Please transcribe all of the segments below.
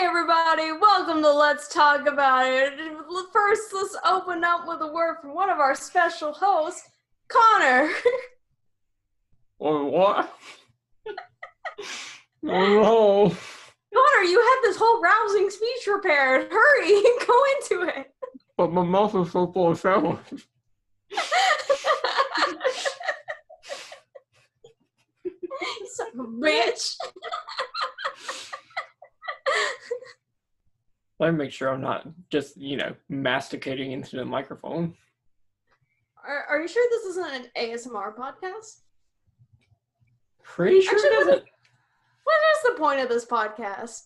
everybody, welcome to Let's Talk About It. First, let's open up with a word from one of our special hosts, Connor. Or what? Oh, Connor, you had this whole rousing speech prepared. Hurry, go into it. but my mouth is so full of sandwich. Son of a bitch. Let me make sure I'm not just, masticating into the microphone. Are you sure this isn't an ASMR podcast? Pretty sure Actually, it isn't. What is the point of this podcast?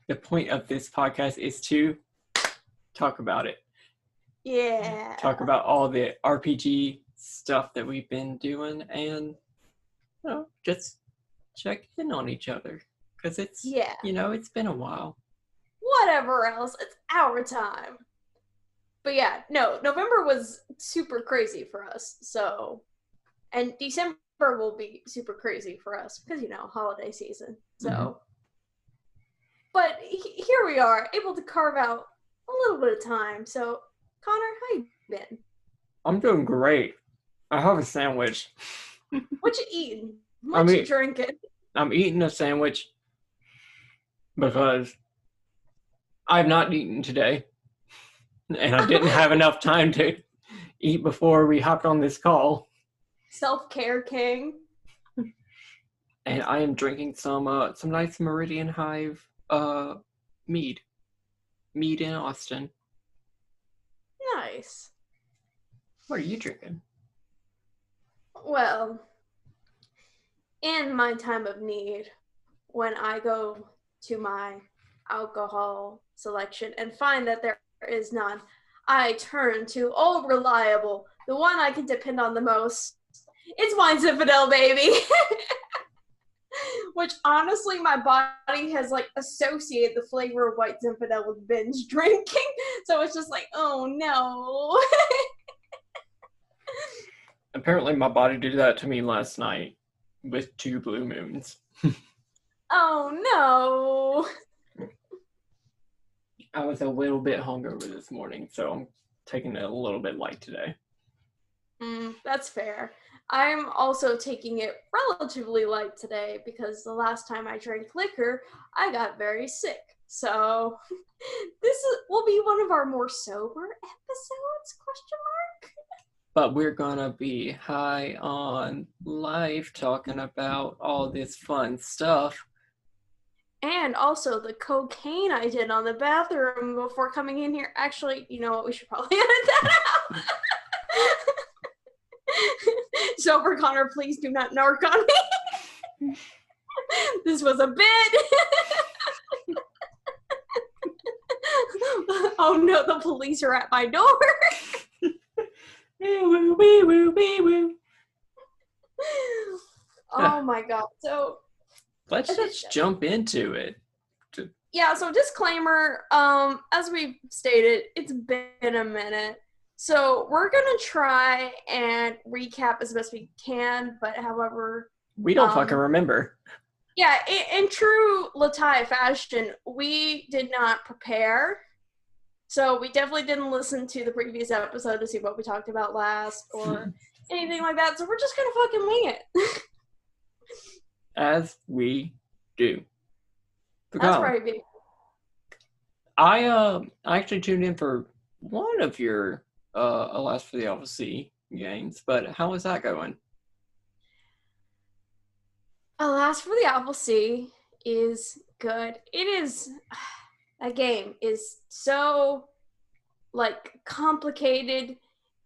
The point of this podcast is to talk about it. Yeah. Talk about all the RPG stuff that we've been doing and, just check in on each other. Because it's, it's been a while. Whatever else, it's our time. But yeah, no, November was super crazy for us, so, and December will be super crazy for us, because, holiday season, so. But here we are, able to carve out a little bit of time, so, Connor, how you been? I'm doing great. I have a sandwich. What you eating? What you drinking? I'm eating a sandwich because I've not eaten today, and I didn't have enough time to eat before we hopped on this call. Self-care king. And I am drinking some nice Meridian Hive mead in Austin. Nice. What are you drinking? Well, in my time of need, when I go to my alcohol selection and find that there is none, I turn to old reliable, the one I can depend on the most. It's Wine Zinfandel, baby. Which honestly, my body has associated the flavor of White Zinfandel with binge drinking, so it's just oh no. Apparently, my body did that to me last night with 2 blue moons. Oh no. I was a little bit hungover this morning, so I'm taking it a little bit light today. That's fair. I'm also taking it relatively light today because the last time I drank liquor, I got very sick. So this will be one of our more sober episodes, ? But we're gonna be high on life talking about all this fun stuff. And also the cocaine I did on the bathroom before coming in here. Actually, you know what? We should probably edit that out. Sober Connor, please do not narc on me. This was a bit. Oh no, the police are at my door. Wee woo, wee woo. Oh my god. So let's just jump into it. Yeah, so disclaimer, as we've stated, it's been a minute. So we're gonna try and recap as best we can, but however, we don't fucking remember. Yeah, in true LTAI fashion, we did not prepare. So we definitely didn't listen to the previous episode to see what we talked about last or anything like that. So we're just gonna fucking wing it. As we do. That's right, baby. I actually tuned in for one of your Alas for the LC games, but how is that going? Alas for the LC is good. It is, that game is so complicated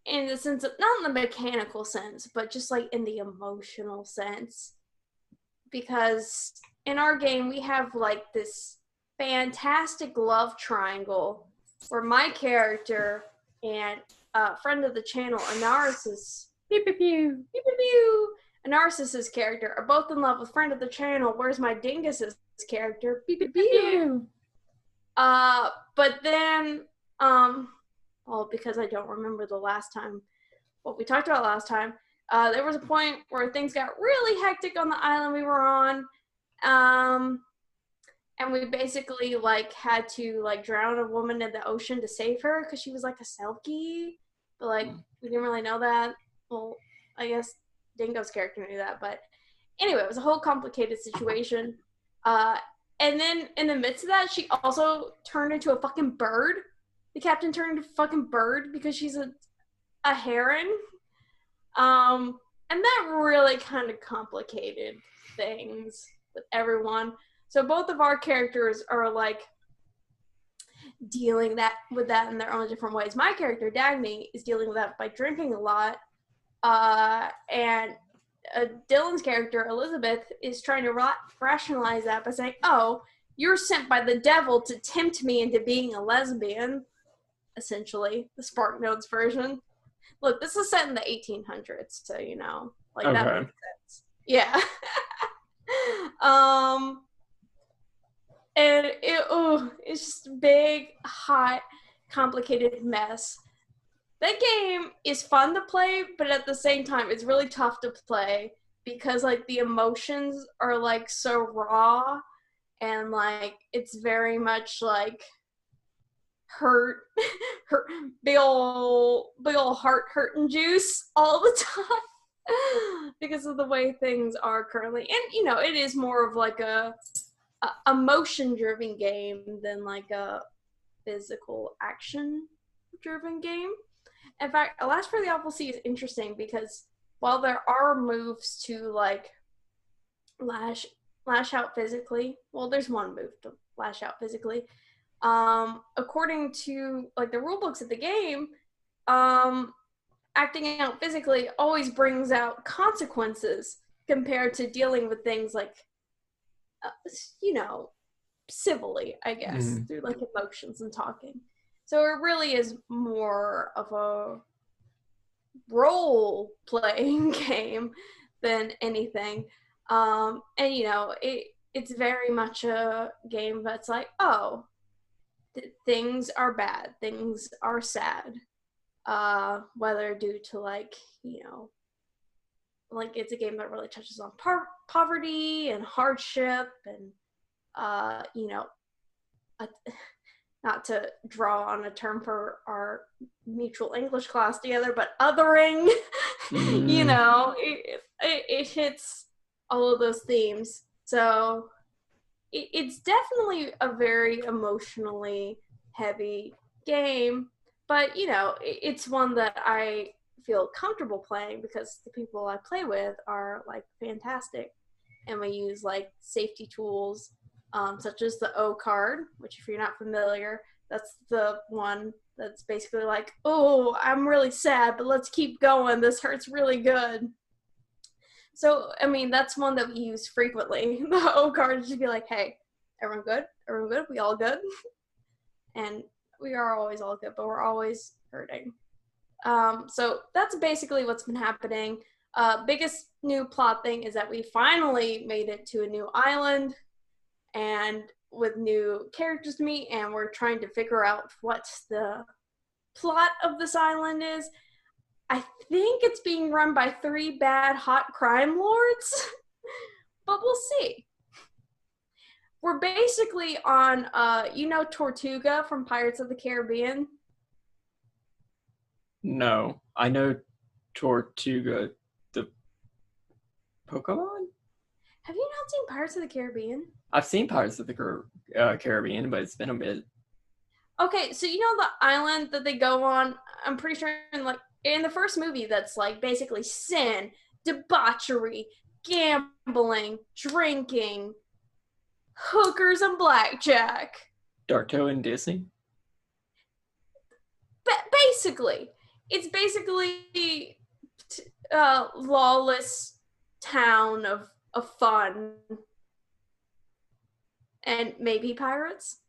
in the sense of, not in the mechanical sense, but just in the emotional sense. Because in our game, we have this fantastic love triangle where my character and friend of the channel, Anaris's Anaris's character are both in love with friend of the channel, whereas my Dingus's character, but then, because I don't remember what we talked about last time, there was a point where things got really hectic on the island we were on, and we basically like had to like drown a woman in the ocean to save her because she was like a selkie, but like we didn't really know that. Well, I guess Dingo's character knew that, but anyway, it was a whole complicated situation. And then in the midst of that, she also turned into a fucking bird. The captain turned into a fucking bird because she's a heron. And that really kind of complicated things with everyone. So both of our characters are like dealing with that in their own different ways. My character, Dagny, is dealing with that by drinking a lot. And Dylan's character, Elizabeth, is trying to rationalize that by saying, oh, you're sent by the devil to tempt me into being a lesbian, essentially, the Spark Notes version. Look, this is set in the 1800s, so, you know, like, okay. that makes sense. Yeah. And it's just a big, hot, complicated mess. That game is fun to play, but at the same time, it's really tough to play because, like, the emotions are, like, so raw and, like, it's very much, like, hurt, big ol' heart hurting juice all the time because of the way things are currently. And, you know, it is more of, like, a emotion-driven game than, like, a physical action-driven game. In fact, Last for the Awful Sea is interesting because while there are moves to like lash out physically, well, there's one move to lash out physically. According to like the rule books of the game, acting out physically always brings out consequences compared to dealing with things like, you know, civilly, I guess, through like emotions and talking. So it really is more of a role-playing game than anything. And, you know, it's very much a game that's like, oh, things are bad, things are sad. Whether due to, like, you know, like it's a game that really touches on poverty and hardship and, you know, not to draw on a term for our mutual English class together, but othering, you know, it hits all of those themes. So it's definitely a very emotionally heavy game, but, you know, it's one that I feel comfortable playing because the people I play with are, like, fantastic. And we use, like, safety tools, such as the O card, which if you're not familiar, that's the one that's basically like, oh, I'm really sad, but let's keep going. This hurts really good. So, I mean, that's one that we use frequently. The O card is just be like, hey, everyone good? Everyone good? We all good? And we are always all good, but we're always hurting. So that's basically what's been happening. Biggest new plot thing is that we finally made it to a new island and with new characters to meet, and we're trying to figure out what the plot of this island is. I think it's being run by 3 bad hot crime lords, but we'll see. We're basically on, you know, Tortuga from Pirates of the Caribbean? No, I know Tortuga, the Pokemon? Have you not seen Pirates of the Caribbean? I've seen Pirates of the Caribbean, but it's been a bit. Okay, so you know the island that they go on? I'm pretty sure in the first movie that's like basically sin, debauchery, gambling, drinking, hookers, and blackjack. Darko and Disney? Basically. It's basically lawless town of fun. And maybe pirates.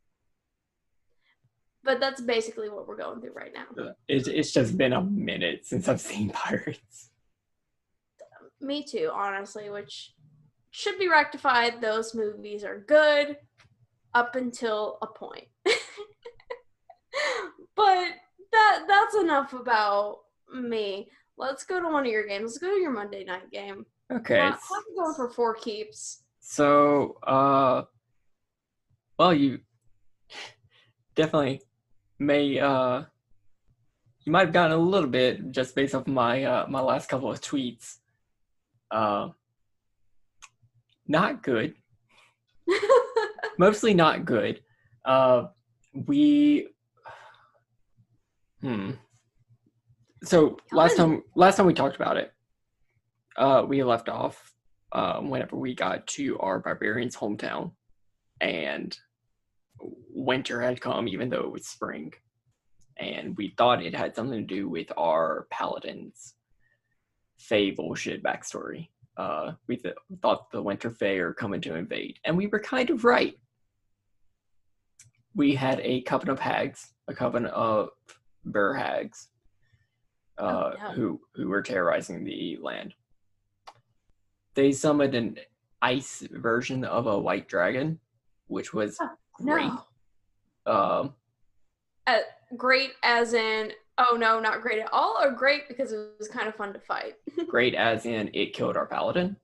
But that's basically what we're going through right now. It's just been a minute since I've seen Pirates. Me too, honestly, which should be rectified. Those movies are good up until a point. But that's enough about me. Let's go to one of your games. Let's go to your Monday night game. Okay. I'm going for 4 keeps. So, Well, you definitely may you might have gotten a little bit just based off my my last couple of tweets. Uh, not good. Mostly not good. We So last time we talked about it, we left off whenever we got to our barbarian's hometown, and winter had come, even though it was spring, and we thought it had something to do with our paladin's Fae bullshit backstory. We thought the winter Fae are coming to invade, and we were kind of right. We had a coven of hags, a coven of bear hags, who were terrorizing the land. They summoned an ice version of a white dragon, which was great. No. Great as in, oh no, not great at all, or great because it was kind of fun to fight? Great as in it killed our paladin,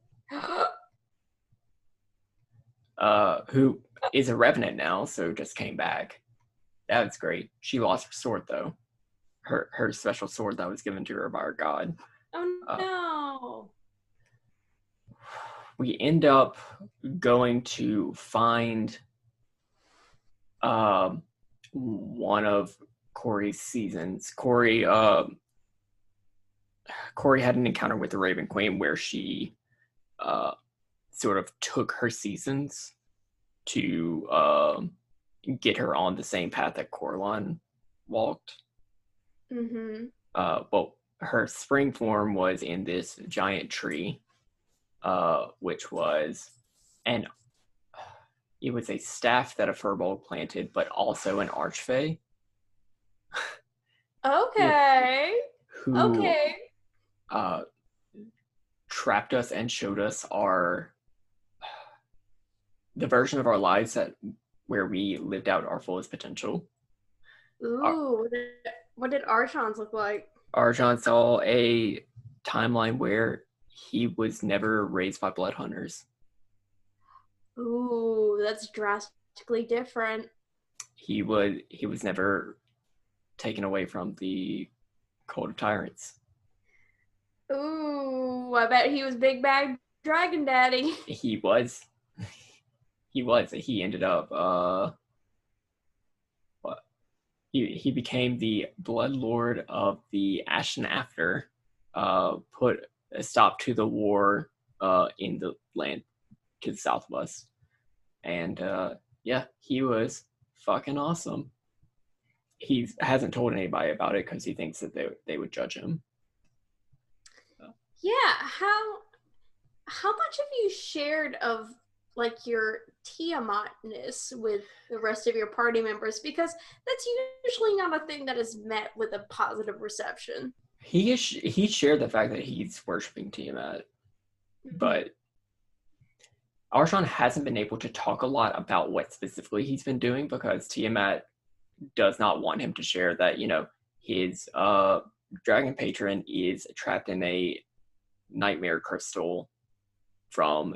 who is a revenant now, so just came back. That was great. She lost her sword though. Her special sword that was given to her by our god. Oh no. We end up going to find one of Corey's seasons. Corey had an encounter with the Raven Queen where she sort of took her seasons to get her on the same path that Corlon walked. Well, her spring form was in this giant tree, which was it was a staff that a firbolg planted, but also an archfey. Okay. Who trapped us and showed us the version of our lives where we lived out our fullest potential. Ooh, what did Archon's look like? Archon saw a timeline where he was never raised by blood hunters. Ooh, that's drastically different. He was never taken away from the Cult of Tyrants. Ooh, I bet he was big bad dragon daddy. He was. He ended up he became the blood lord of the Ashen After, put a stop to the war in the land to the south of us. And yeah, he was fucking awesome. He hasn't told anybody about it because he thinks that they would judge him. Yeah, how much have you shared of like your Tiamatness with the rest of your party members? Because that's usually not a thing that is met with a positive reception. He shared the fact that he's worshiping Tiamat, but Archon hasn't been able to talk a lot about what specifically he's been doing because Tiamat does not want him to share that, his dragon patron is trapped in a nightmare crystal from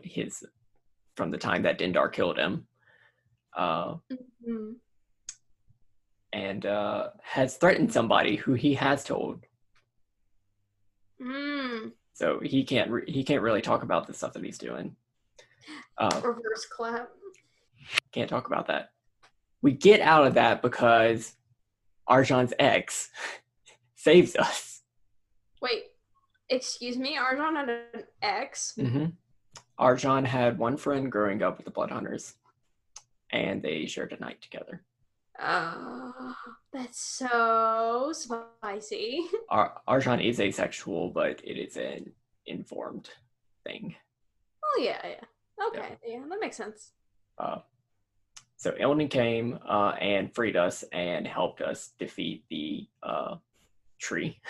the time that Dindar killed him, and has threatened somebody who he has told. So he can't really talk about the stuff that he's doing. Reverse clap. Can't talk about that. We get out of that because Arjon's ex saves us. Wait, excuse me? Arjon had an ex? Arjon had one friend growing up with the Blood Hunters, and they shared a night together. Oh, that's so spicy. Arjon is asexual, but it is an informed thing. Oh, yeah. Okay, yeah, that makes sense. So Ilni came and freed us and helped us defeat the tree.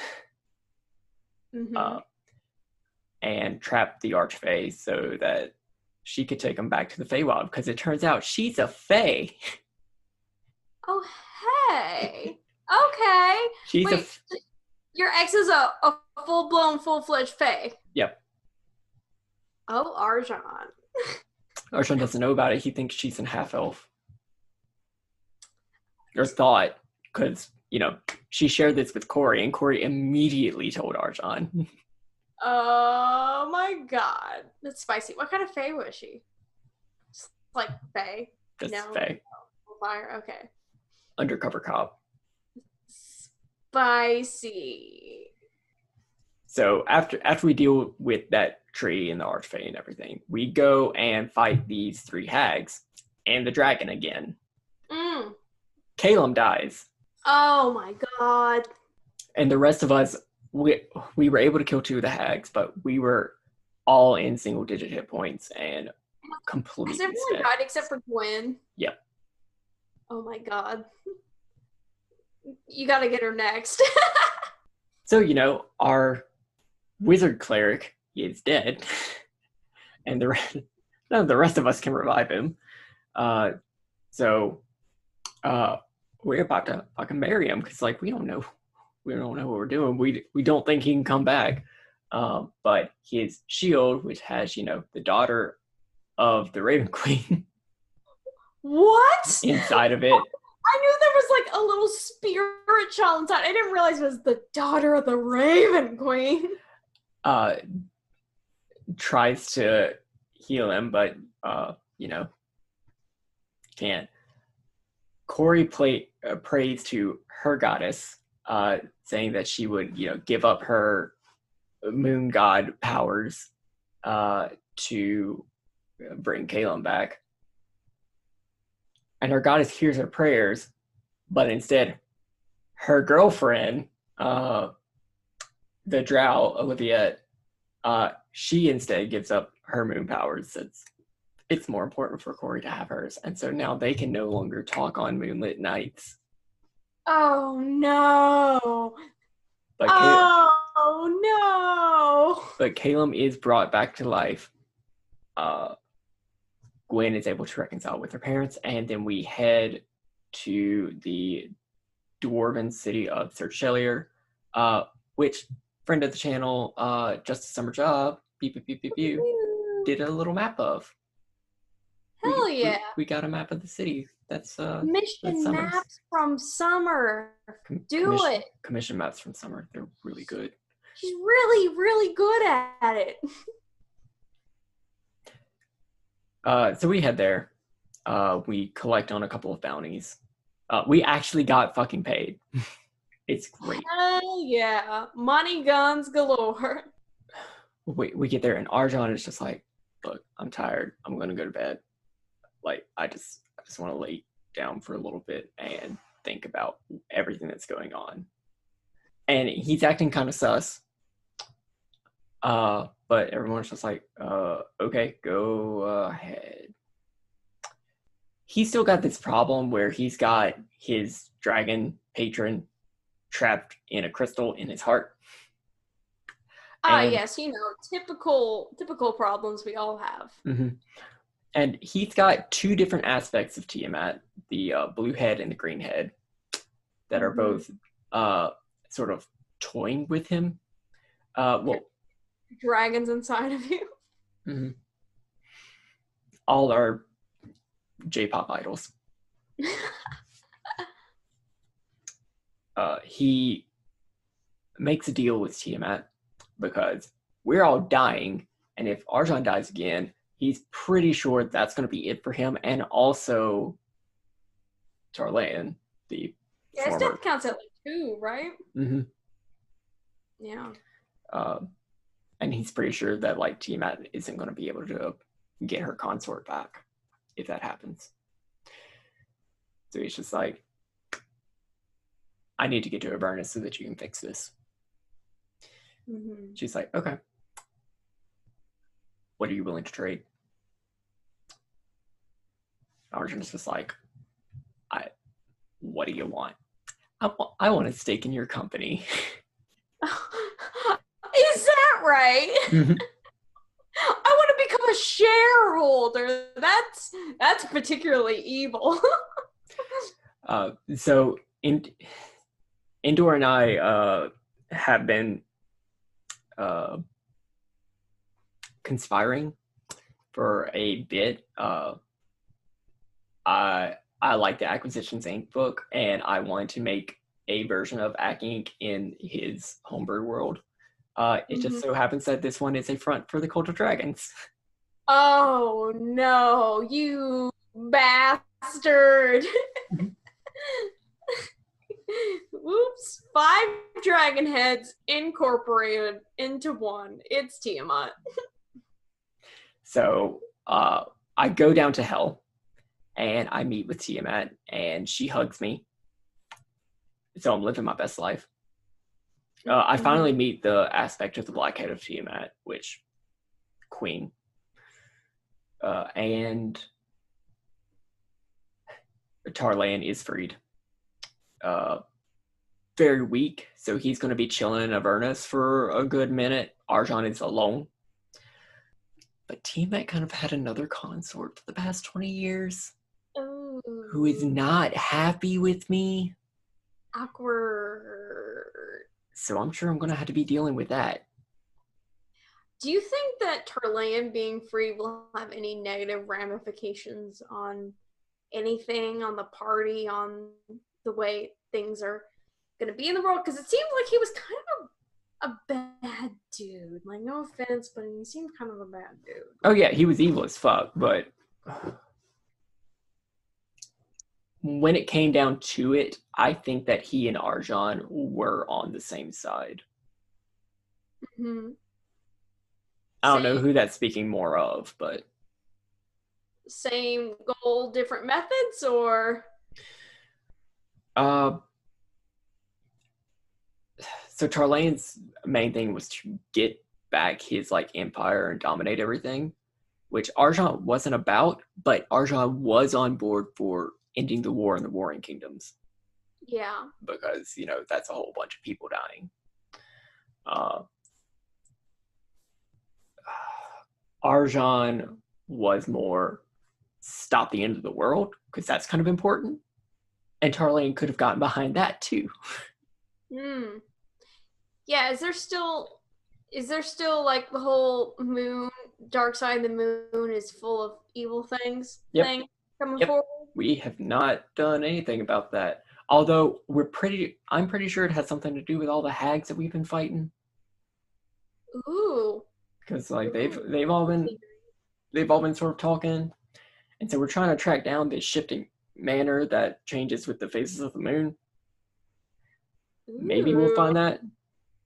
And trapped the Archfey so that she could take him back to the Feywild, because it turns out she's a Fey. Oh, hey. Okay. Your ex is a full-blown, full-fledged Fey. Yep. Oh, Arjon. Arjon doesn't know about it. He thinks she's an half-elf. or thought, because, she shared this with Corey, and Corey immediately told Arjan. Oh my god. That's spicy. What kind of fae was she? Just like fae? That's No. Faye. Fire. Okay. Undercover cop. Spicy. So after we deal with that tree and the archfey and everything, we go and fight these 3 hags and the dragon again. Kylen dies. Oh my god. And the rest of us, we were able to kill 2 of the hags, but we were all in single-digit hit points and completely Has everyone died except for Gwen? Yep. Oh my god. You gotta get her next. So, our wizard cleric is dead. And none of the rest of us can revive him. So we're about to fucking marry him, because we don't know what we're doing. We don't think he can come back. But his shield, which has the daughter of the Raven Queen What? inside of it. I knew there was a little spirit child inside. I didn't realize it was the daughter of the Raven Queen. Tries to heal him, but can't. Corey prays to her goddess, saying that she would, give up her moon god powers to bring Kylen back. And her goddess hears her prayers, but instead, her girlfriend, the drow, Olivia, she instead gives up her moon powers. It's more important for Corey to have hers. And so now they can no longer talk on moonlit nights. Oh no. But But Kylen is brought back to life. Gwen is able to reconcile with her parents, and then we head to the dwarven city of Serchelier, which friend of the channel, Just a Summer Job, did a little map of. Hell yeah. We got a map of the city. That's Mission maps from Summer. It. Commission maps from Summer. They're really good. She's really, really good at it. So we head there. We collect on a couple of bounties. We actually got fucking paid. It's great. Hell yeah. Money guns galore. We get there and Arjan is just like, look, I'm tired. I'm going to go to bed. I just want to lay down for a little bit and think about everything that's going on. And he's acting kind of sus. But everyone's just like, okay, go ahead. He's still got this problem where he's got his dragon patron trapped in a crystal in his heart. Yes, typical problems we all have. Mm-hmm. And he's got 2 different aspects of Tiamat, the blue head and the green head, that are both sort of toying with him. Dragons inside of you. Mm-hmm. All are J-pop idols. He makes a deal with Tiamat because we're all dying, and if Arjan dies again, he's pretty sure that's going to be it for him, and also Tarlayan, the his death counts at 2, right? Mm-hmm. Yeah. And he's pretty sure that Tiamat isn't going to be able to get her consort back if that happens. So he's just like, I need to get to Avernus so that you can fix this. Mm-hmm. She's like, okay. What are you willing to trade? Arjun's just like, what do you want? I want a stake in your company. Is that right? Mm-hmm. I want to become a shareholder. That's particularly evil. So Indoor and I have been conspiring for a bit. I I like the Acquisitions Inc. book, and I wanted to make a version of Ac Inc. in his homebrew world. It just so happens that this one is a front for the Cult of Dragons. Oh no, you bastard! Whoops! 5 dragon heads incorporated into one. It's Tiamat. So I go down to hell, and I meet with Tiamat, and she hugs me. So I'm living my best life. I finally meet the aspect of the Black Head of Tiamat, which Queen. And Tarlayan is freed. Very weak, so he's going to be chilling in Avernus for a good minute. Arjan is alone. But Tiamat kind of had another consort for the past 20 years. Ooh. Who is not happy with me. Awkward. So I'm sure I'm going to have to be dealing with that. Do you think that Tarlayan being free will have any negative ramifications on anything, on the party, on the way things are going to be in the world? Because it seemed like he was kind of a bad dude. Like, no offense, but he seemed kind of a bad dude. Oh yeah, he was evil as fuck, but when it came down to it, I think that he and Arjan were on the same side. Mm-hmm. I don't know who that's speaking more of, but... Same goal, different methods, or? So Tarlayan's main thing was to get back his, like, empire and dominate everything, which Arjan wasn't about, but Arjan was on board for ending the war in the Warring Kingdoms. Yeah. Because, you know, that's a whole bunch of people dying. Arjan was more stop the end of the world, because that's kind of important. And Tarlayan could have gotten behind that too. Yeah, is there still like the whole moon, dark side of the moon is full of evil things thing coming forward? We have not done anything about that. Although I'm pretty sure it has something to do with all the hags that we've been fighting. Ooh. Because like they've all been sort of talking, and so we're trying to track down this shifting manor that changes with the phases of the moon. Ooh. Maybe we'll find that,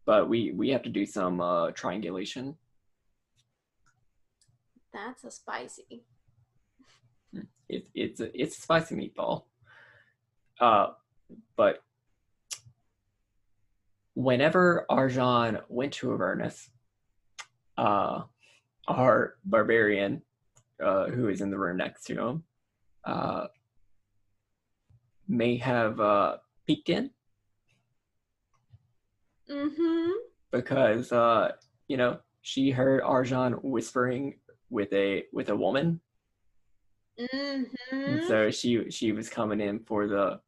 but we have to do some triangulation. That's a spicy. It's a spicy meatball. But whenever Arjan went to Avernus, our barbarian, who is in the room next to him, may have peeked in. Because you know, she heard Arjan whispering with a woman. And so she was coming in for the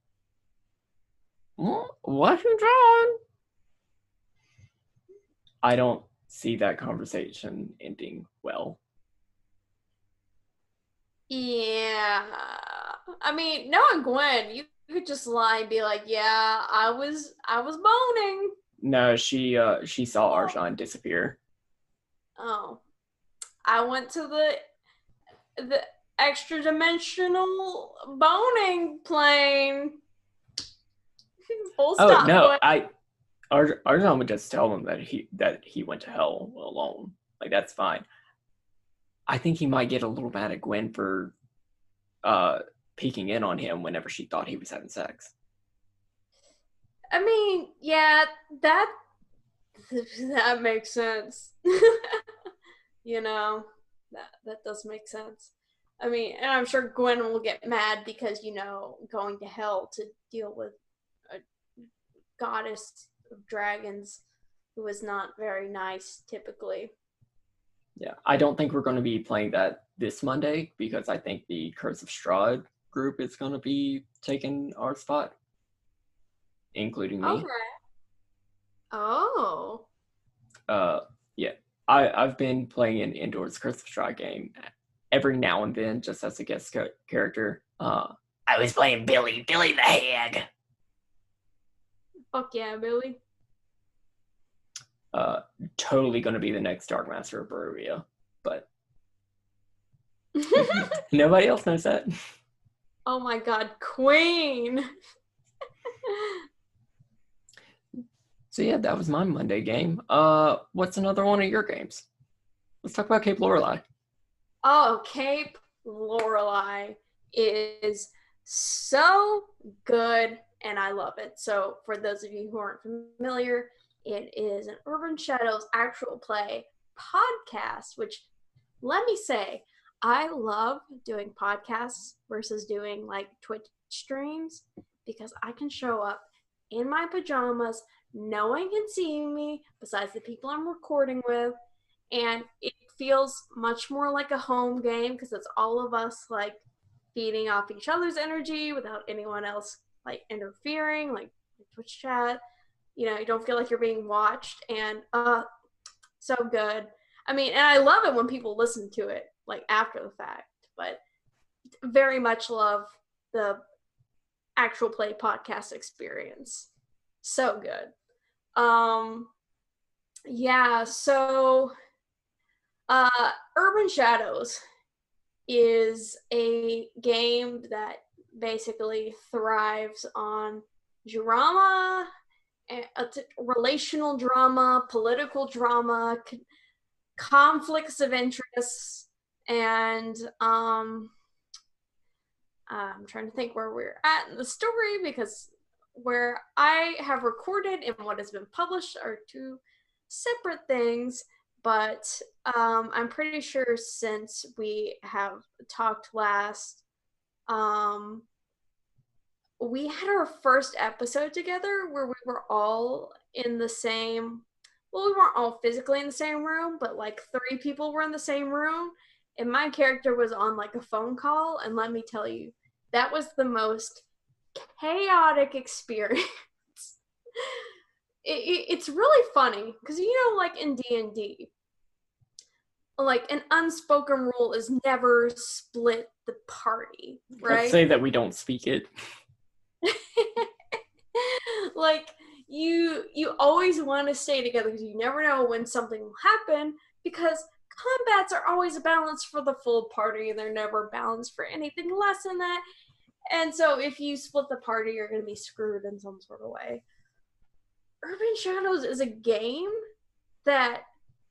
what you doing? I don't see that conversation ending well. Yeah. I mean, knowing Gwen, you could just lie and be like, yeah, I was boning. No, she saw Arjan disappear. Oh. I went to the extra dimensional boning plane. Full stop. No, Arjan would just tell them that he went to hell alone. Like, that's fine. I think he might get a little mad at Gwen for peeking in on him whenever she thought he was having sex. I mean, yeah, that makes sense. You know, that does make sense. I mean, and I'm sure Gwen will get mad because, you know, going to hell to deal with a goddess of dragons who is not very nice typically. Yeah, I don't think we're going to be playing that this Monday because I think the Curse of Strahd group is going to be taking our spot, including me. Okay. Oh. Yeah. I've been playing an Indoor's Curse of Strahd game every now and then just as a guest character. I was playing Billy the Hag. Fuck yeah, Billy. Totally going to be the next Dark Master of Barovia, but nobody else knows that. Oh my god, Queen! So yeah, that was my Monday game. What's another one of your games? Let's talk about Cape Lorelei. Oh, Cape Lorelei is so good, and I love it. So, for those of you who aren't familiar, it is an Urban Shadows actual play podcast, which, let me say, I love doing podcasts versus doing like Twitch streams because I can show up in my pajamas. No one can see me besides the people I'm recording with, and it feels much more like a home game because it's all of us like feeding off each other's energy without anyone else like interfering, like Twitch chat. You know, you don't feel like you're being watched, and so good. I mean, and I love it when people listen to it like after the fact, but very much love the actual play podcast experience. So good. Yeah, so Urban Shadows is a game that basically thrives on drama, relational drama, political drama, conflicts of interest, and I'm trying to think where we're at in the story because where I have recorded and what has been published are two separate things. But I'm pretty sure since we have talked last, we had our first episode together where we were all in the same, well, we weren't all physically in the same room, but like 3 people were in the same room. And my character was on like a phone call. And let me tell you, that was the most chaotic experience. It's really funny because, you know, like in D&D, like an unspoken rule is never split the party, right? Let's say that we don't speak it. Like you always want to stay together because you never know when something will happen, because combats are always a balance for the full party and they're never balanced for anything less than that. And so if you split the party, you're going to be screwed in some sort of way. Urban Shadows is a game that,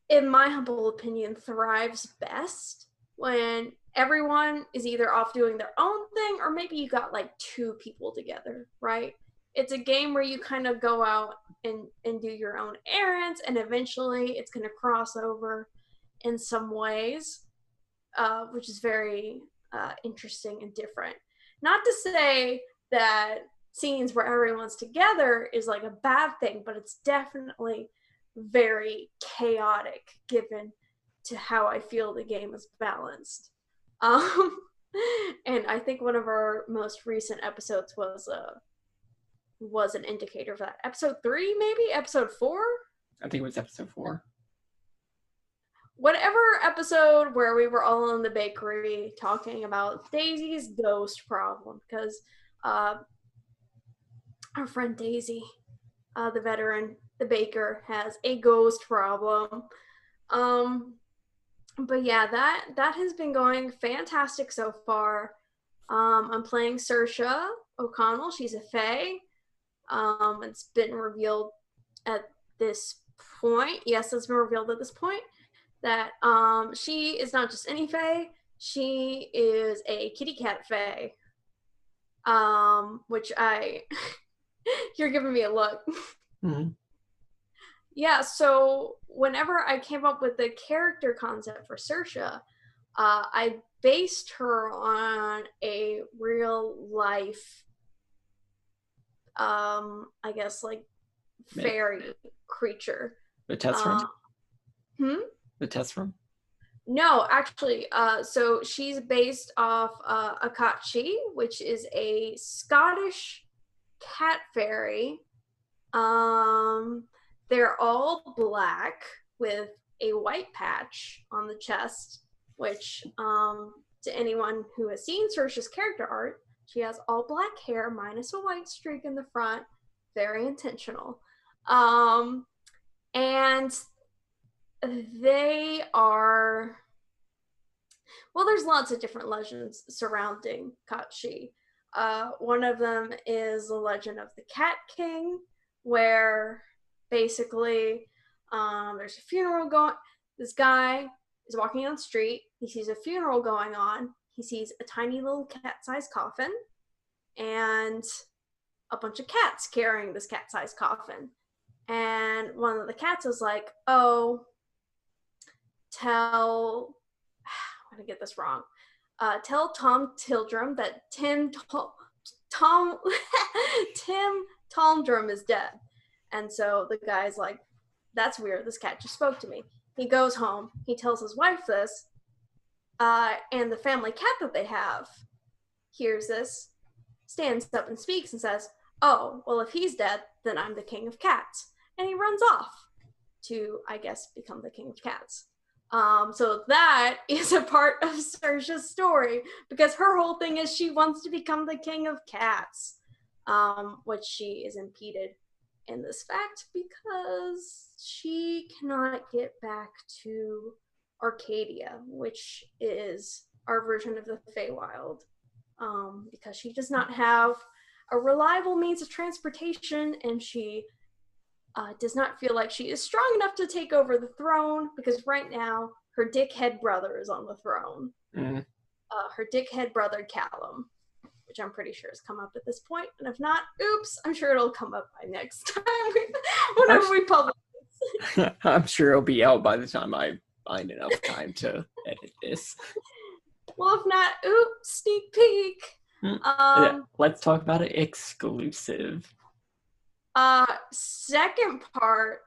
in my humble opinion, thrives best when everyone is either off doing their own thing or maybe you got like 2 people together, right? It's a game where you kind of go out and do your own errands, and eventually it's going to cross over in some ways, which is very interesting and different. Not to say that scenes where everyone's together is like a bad thing, but it's definitely very chaotic given to how I feel the game is balanced. And I think one of our most recent episodes was an indicator of that. Episode 3, maybe? Episode 4? I think it was episode 4. Whatever episode where we were all in the bakery talking about Daisy's ghost problem, because our friend Daisy, the veteran, the baker, has a ghost problem. But yeah, that has been going fantastic so far. I'm playing Saoirse O'Connell. She's a fae. It's been revealed at this point. Yes, it's been revealed at this point that she is not just any fae. She is a kitty cat fae. Which I you're giving me a look. Mm-hmm. Yeah, so whenever I came up with the character concept for Saoirse, I based her on a real life, I guess, like fairy creature. The test room? The test room? No, actually, so she's based off Akachi, which is a Scottish cat fairy. They're all black with a white patch on the chest, which, to anyone who has seen Saoirse's character art, She has all black hair minus a white streak in the front. Very intentional. And they are, well, there's lots of different legends surrounding Kachi. One of them is the legend of the Cat King, where basically there's a funeral going. This guy is walking down the street. He sees a funeral going on. He sees a tiny little cat-sized coffin and a bunch of cats carrying this cat-sized coffin. And one of the cats was like, "Oh, tell I'm gonna get this wrong. Tell Tom Tildrum that Tim Taldrum is dead." And so the guy's like, "That's weird. This cat just spoke to me." He goes home. He tells his wife this, and the family cat that they have hears this, stands up and speaks and says, "Oh, well, if he's dead, then I'm the king of cats." And he runs off to, I guess, become the king of cats. So that is a part of Saoirse's story, because her whole thing is she wants to become the king of cats, which she is impeded in this fact because she cannot get back to Arcadia, which is our version of the Feywild, because she does not have a reliable means of transportation, and she does not feel like she is strong enough to take over the throne, because right now her dickhead brother is on the throne. Her dickhead brother Callum, which I'm pretty sure has come up at this point, and if not, oops, I'm sure it'll come up by next time whenever we publish this. I'm sure it'll be out by the time I find enough time to edit this. Well, if not, oops, sneak peek. Yeah, let's talk about it exclusive. Second part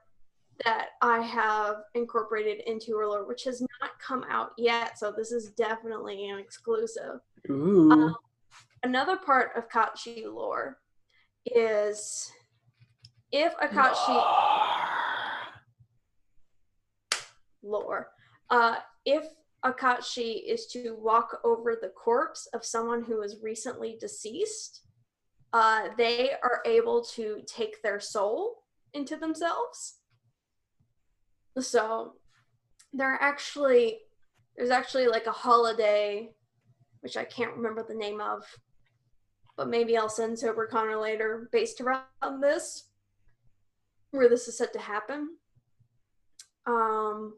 that I have incorporated into her lore, which has not come out yet, so this is definitely an exclusive. Ooh. Another part of Kachi lore is if Akashi if Akashi is to walk over the corpse of someone who is recently deceased, they are able to take their soul into themselves. So there's actually like a holiday, which I can't remember the name of, but maybe I'll send Sober Connor later, based around this, where this is said to happen. And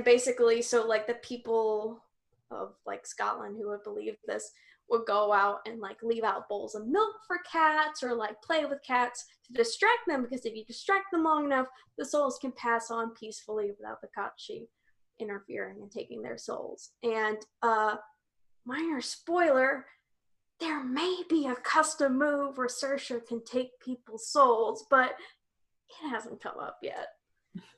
basically, so like the people of like Scotland who would believe this would go out and like leave out bowls of milk for cats, or like play with cats to distract them, because if you distract them long enough, the souls can pass on peacefully without the Kachi interfering and taking their souls. And minor spoiler, there may be a custom move where Saoirse can take people's souls, but it hasn't come up yet.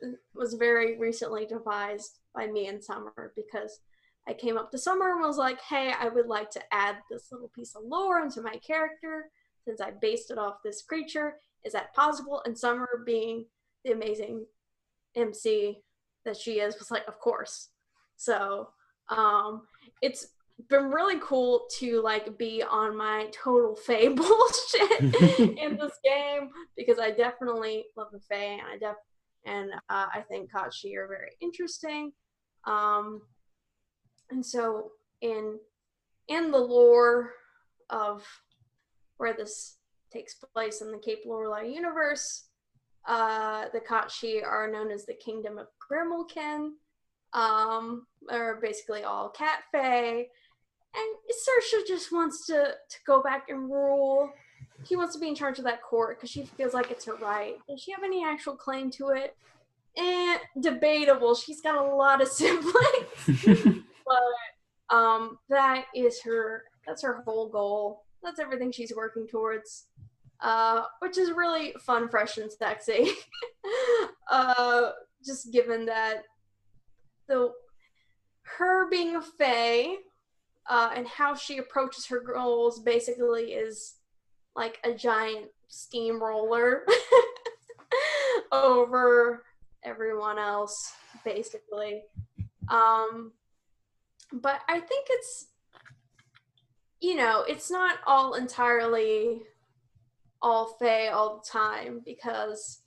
It was very recently devised by me and Summer, because I came up to Summer and was like, "Hey, I would like to add this little piece of lore into my character since I based it off this creature. Is that possible?" And Summer, being the amazing MC that she is, was like, "Of course." So it's been really cool to like be on my total Fae bullshit in this game, because I definitely love the Fae, and I think Kachi are very interesting. And so in the lore of where this takes place in the Cape Lorelei universe, the Kachi are known as the Kingdom of Grimalkin. Are basically all cat fae, and Saoirse just wants to go back and rule. She wants to be in charge of that court because she feels like it's her right. Does she have any actual claim to it? Debatable. She's got a lot of siblings. But that's her whole goal. That's everything she's working towards. Which is really fun, fresh, and sexy. Just given that her being a fae, and how she approaches her goals basically is like a giant steamroller over everyone else, basically. But I think it's, it's not all entirely all Fae all the time, because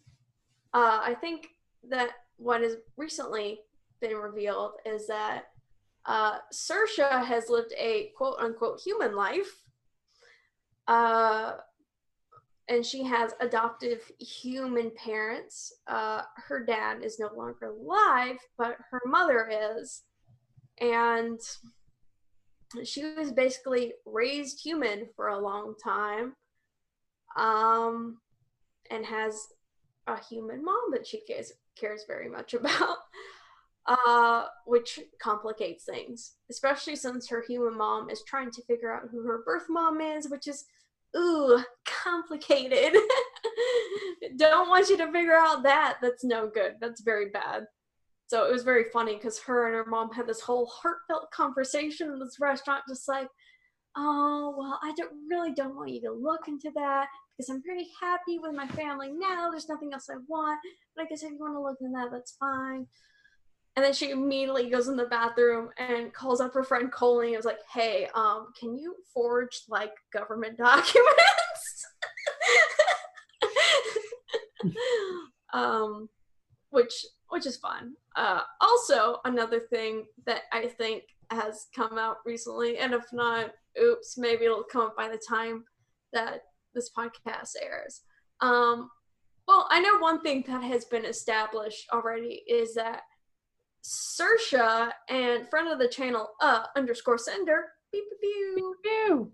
I think that what has recently been revealed is that Saoirse has lived a quote-unquote human life, and she has adoptive human parents. Her dad is no longer alive, but her mother is, and she was basically raised human for a long time, and has a human mom that she cares very much about, which complicates things, especially since her human mom is trying to figure out who her birth mom is, which is complicated. Don't want you to figure out that. That's no good. That's very bad. So it was very funny because her and her mom had this whole heartfelt conversation in this restaurant, just like, oh, well, I don't want you to look into that because I'm pretty happy with my family now. There's nothing else I want. But I guess if you want to look into that, that's fine. And then she immediately goes in the bathroom and calls up her friend Coley and was like, hey, can you forge like government documents? Which is fun. Also, another thing that I think has come out recently, and if not, oops, maybe it'll come up by the time that this podcast airs. Well, I know one thing that has been established already is that Saoirse and friend of the channel, underscore sender, beep, beep, beep, beep.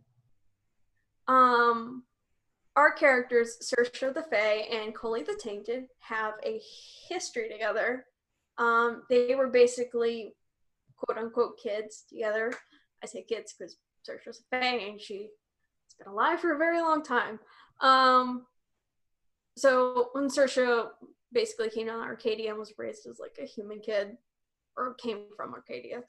Our characters, Saoirse the Fae and Coley the Tainted, have a history together. They were basically quote unquote kids together. I say kids because Saoirse's a Fae and she's been alive for a very long time. So when Saoirse basically came down to Arcadia and was raised as like a human kid, or came from Arcadia,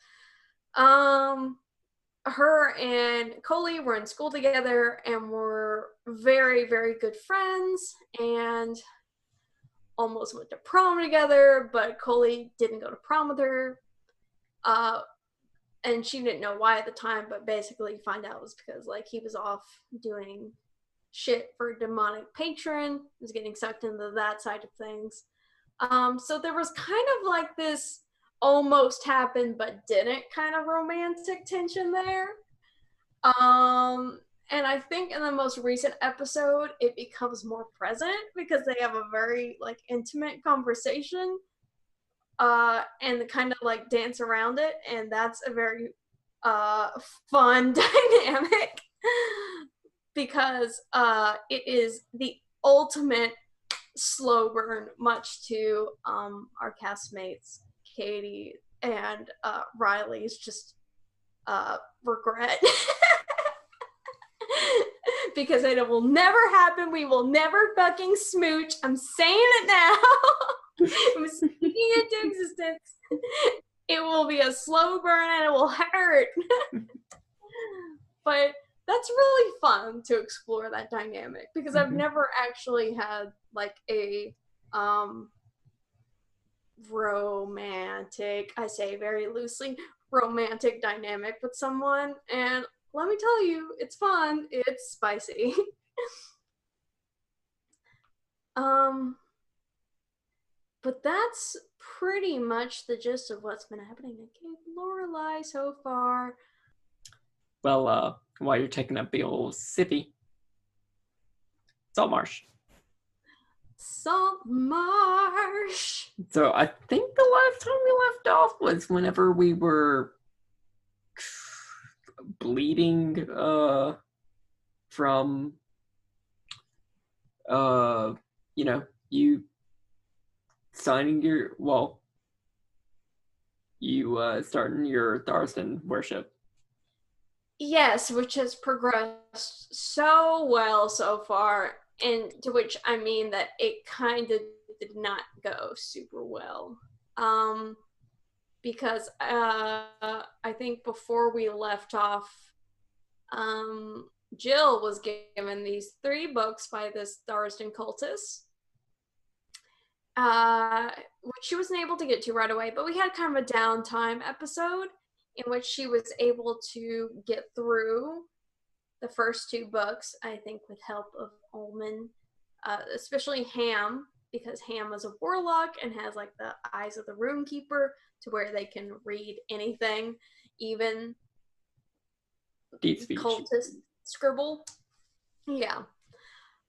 her and Coley were in school together and were very, very good friends and almost went to prom together, but Coley didn't go to prom with her. And she didn't know why at the time, but basically you find out it was because like he was off doing shit for a demonic patron, was getting sucked into that side of things. So there was kind of like this almost happened but didn't kind of romantic tension there. And I think in the most recent episode it becomes more present because they have a very like intimate conversation, and they kind of like dance around it, and that's a very fun dynamic because it is the ultimate slow burn, much to our castmates Katie and Riley's just regret. Because it will never happen. We will never fucking smooch. I'm saying it now. I'm speaking it into existence. It will be a slow burn and it will hurt. But that's really fun to explore that dynamic because I've never actually had like a romantic, I say very loosely, romantic dynamic with someone, and let me tell you, it's fun, it's spicy. But that's pretty much the gist of what's been happening at Cape Lorelei so far. Well, while you're taking that big old sippy, Salt Marsh. Salt Marsh. So I think the last time we left off was whenever we were bleeding from you signing your starting your Tharstan worship. Yes, which has progressed so well so far, and to which I mean that it kind of did not go super well. Because I think before we left off, Jill was given these 3 books by this Tharstan cultist, which she wasn't able to get to right away, but we had kind of a downtime episode in which she was able to get through the first two books, I think with help of Ullman, especially Ham, because Ham is a warlock and has like the eyes of the rune keeper to where they can read anything, even deep speech. cultist scribble. Yeah.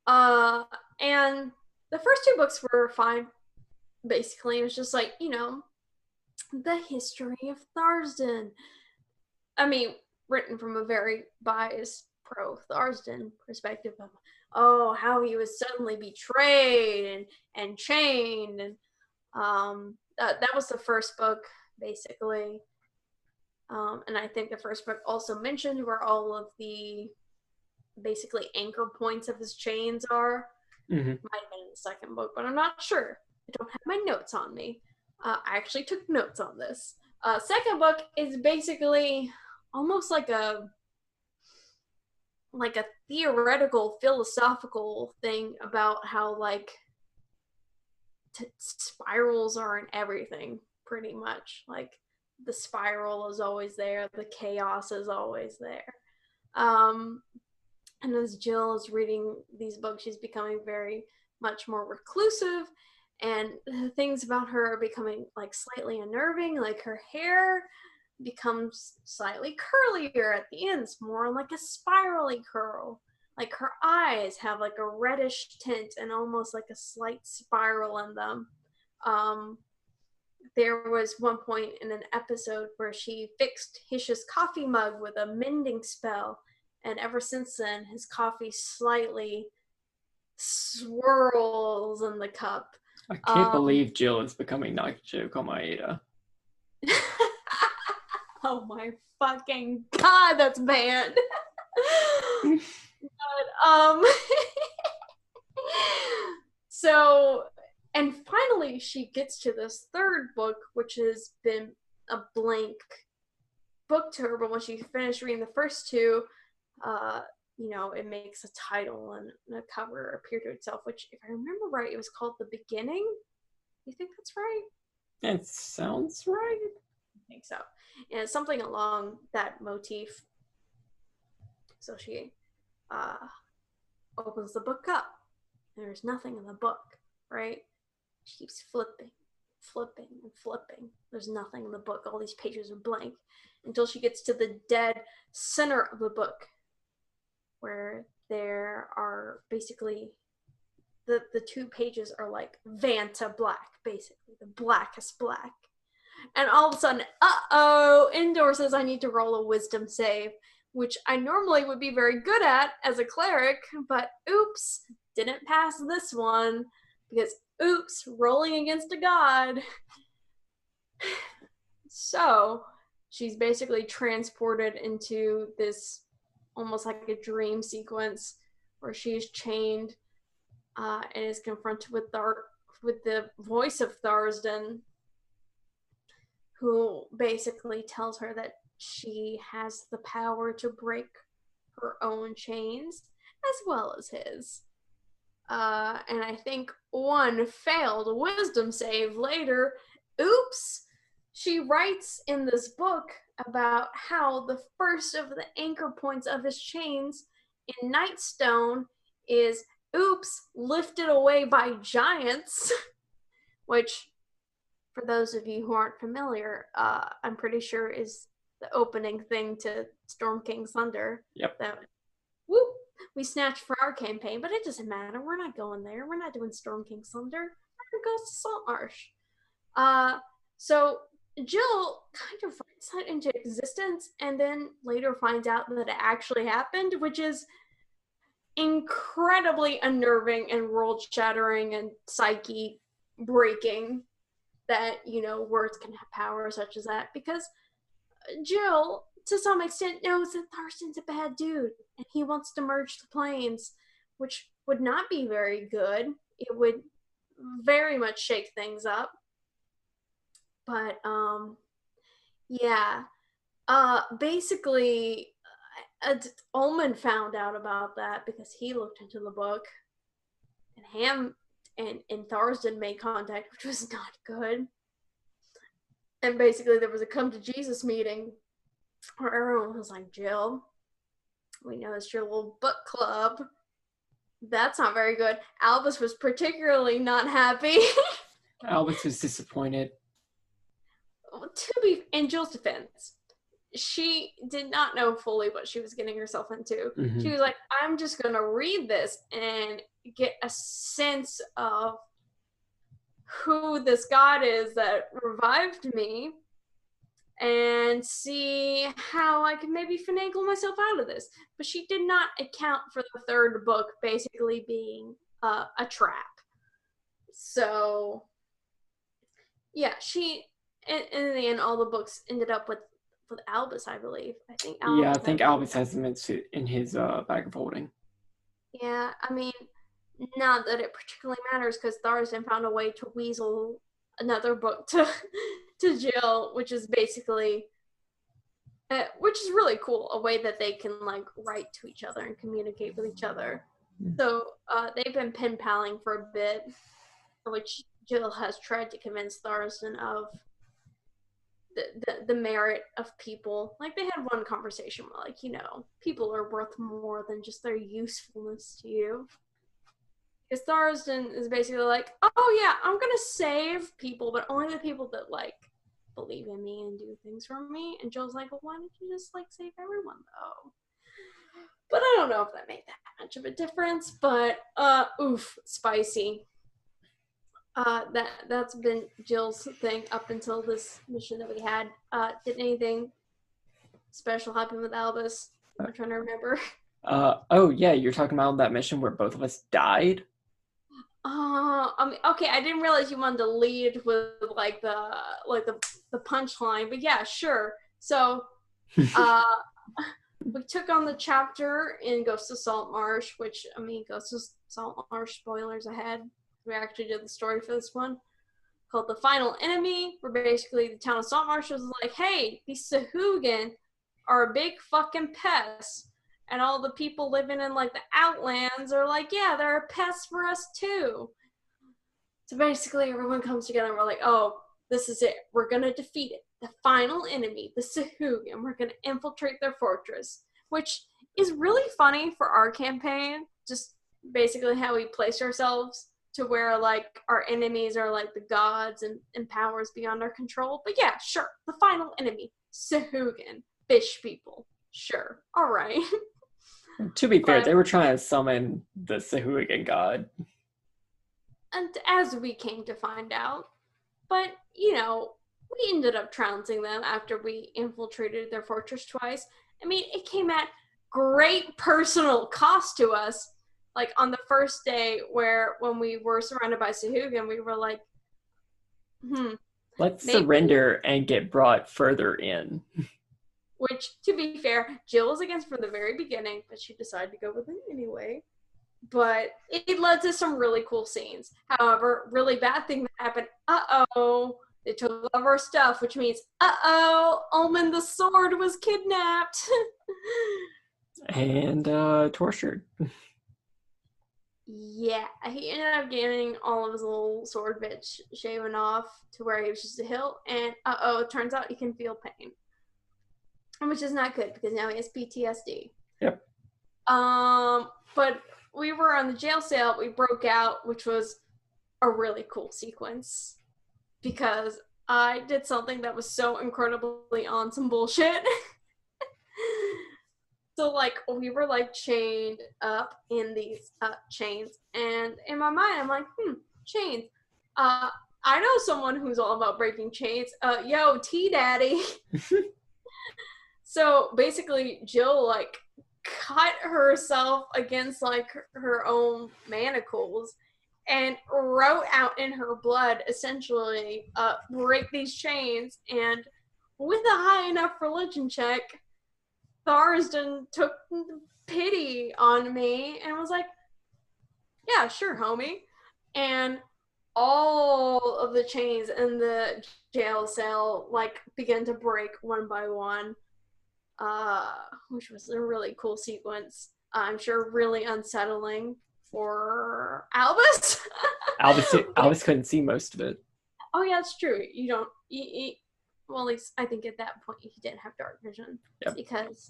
And the first two books were fine. Basically, it was just like, the history of Tharsden. I mean, written from a very biased pro-Tharsden perspective of, how he was suddenly betrayed and chained. And that was the first book, basically. And I think the first book also mentioned where all of the basically anchor points of his chains are. Mm-hmm. Might have been in the second book, but I'm not sure. I don't have my notes on me. I actually took notes on this. Second book is basically almost like a theoretical, philosophical thing about how like spirals are in everything, pretty much. Like the spiral is always there, the chaos is always there. And as Jill is reading these books, she's becoming very much more reclusive, and things about her are becoming like slightly unnerving. Like her hair becomes slightly curlier at the ends, more like a spirally curl. Like her eyes have like a reddish tint and almost like a slight spiral in them. There was one point in an episode where she fixed Hish's coffee mug with a mending spell, and ever since then, his coffee slightly swirls in the cup. I can't believe Jill is becoming Nacho Komaeda. Oh my fucking god, that's banned. But, so, and finally she gets to this third book, which has been a blank book to her, but when she finished reading the first two, it makes a title and a cover appear to itself, which, if I remember right, it was called The Beginning. You think that's right? It sounds right. I think so. And it's something along that motif. So she opens the book up, and there's nothing in the book, right? She keeps flipping, and flipping. There's nothing in the book. All these pages are blank until she gets to the dead center of the book, where there are basically the two pages are like Vanta black, basically the blackest black. And all of a sudden, Indoor says I need to roll a wisdom save, which I normally would be very good at as a cleric, but oops, didn't pass this one because rolling against a god. So she's basically transported into this almost like a dream sequence where she's chained and is confronted with the voice of Tharsden, who basically tells her that she has the power to break her own chains as well as his. And I think one failed wisdom save later. She writes in this book about how the first of the anchor points of his chains in Nightstone is lifted away by giants, which, for those of you who aren't familiar, I'm pretty sure is the opening thing to Storm King's Thunder. Yep. That we snatched for our campaign, but it doesn't matter. We're not going there. We're not doing Storm King's Thunder. We're going to go to Saltmarsh. So Jill kind of writes that into existence and then later finds out that it actually happened, which is incredibly unnerving and world-shattering and psyche-breaking that, words can have power such as that, because Jill, to some extent, knows that Tharsden's a bad dude and he wants to merge the planes, which would not be very good. It would very much shake things up. But, basically, Ullman found out about that because he looked into the book, and Ham and Tharsden made contact, which was not good. And basically there was a come to Jesus meeting where everyone was like, Jill, We know it's your little book club. That's not very good. Albus was particularly not happy. Albus was disappointed. In Jill's defense, she did not know fully what she was getting herself into. Mm-hmm. She was like, I'm just going to read this and get a sense of who this god is that revived me and see how I can maybe finagle myself out of this. But she did not account for the third book basically being a trap. So, yeah, in the end, all the books ended up with Albus, I believe. I think Albus has them in his bag of holding. Yeah, I mean, not that it particularly matters because Tharsden found a way to weasel another book to Jill, which is basically, which is really cool, a way that they can like write to each other and communicate with each other. So they've been pen paling for a bit, which Jill has tried to convince Tharsden of the merit of people. Like, they had one conversation where, like, you know, people are worth more than just their usefulness to you. Because Tharsden is basically like, oh yeah, I'm gonna save people, but only the people that like believe in me and do things for me. And Jill's like, well, why don't you just like save everyone though? But I don't know if that made that much of a difference. But spicy. That's been Jill's thing up until this mission that we had. Did anything special happen with Albus? I'm trying to remember. Oh yeah, you're talking about that mission where both of us died? Okay, I didn't realize you wanted to lead with like the punchline, but yeah, sure. So, we took on the chapter in Ghost of Saltmarsh, which, I mean, Ghost of Saltmarsh, spoilers ahead. We actually did the story for this one, called The Final Enemy, where basically the town of Saltmarsh was like, hey, these Sahuagin are a big fucking pest. And all the people living in like the Outlands are like, yeah, they're a pest for us too. So basically everyone comes together and we're like, oh, this is it. We're going to defeat it. The final enemy, the Sahuagin. We're going to infiltrate their fortress, which is really funny for our campaign. Just basically how we place ourselves to where like our enemies are like the gods and powers beyond our control. But yeah, sure. The final enemy, Sahuagin, fish people. Sure. All right. To be fair, they were trying to summon the Sahuagin god. And as we came to find out, but, you know, we ended up trouncing them after we infiltrated their fortress twice. I mean, it came at great personal cost to us. Like, on the first day when we were surrounded by Sahuagin, we were like, let's surrender and get brought further in. Which, to be fair, Jill was against from the very beginning, but she decided to go with him anyway. But it led to some really cool scenes. However, really bad thing that happened. They took all of our stuff, which means, Ulman the Sword was kidnapped. And tortured. Yeah, he ended up getting all of his little sword bits shaven off to where he was just a hilt. And it turns out he can feel pain. Which is not good because now he has PTSD. Yep. But we were on the jail cell. We broke out, which was a really cool sequence because I did something that was so incredibly on some bullshit. So, like, we were, like, chained up in these chains. And in my mind, I'm like, chains. I know someone who's all about breaking chains. Yo, T-Daddy. So basically, Jill like cut herself against like her own manacles and wrote out in her blood essentially break these chains. And with a high enough religion check, Tharsden took pity on me and was like, yeah, sure, homie. And all of the chains in the jail cell like began to break one by one. Which was a really cool sequence. I'm sure really unsettling for Albus. Albus couldn't see most of it. Oh yeah, it's true. You don't. Well, at least I think at that point he didn't have dark vision. Yep. Because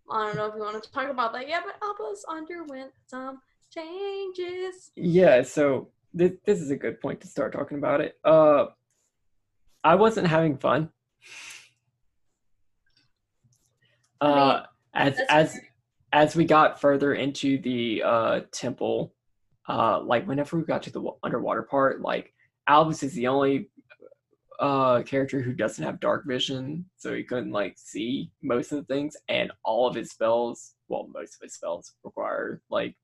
I don't know if you want to talk about that yet, but Albus underwent some changes. Yeah, so this is a good point to start talking about it. I wasn't having fun. I mean, As that's as as we got further into the temple, like whenever we got to the underwater part, like Albus is the only character who doesn't have dark vision, so he couldn't like see most of the things, and all of his spells, well, most of his spells require like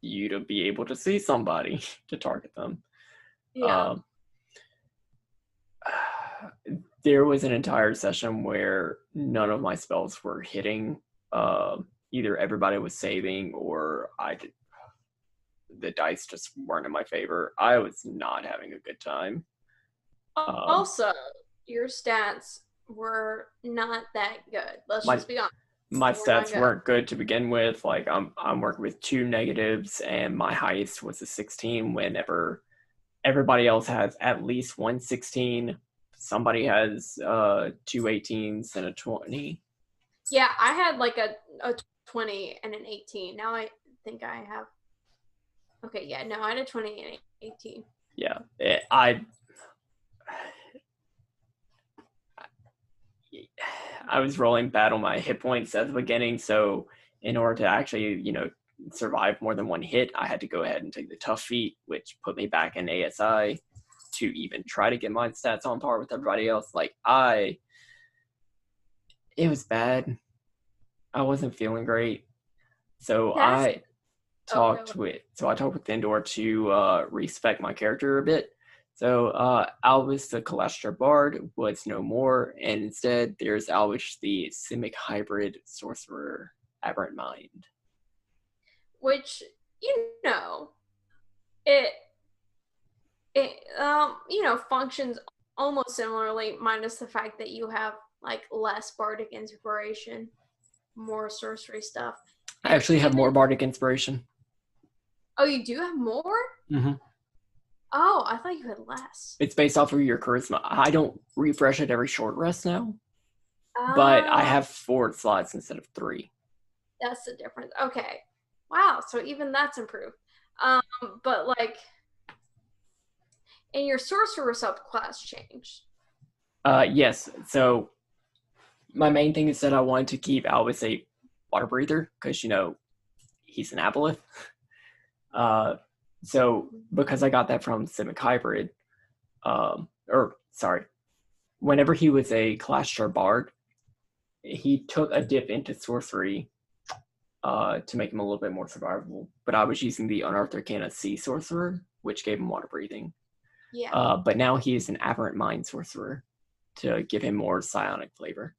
you to be able to see somebody to target them. yeah. Um, there was an entire session where none of my spells were hitting. Either everybody was saving or the dice just weren't in my favor. I was not having a good time. Um, Also, your stats were not that good. Let's my just be honest. my They were not stats good. weren't good to begin with. Like I'm working with 2 negatives, and my highest was a 16. Whenever everybody else has at least 116, somebody has 2 18s and a 20. Yeah, I had like a 20 and an 18. Now I think I have. Okay, yeah, no, I had a 20 and an 18. Yeah, I was rolling bad on my hit points at the beginning, so in order to actually, survive more than one hit, I had to go ahead and take the tough feat, which put me back in ASI to even try to get my stats on par with everybody else. It was bad. I wasn't feeling great, so That's I talked with Indoor to respec my character a bit. So Albus the Kalashtar Bard was no more, and instead there's Albus the Simic Hybrid Sorcerer Aberrant Mind. which it functions almost similarly, minus the fact that you have like less bardic inspiration, more sorcery stuff. I actually have more Bardic Inspiration. Oh, you do have more? Mm-hmm. Oh, I thought you had less. It's based off of your charisma. I don't refresh it every short rest now, but I have 4 slots instead of 3. That's the difference. Okay. Wow. So even that's improved. But like, and your sorcerer subclass changed. Yes. So my main thing is that I wanted to keep Albus a water breather because he's an aboleth. So because I got that from Simic Hybrid, whenever he was a Kalashtar Bard, he took a dip into sorcery to make him a little bit more survivable. But I was using the Unearthed Arcana Sea Sorcerer, which gave him water breathing. Yeah. But now he is an Aberrant Mind Sorcerer to give him more psionic flavor.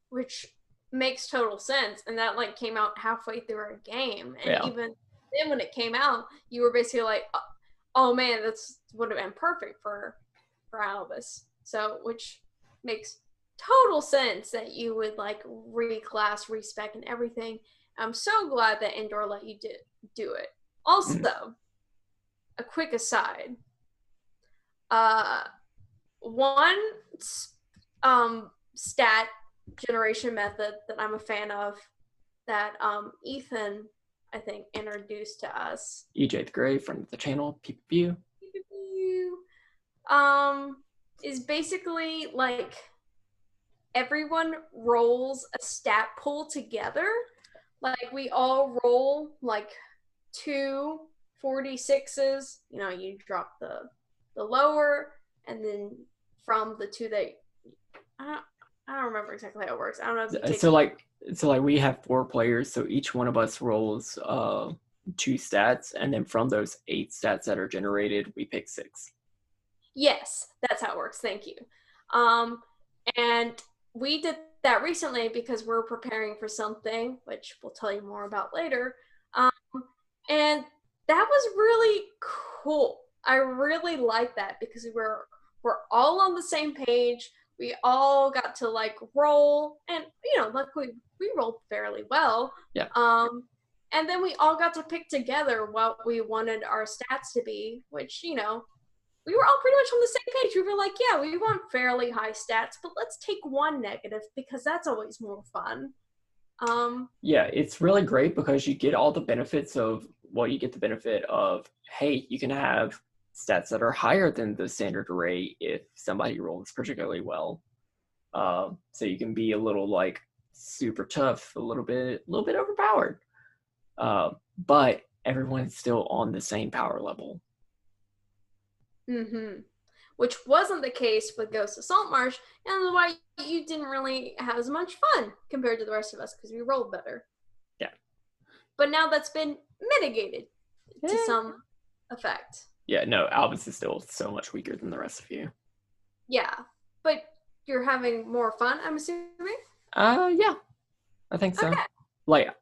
Which makes total sense. And that like came out halfway through a game. And Yeah. even then when it came out, you were basically like, oh man, that's would have been perfect for Albus. So which makes total sense that you would like reclass, respec, and everything. I'm so glad that Indoor let you do it. Also, a quick aside. One stat generation method that I'm a fan of that Ethan, I think, introduced to us. EJ the Grey, friend of the channel, PPU. Is basically like everyone rolls a stat pool together. Like we all roll like 2 46s. You drop the lower, and then from the 2 that I don't remember exactly how it works. I don't know if you take so we have 4 players, so each one of us rolls 2 stats, and then from those 8 stats that are generated, we pick 6. Yes, that's how it works. Thank you. And we did that recently because we're preparing for something, which we'll tell you more about later. And that was really cool. I really like that because we're all on the same page. We all got to like roll, and luckily we rolled fairly well. Yeah. And then we all got to pick together what we wanted our stats to be, which we were all pretty much on the same page. We were like, yeah, we want fairly high stats, but let's take 1 negative because that's always more fun. Yeah, it's really great because you get all the benefits of, well, you get the benefit of, hey, you can have stats that are higher than the standard array if somebody rolls particularly well. So you can be a little like super tough, a little bit overpowered. But everyone's still on the same power level. Mm-hmm. Which wasn't the case with Ghost of Saltmarsh, and that's why you didn't really have as much fun compared to the rest of us because we rolled better. Yeah. But now that's been mitigated to some effect. Yeah, no, Albus is still so much weaker than the rest of you. Yeah, but you're having more fun, I'm assuming? Yeah, I think so. Okay. Like,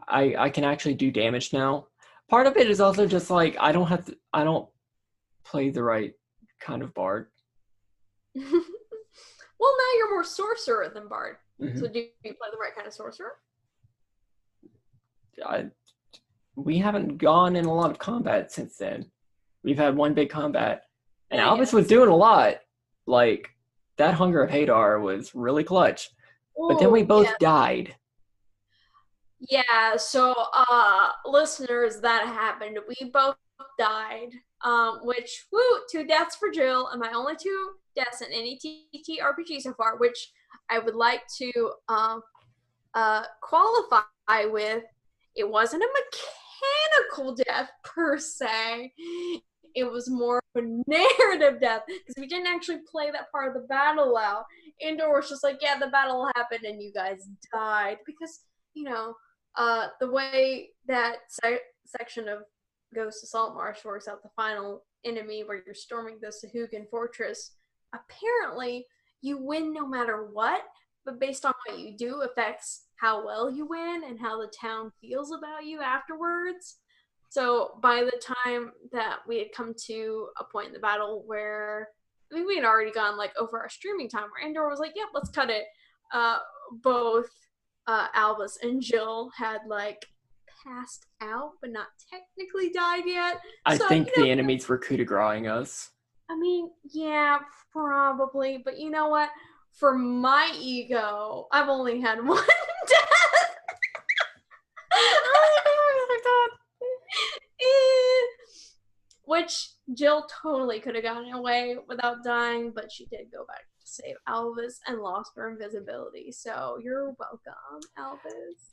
I can actually do damage now. Part of it is also just like I don't play the right kind of bard. Well, now you're more sorcerer than bard. Mm-hmm. So do you play the right kind of sorcerer? We haven't gone in a lot of combat since then. We've had one big combat, and Albus was doing a lot. Like, that Hunger of Hadar was really clutch. Ooh, but then we both died. Yeah, so listeners, that happened. We both died. Which, woo, 2 deaths for Jill, and my only 2 deaths in any TTRPG so far, which I would like to qualify with. It wasn't a mechanical death per se. It was more of a narrative death because we didn't actually play that part of the battle out. Indoor was just like, yeah, the battle happened and you guys died because, you know, the way that section of Ghost of Saltmarsh works out, the final enemy where you're storming the Sahuagin fortress, apparently you win no matter what, but based on what you do affects how well you win and how the town feels about you afterwards. So by the time that we had come to a point in the battle where I think we had already gone like over our streaming time, where Andor was like, "Yep, let's cut it." Both Albus and Jill had like passed out, but not technically died yet. I think the enemies were coup de grace-ing us. I mean, yeah, probably, but you know what? For my ego, I've only had one death. Which Jill totally could have gotten away without dying, but she did go back to save Albus and lost her invisibility. So you're welcome, Albus.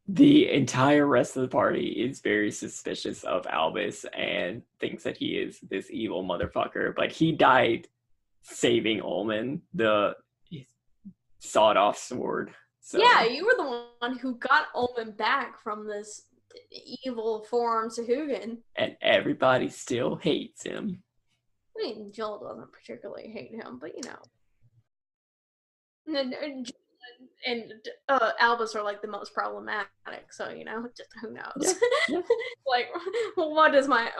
The entire rest of the party is very suspicious of Albus and thinks that he is this evil motherfucker, but he died saving Ullman, the sawed-off sword. So. Yeah, you were the one who got Ullman back from this evil form Sahuagin. And everybody still hates him. I mean, Jill doesn't particularly hate him, but you know. And Albus are like the most problematic, so you know, just who knows? Yeah. Like, what is my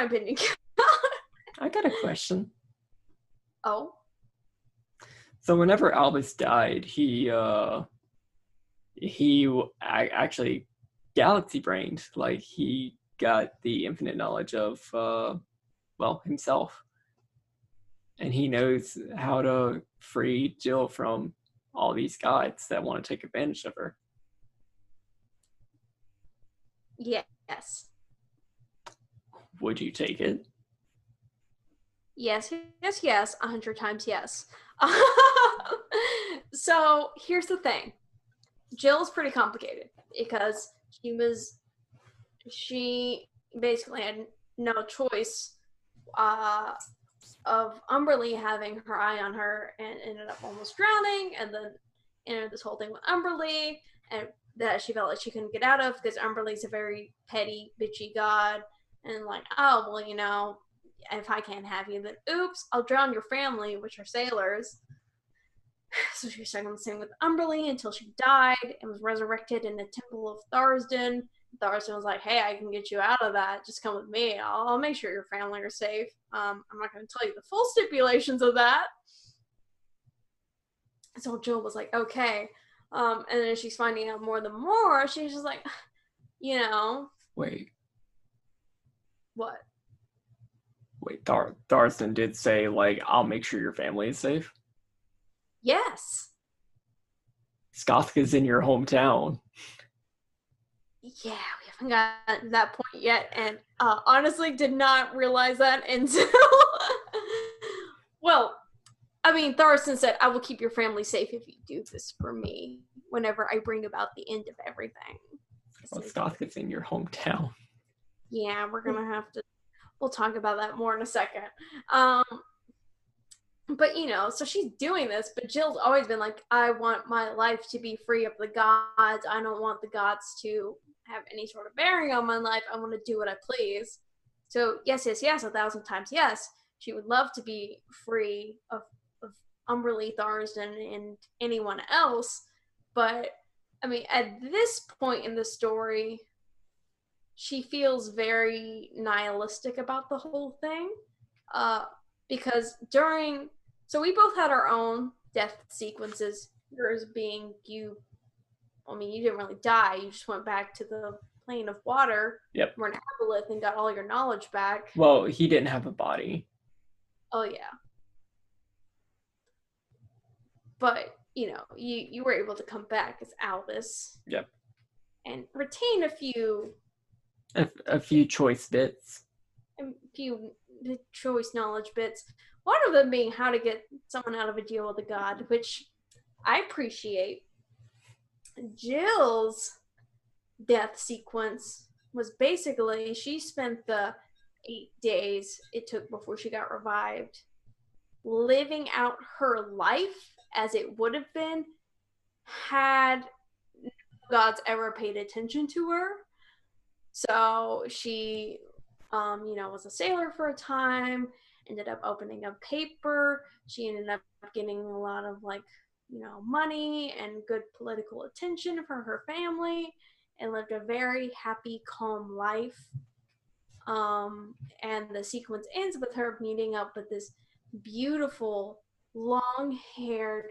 opinion? I got a question. Oh. So whenever Albus died, he actually galaxy brained. Like, he got the infinite knowledge of himself, and he knows how to free Jill from all these gods that want to take advantage of her. Yes. Would you take it? Yes, 100 times yes. So here's the thing. Jill's pretty complicated because she basically had no choice of Umberlee having her eye on her and ended up almost drowning, and then entered this whole thing with Umberlee, and that she felt like she couldn't get out of because Umberlee's a very petty, bitchy god, and like, oh, well, you know, if I can't have you, then oops, I'll drown your family, which are sailors. So she was stuck on the same with Umberlee until she died and was resurrected in the Temple of Tharsden. Tharsden was like, hey, I can get you out of that. Just come with me. I'll make sure your family are safe. I'm not going to tell you the full stipulations of that. So Jill was like, okay. And then she's finding out more and more. She's just like, you know. Wait. What? Wait, Tharsden did say, like, I'll make sure your family is safe? Yes. Skothka's in your hometown. Yeah, we haven't gotten to that point yet, and honestly did not realize that until well, I mean, Tharson said, I will keep your family safe if you do this for me whenever I bring about the end of everything. Well, Skothka's in your hometown. Yeah, we're gonna have to, we'll talk about that more in a second. But so she's doing this, but Jill's always been like, I want my life to be free of the gods. I don't want the gods to have any sort of bearing on my life. I want to do what I please. So yes, 1,000 times yes. She would love to be free of Umberly, Tharsden, and anyone else. But I mean, at this point in the story, she feels very nihilistic about the whole thing. Because so we both had our own death sequences. Yours being you didn't really die. You just went back to the plane of water. Yep. Were an aboleth and got all your knowledge back. Well, he didn't have a body. Oh, yeah. But, you were able to come back as Albus. Yep. And retain a few choice bits. A few choice knowledge bits. One of them being how to get someone out of a deal with a god, which I appreciate. Jill's death sequence was basically she spent the 8 days it took before she got revived living out her life as it would have been had no gods ever paid attention to her. So she was a sailor for a time, ended up opening a paper. She ended up getting a lot of money and good political attention for her family and lived a very happy, calm life. And the sequence ends with her meeting up with this beautiful, long-haired,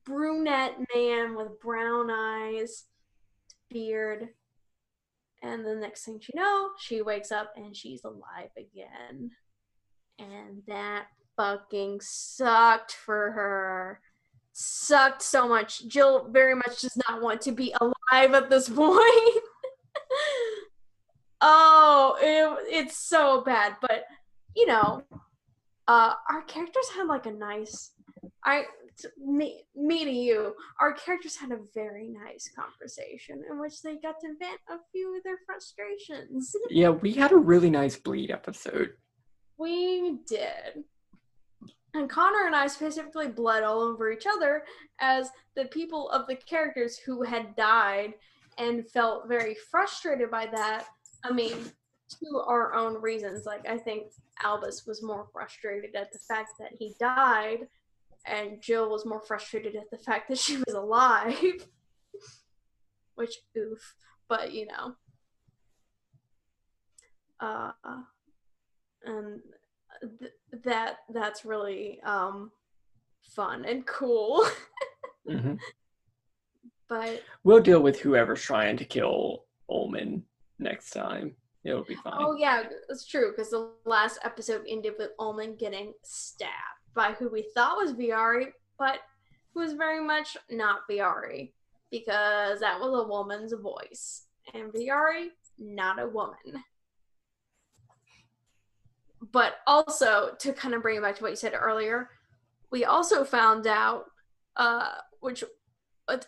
brunette man with brown eyes, beard. And the next thing you know, she wakes up and she's alive again. And that fucking sucked for her. Sucked so much. Jill very much does not want to be alive at this point. Oh, it's so bad. But, our characters had a nice... me to you, our characters had a very nice conversation in which they got to vent a few of their frustrations. Yeah, we had a really nice bleed episode. We did. And Connor and I specifically bled all over each other as the people of the characters who had died and felt very frustrated by that. I mean, to our own reasons. I think Albus was more frustrated at the fact that he died, and Jill was more frustrated at the fact that she was alive. Which, oof. But, and that's really fun and cool. Mm-hmm. But we'll deal with whoever's trying to kill Ullman next time. It'll be fine. Oh yeah, that's true, because the last episode ended with Ullman getting stabbed by who we thought was Viari, but who was very much not Viari, because that was a woman's voice, and Viari, not a woman. But also, to kind of bring it back to what you said earlier, we also found out, which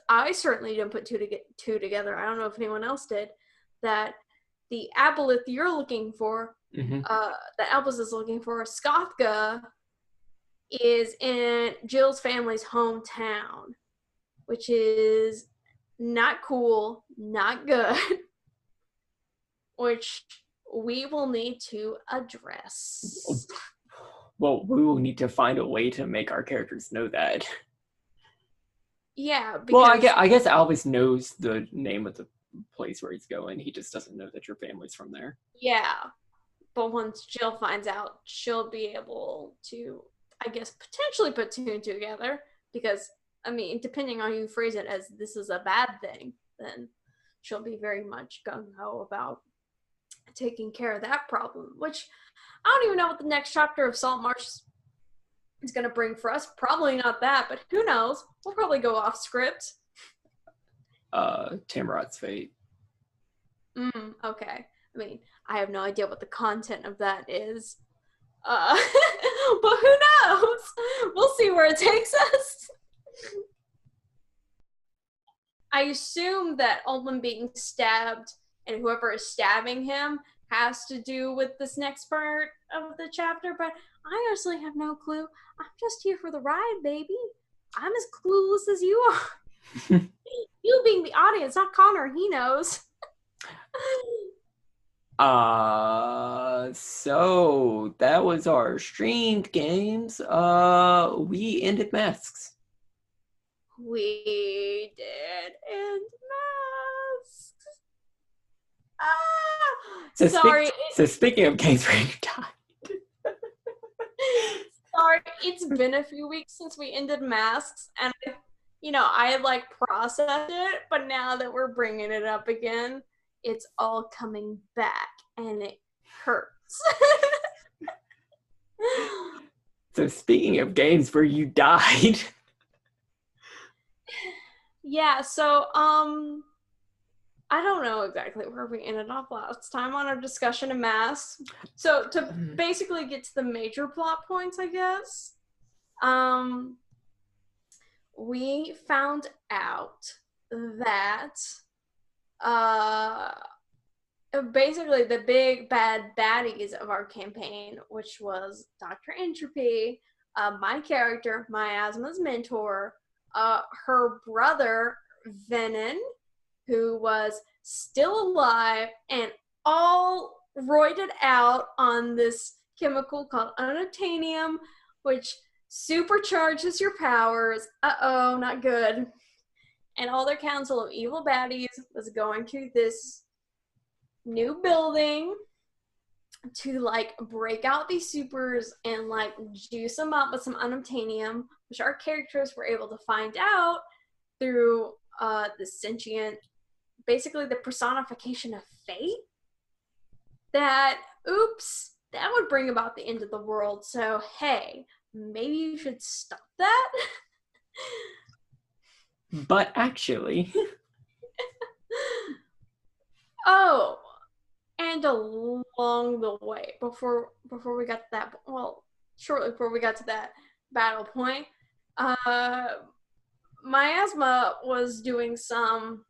I certainly didn't put two together, I don't know if anyone else did, that the aboleth you're looking for, mm-hmm. That Albus is looking for, Skothka, is in Jill's family's hometown, which is not cool, not good, which we will need to address. Well, we will need to find a way to make our characters know that. Yeah, because... Well, I guess Albus knows the name of the place where he's going. He just doesn't know that your family's from there. Yeah, but once Jill finds out, she'll be able to, I guess, potentially put two and two together, because, I mean, depending on how you phrase it as this is a bad thing, then she'll be very much gung-ho about taking care of that problem, which I don't even know what the next chapter of Salt Marsh is going to bring for us. Probably not that, but who knows? We'll probably go off script. Tamarot's fate. Okay. I mean, I have no idea what the content of that is. But who knows? We'll see where it takes us. I assume that Oldman being stabbed and whoever is stabbing him has to do with this next part of the chapter, but I honestly have no clue. I'm just here for the ride, baby. I'm as clueless as you are. You being the audience, not Connor, he knows. So that was our streamed games. We ended masks. We did end masks. Sorry. So speaking of games where you died. Sorry, it's been a few weeks since we ended masks, and I had like processed it, but now that we're bringing it up again, it's all coming back, and it hurts. So speaking of games where you died. Yeah, so I don't know exactly where we ended up last time on our discussion of masks. So to basically get to the major plot points, I guess, we found out that basically the big bad baddies of our campaign, which was Dr. Entropy, my character, Miasma's mentor, her brother, Venom, who was still alive and all roided out on this chemical called unobtainium, which supercharges your powers. Uh-oh, not good. And all their council of evil baddies was going to this new building to like break out these supers and like juice them up with some unobtainium, which our characters were able to find out through the sentient, basically the personification of fate, that that would bring about the end of the world. So hey, maybe you should stop that. But actually Oh, and along the way, before we got to that, well, shortly before we got to that battle point, Miasma was doing some.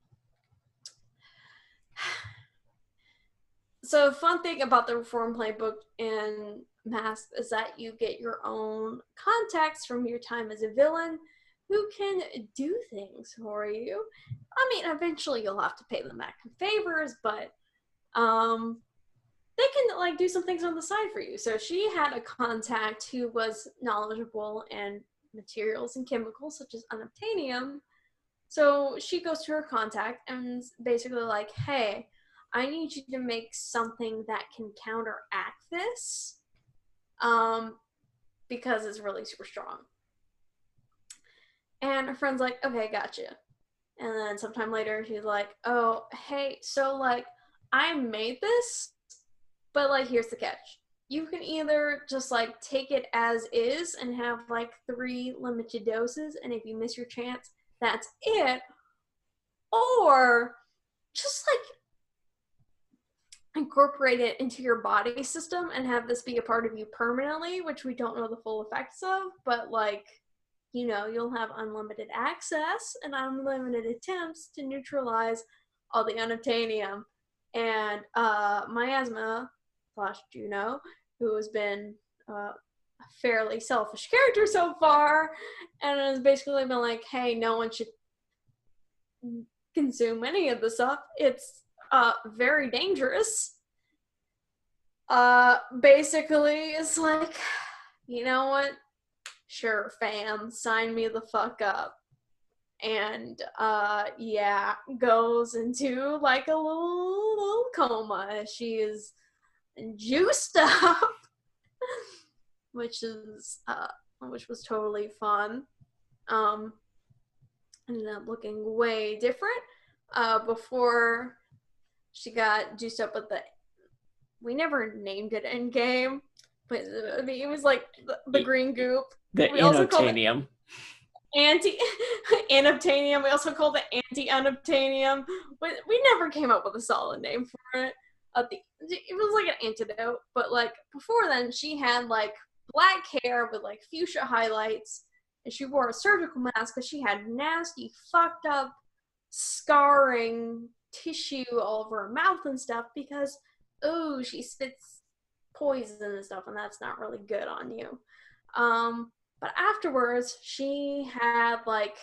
So, fun thing about the Reform Playbook in Mask is that you get your own contacts from your time as a villain who can do things for you. I mean, eventually you'll have to pay them back in favors, but they can like do some things on the side for you. So she had a contact who was knowledgeable in materials and chemicals such as unobtainium. So she goes to her contact and basically like, hey, I need you to make something that can counteract this, because it's really super strong. And her friend's like, okay, gotcha. And then sometime later, she's like, oh, hey, so like, I made this, but like, here's the catch. You can either just like take it as is and have like 3 limited doses, and if you miss your chance, that's it. Or just like incorporate it into your body system and have this be a part of you permanently, which we don't know the full effects of, but like, you'll have unlimited access and unlimited attempts to neutralize all the unobtainium. And Miasma / Juno, who has been a fairly selfish character so far, and has basically been like, hey, no one should consume any of the stuff. It's very dangerous. Basically, it's like, you know what? Sure, fam, sign me the fuck up. And yeah, goes into like a little coma. She is juiced up, which was totally fun. Ended up looking way different before she got juiced up with we never named it in game. But I mean, it was like the green goop. The We also called it inobtainium. Anti-Unobtainium. We also called it Anti-Unobtainium. But we never came up with a solid name for it. It was like an antidote. But like before then, she had like black hair with like fuchsia highlights. And she wore a surgical mask because she had nasty, fucked up, scarring tissue all over her mouth and stuff because, oh, she spits poison and stuff, and that's not really good on you. But afterwards, she had like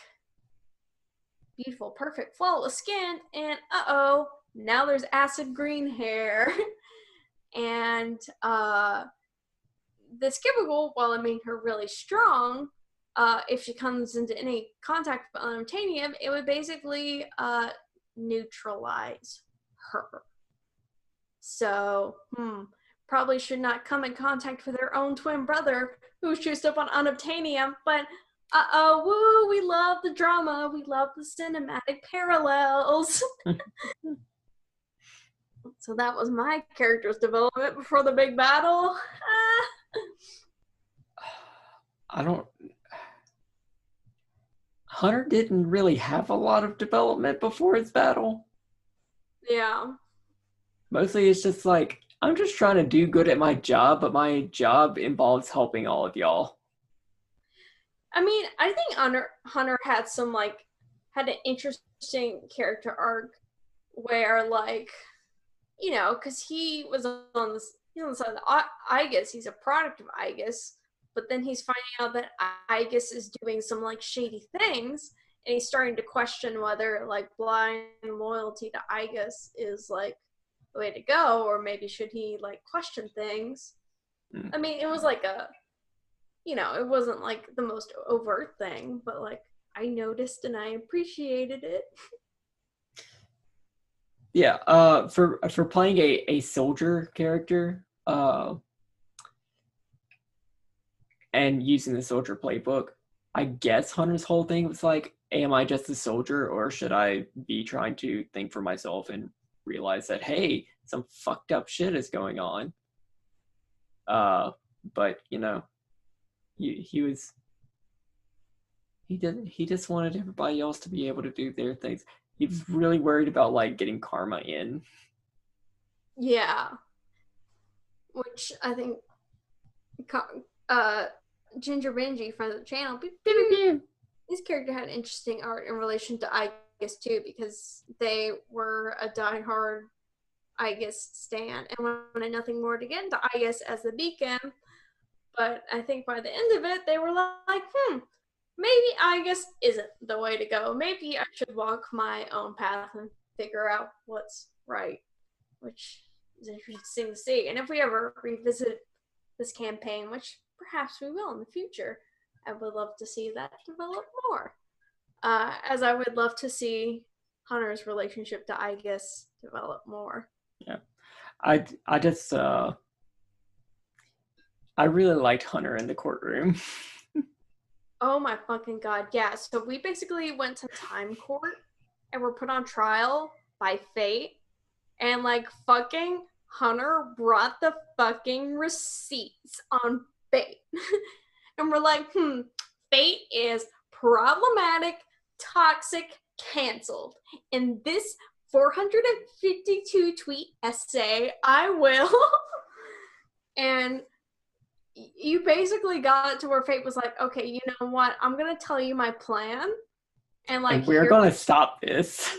beautiful, perfect, flawless skin, and now there's acid green hair. And the Skibbergle, while it made her really strong, if she comes into any contact with unobtainium, it would basically neutralize her. So, probably should not come in contact with her own twin brother who's juiced up on unobtainium, but woo, we love the drama, we love the cinematic parallels. So that was my character's development before the big battle. Hunter didn't really have a lot of development before his battle. Yeah. Mostly it's just like, I'm just trying to do good at my job, but my job involves helping all of y'all. I mean, I think Hunter had had an interesting character arc where, like, you know, because he was on the side of the Igus, he's a product of Igus, but then he's finding out that Igus is doing some like shady things, and he's starting to question whether like blind loyalty to Igus is like the way to go, or maybe should he like question things. I mean, it was like it wasn't like the most overt thing, but like I noticed and I appreciated it. Yeah, for playing a soldier character, and using the soldier playbook, I guess Hunter's whole thing was like, am I just a soldier, or should I be trying to think for myself and realize that, hey, some fucked up shit is going on? But you know, he just wanted everybody else to be able to do their things. He was really worried about like getting karma in. Yeah. Which I think Ginger Benji, friend of the channel, his character had interesting art in relation to Igus too, because they were a diehard Igus stan and wanted nothing more to get into Igus as the beacon. But I think by the end of it, they were like, maybe Igus isn't the way to go. Maybe I should walk my own path and figure out what's right, which is interesting to see. And if we ever revisit this campaign, which perhaps we will in the future, I would love to see that develop more. As I would love to see Hunter's relationship to Igus develop more. Yeah. I really liked Hunter in the courtroom. Oh my fucking god, yeah. So we basically went to time court and were put on trial by fate. And like fucking Hunter brought the fucking receipts on fate. And we're like, fate is problematic, toxic, canceled. In this 452 tweet essay, I will. And you basically got it to where fate was like, okay, you know what? I'm going to tell you my plan. And like, and we're going to stop this.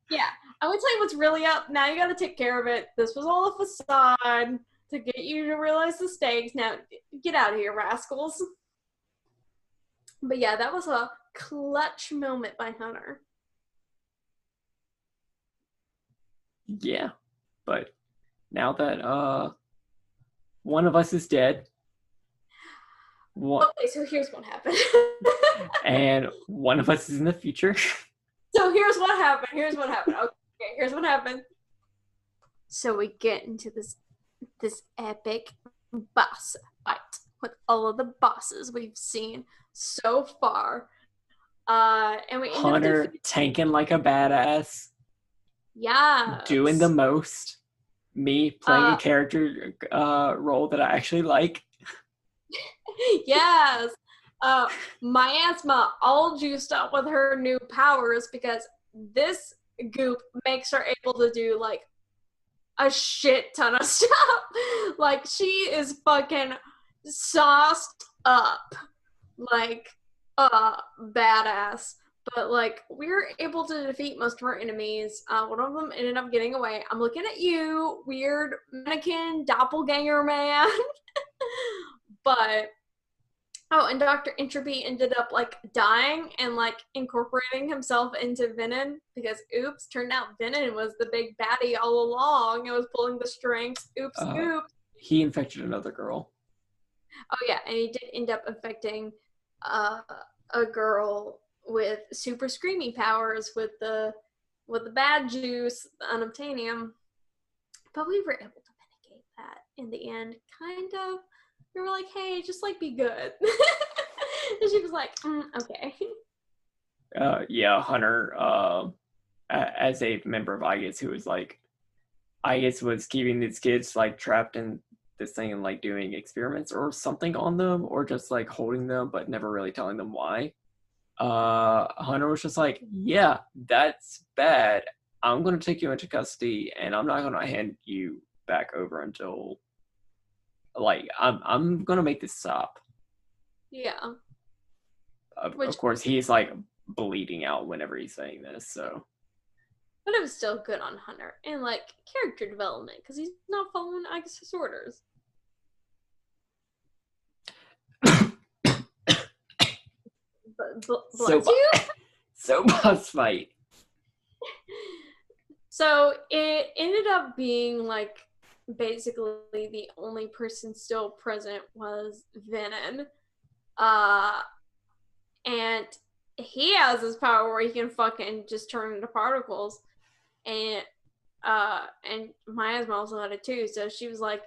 Yeah. I'm going to tell you what's really up. Now you got to take care of it. This was all a facade to get you to realize the stakes. Now get out of here, rascals. But yeah, that was a clutch moment by Hunter. Yeah. But now that one of us is dead. Okay, so here's what happened. And one of us is in the future. So here's what happened. Okay, here's what happened. So we get into this epic boss fight with all of the bosses we've seen so far. And we ended Hunter tanking like a badass. Yeah. Doing the most. me playing a character role that I actually like. Yes. Miasma all juiced up with her new powers because this goop makes her able to do like a shit ton of stuff. Like she is fucking sauced up, like badass. But like we were able to defeat most of our enemies. One of them ended up getting away. I'm looking at you, weird mannequin doppelganger man. But oh, and Dr. Entropy ended up like dying and like incorporating himself into Venom because oops, turned out Venom was the big baddie all along. It was pulling the strings. Oops, oops. He infected another girl. Oh yeah, and he did end up infecting a girl with super screamy powers with the bad juice, the unobtainium. But we were able to mitigate that in the end, kind of. We were like, hey, just like be good. And she was like, okay. Yeah, Hunter, as a member of IGES, who was like, IGES was keeping these kids like trapped in this thing and like doing experiments or something on them, or just like holding them, but never really telling them why. Hunter was just like, yeah, that's bad. I'm going to take you into custody and I'm not going to hand you back over until like I'm going to make this stop. Yeah. Of course, he's like bleeding out whenever he's saying this, so. But it was still good on Hunter and like character development because he's not following Agas's orders. Bless you. So boss fight. So it ended up being like basically the only person still present was Venom. And he has this power where he can fucking just turn into particles. And Miasma also had it too. So she was like,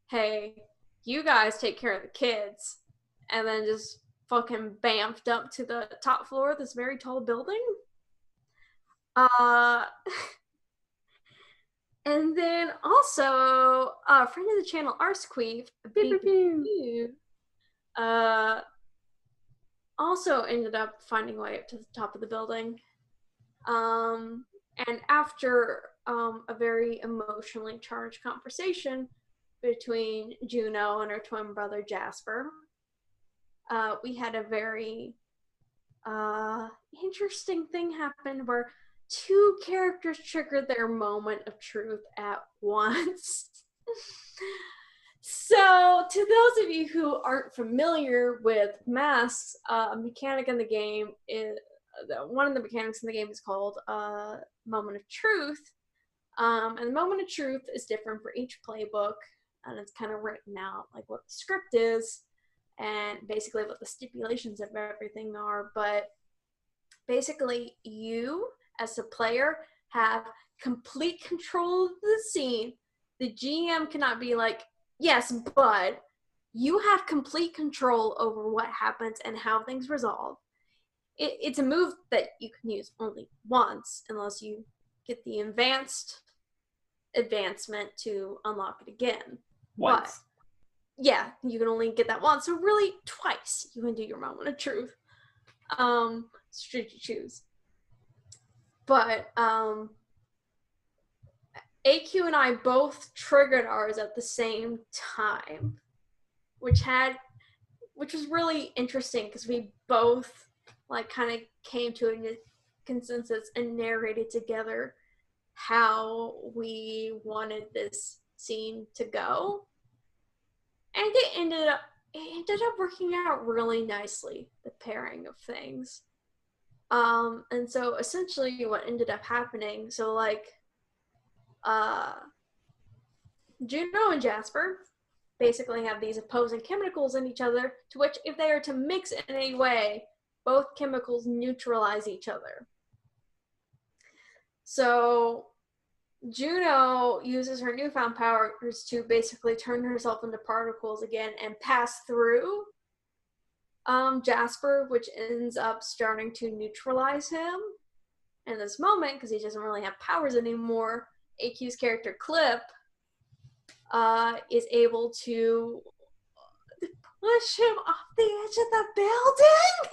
hey, you guys take care of the kids. And then just fucking bamfed up to the top floor of this very tall building. And then also, friend of the channel, Arsqueef, also ended up finding a way up to the top of the building. And after a very emotionally charged conversation between Juno and her twin brother Jasper, we had a very interesting thing happen where two characters triggered their moment of truth at once. So, to those of you who aren't familiar with masks, a mechanic in the game is one of the mechanics in the game is called Moment of Truth. And the Moment of Truth is different for each playbook, and it's kind of written out like what the script is and basically what the stipulations of everything are. But basically, you as a player have complete control of the scene. The GM cannot be like, yes, but you have complete control over what happens and how things resolve. It's a move that you can use only once unless you get the advancement to unlock it again. Once. But yeah, you can only get that once. So really, twice you can do your moment of truth. Should you choose. But AQ and I both triggered ours at the same time, which was really interesting because we both like kind of came to a consensus and narrated together how we wanted this scene to go. And it ended up working out really nicely, the pairing of things. And so essentially what ended up happening, so like Juno and Jasper basically have these opposing chemicals in each other, to which if they are to mix in any way, both chemicals neutralize each other. So Juno uses her newfound powers to basically turn herself into particles again and pass through Jasper, which ends up starting to neutralize him in this moment because he doesn't really have powers anymore. AQ's character Clip is able to push him off the edge of the building.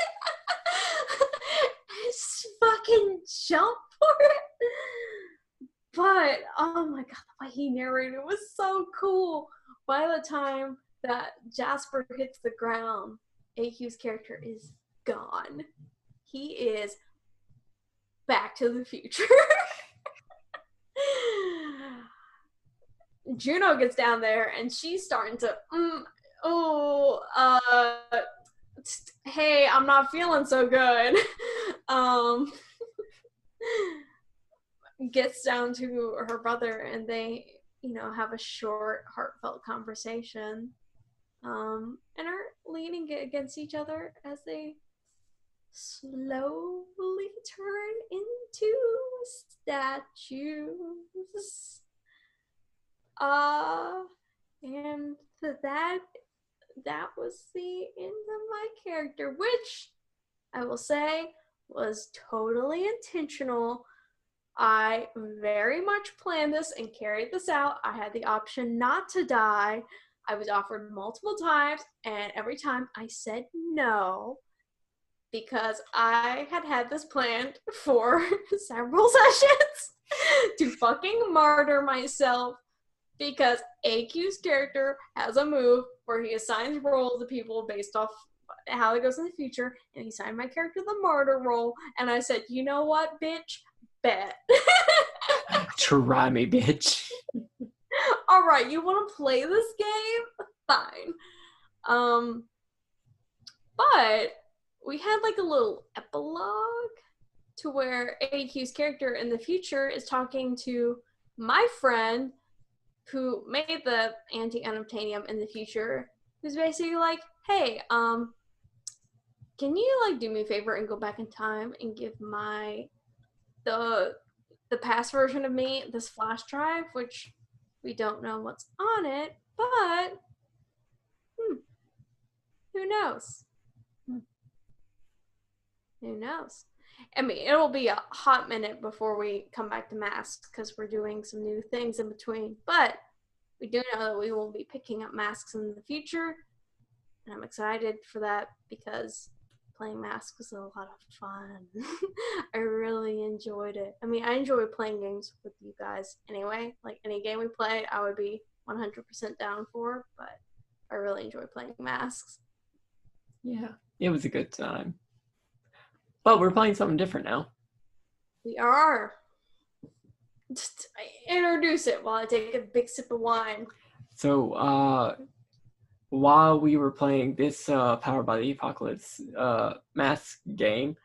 Just fucking jump for it. But oh my god, the way he narrated it was so cool. By the time that Jasper hits the ground, AQ's character is gone. He is Back to the Future. Juno gets down there and she's starting to hey, I'm not feeling so good. Gets down to her brother and they, have a short, heartfelt conversation. And are leaning against each other as they slowly turn into statues. And that was the end of my character, which I will say was totally intentional. I very much planned this and carried this out. I had the option not to die. I was offered multiple times, and every time I said no because I had this planned for several sessions to fucking martyr myself because AQ's character has a move where he assigns roles to people based off how it goes in the future, and he assigned my character the martyr role, and I said, you know what, bitch? Bet. Try me, bitch. All right, you want to play this game? Fine. But we had like a little epilogue to where AQ's character in the future is talking to my friend who made the anti-unobtainium in the future, who's basically like, hey, can you like do me a favor and go back in time and give the past version of me this flash drive, which we don't know what's on it, but who knows? Who knows? I mean, it'll be a hot minute before we come back to masks because we're doing some new things in between, but we do know that we will be picking up masks in the future, and I'm excited for that because playing masks was a lot of fun. I really enjoyed it. I mean, I enjoy playing games with you guys anyway. Like any game we play, I would be 100% down for, but I really enjoy playing masks. Yeah, it was a good time. But we're playing something different now. We are. Just introduce it while I take a big sip of wine. So, while we were playing this Powered by the Apocalypse mask game,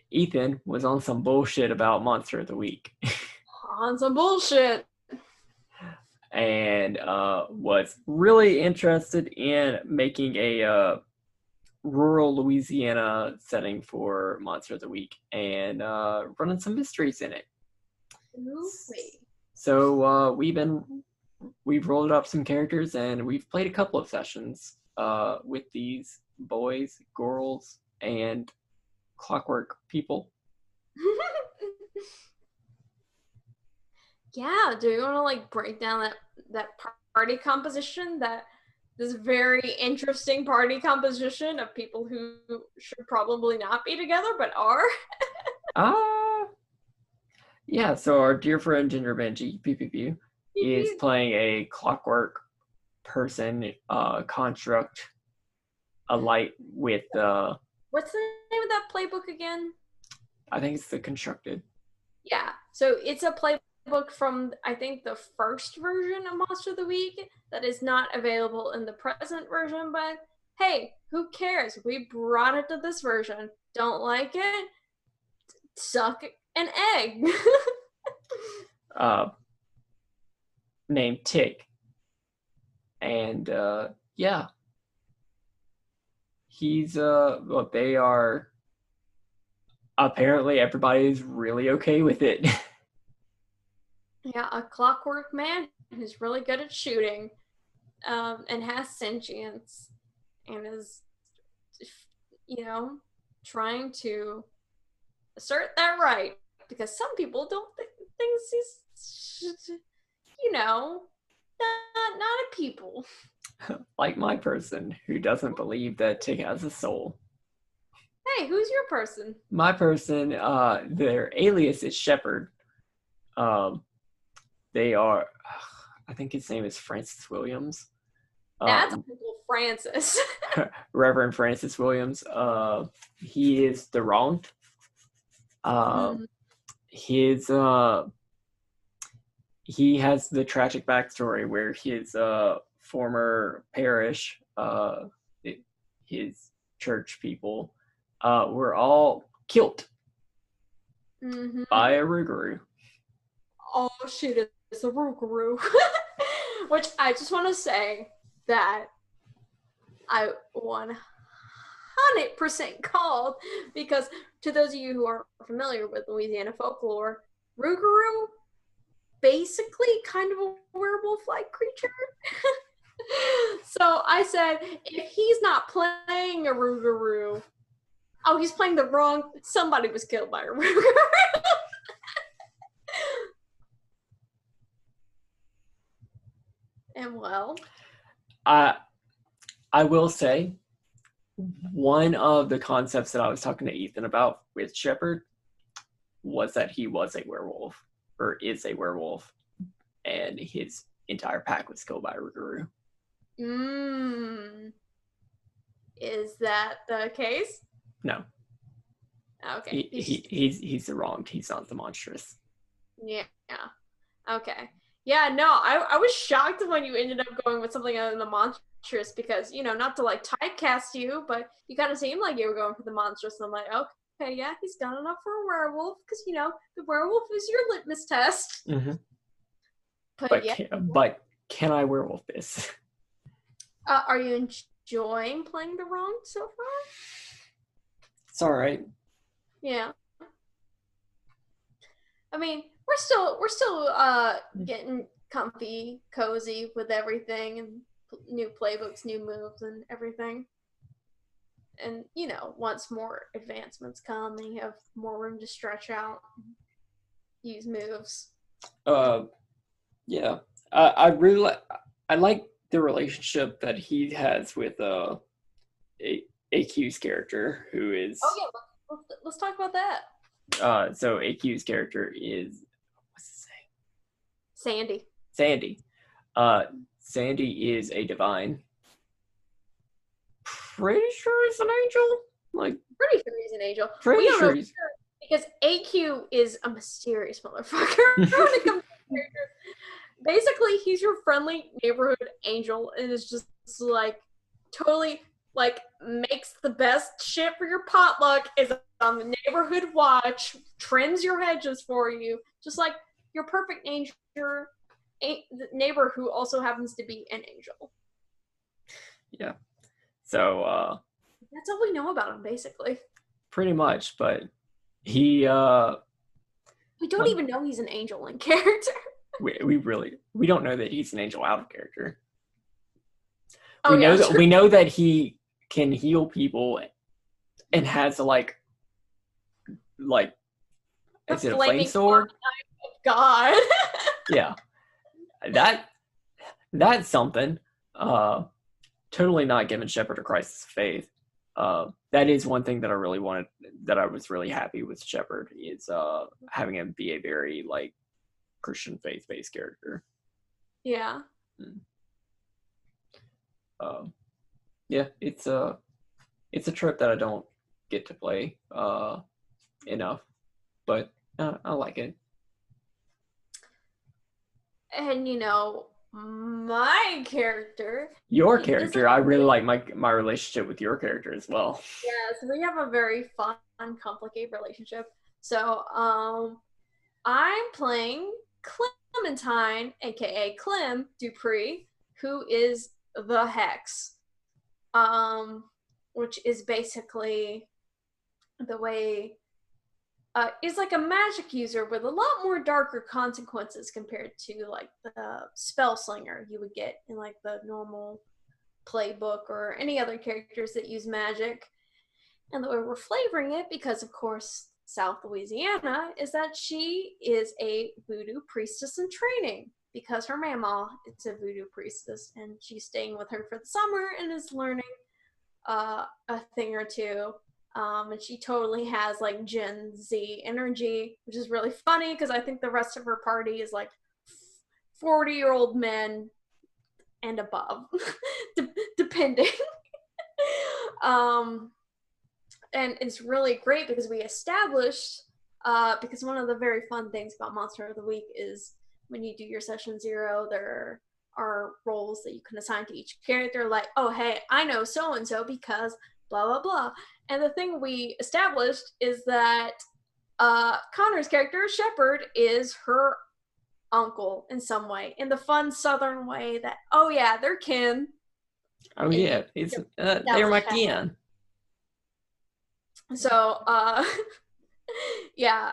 Ethan was on some bullshit about Monster of the Week. On some bullshit. And was really interested in making a rural Louisiana setting for Monster of the Week and running some mysteries in it. Wait. So we've rolled up some characters and we've played a couple of sessions with these boys, girls, and clockwork people. Yeah, do you want to like break down that party composition, that this very interesting party composition of people who should probably not be together but are? Yeah, so our dear friend Ginger Benji, PPP, is playing a clockwork person construct, a light with what's the name of that playbook again? I think it's the Constructed. Yeah, so it's a playbook from I think the first version of Monster of the Week that is not available in the present version, but hey, who cares? We brought it to this version. Don't like it? Suck an egg. Named Tick. And yeah. He's well, they are apparently everybody's really okay with it. Yeah, a clockwork man who's really good at shooting, and has sentience, and is, trying to assert that right because some people don't think things he's, not a people. Like my person who doesn't believe that Tick has a soul. Hey, who's your person? My person, their alias is Shepherd. They are, I think his name is Francis Williams. That's Uncle Francis. Reverend Francis Williams. He is the wronged. His he has the tragic backstory where his former parish, his church people, were all killed by a Rougarou. Oh shit, it's a Rougarou. Which I just want to say that I 100% called, because to those of you who aren't familiar with Louisiana folklore, Rougarou basically kind of a werewolf-like creature. So I said, if he's not playing a Rougarou, oh, he's playing the wrong. Somebody was killed by a Rougarou. And well, I will say, one of the concepts that I was talking to Ethan about with Shepherd was that he was a werewolf, or is a werewolf, and his entire pack was killed by a Rougarou. Is that the case? No. Okay. He's the wronged. He's not the monstrous. Yeah. Okay. Yeah, no, I was shocked when you ended up going with something other than the monstrous, because, not to like typecast you, but you kind of seemed like you were going for the monstrous, and I'm like, okay, yeah, he's done enough for a werewolf, because, the werewolf is your litmus test. Mm-hmm. But yeah. But can I werewolf this? Are you enjoying playing the wrong so far? It's all right. Yeah. I mean, we're still getting comfy, cozy with everything, and new playbooks, new moves, and everything. And once more advancements come, and you have more room to stretch out, use moves. Yeah. I really I like the relationship that he has with AQ's character, who is. Oh yeah, let's talk about that. So AQ's character is, what's his name? Sandy. Sandy is a divine. Pretty sure he's an angel. Pretty sure he's an angel. Pretty sure he's... because AQ is a mysterious motherfucker when it comes to characters. Basically, he's your friendly neighborhood angel, and is just like totally like makes the best shit for your potluck, is on the neighborhood watch, trims your hedges for you, just like your perfect neighbor who also happens to be an angel. Yeah. So that's all we know about him, basically. Pretty much, but he we don't even know he's an angel in character. we don't know that he's an angel out of character. We know that he can heal people and has like is it a flame sword? God. Yeah. That's something. Totally not giving Shepherd a crisis of faith. That is one thing that I really wanted, that I was really happy with Shepherd, is having him be a very like Christian faith-based character. Yeah. Yeah, it's a trope that I don't get to play enough, but I like it. And my character. Your character, I really like my relationship with your character as well. Yes, we have a very fun, complicated relationship. So, I'm playing Clementine, aka Clem Dupree, who is the Hex, which is basically the way. Is like a magic user with a lot more darker consequences compared to like the spell slinger you would get in like the normal playbook or any other characters that use magic. And the way we're flavoring it, because of course South Louisiana, is that she is a voodoo priestess in training. because her mama is a voodoo priestess and she's staying with her for the summer and is learning a thing or two. And she totally has like Gen Z energy, which is really funny because I think the rest of her party is like 40-year-old men and above, depending. And it's really great because we established, because one of the very fun things about Monster of the Week is when you do your session 0, there are roles that you can assign to each character, like, oh, hey, I know so-and-so because blah, blah, blah. And the thing we established is that Connor's character, Shepard, is her uncle in some way, in the fun Southern way that, oh, yeah, they're kin. Oh, yeah, it's they're my kin. So, yeah,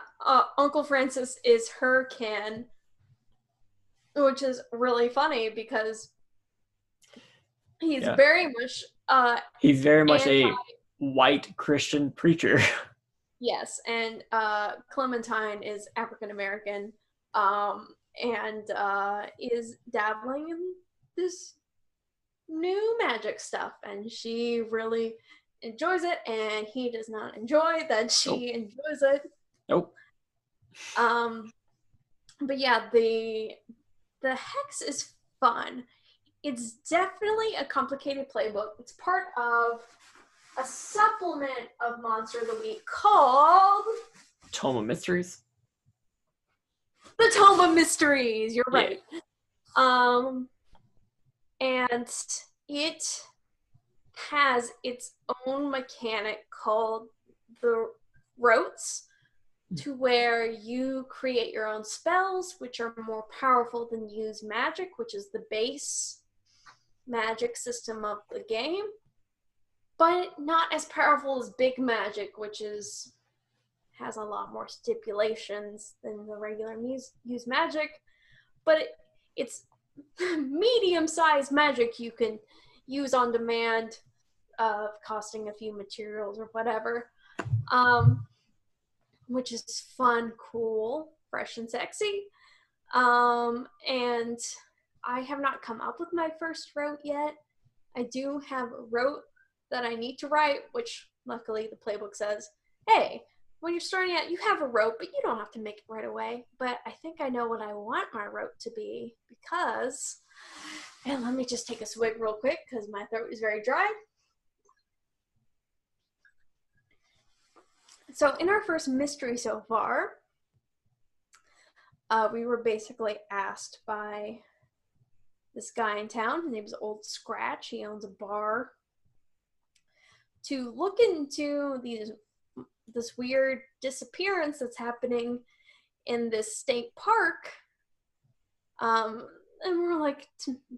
Uncle Francis is her kin, which is really funny because he's very much he's very much a white Christian preacher. Yes, and Clementine is African American, and is dabbling in this new magic stuff, and she really enjoys it, and he does not enjoy that she enjoys it. Nope. But yeah, the hex is fun. It's definitely a complicated playbook. It's part of a supplement of Monster of the Week called Tome of Mysteries. The Tome of Mysteries. You're right. Yeah. And it has its own mechanic called the rotes, to where you create your own spells, which are more powerful than use magic, which is the base magic system of the game, but not as powerful as big magic, which has a lot more stipulations than the regular use magic, but it's medium-sized magic you can use on demand, costing a few materials or whatever, which is fun, cool, fresh, and sexy. And I have not come up with my first rote yet. I do have a rote that I need to write, which luckily the playbook says, hey, when you're starting out, you have a rote, but you don't have to make it right away. But I think I know what I want my rote to be, because, and let me just take a swig real quick because my throat is very dry. So in our first mystery so far, we were basically asked by this guy in town, his name is Old Scratch, he owns a bar, to look into this weird disappearance that's happening in this state park. And we're like,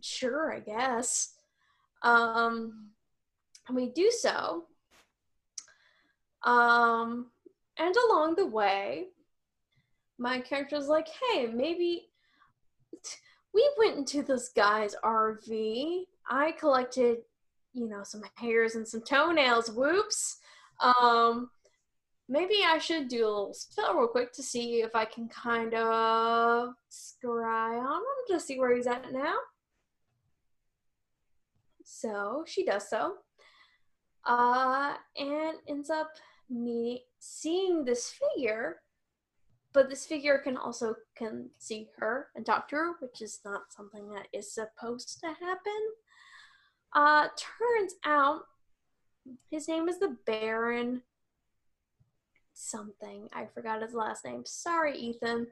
sure, I guess. And we do so. And along the way, my character's like, hey, maybe we went into this guy's RV. I collected, some hairs and some toenails. Whoops. Maybe I should do a little spell real quick to see if I can kind of scry on him to see where he's at now. So she does so. And ends up me seeing this figure, but this figure can see her and talk to her, which is not something that is supposed to happen. Turns out his name is the Baron something. I forgot his last name. Sorry, Ethan.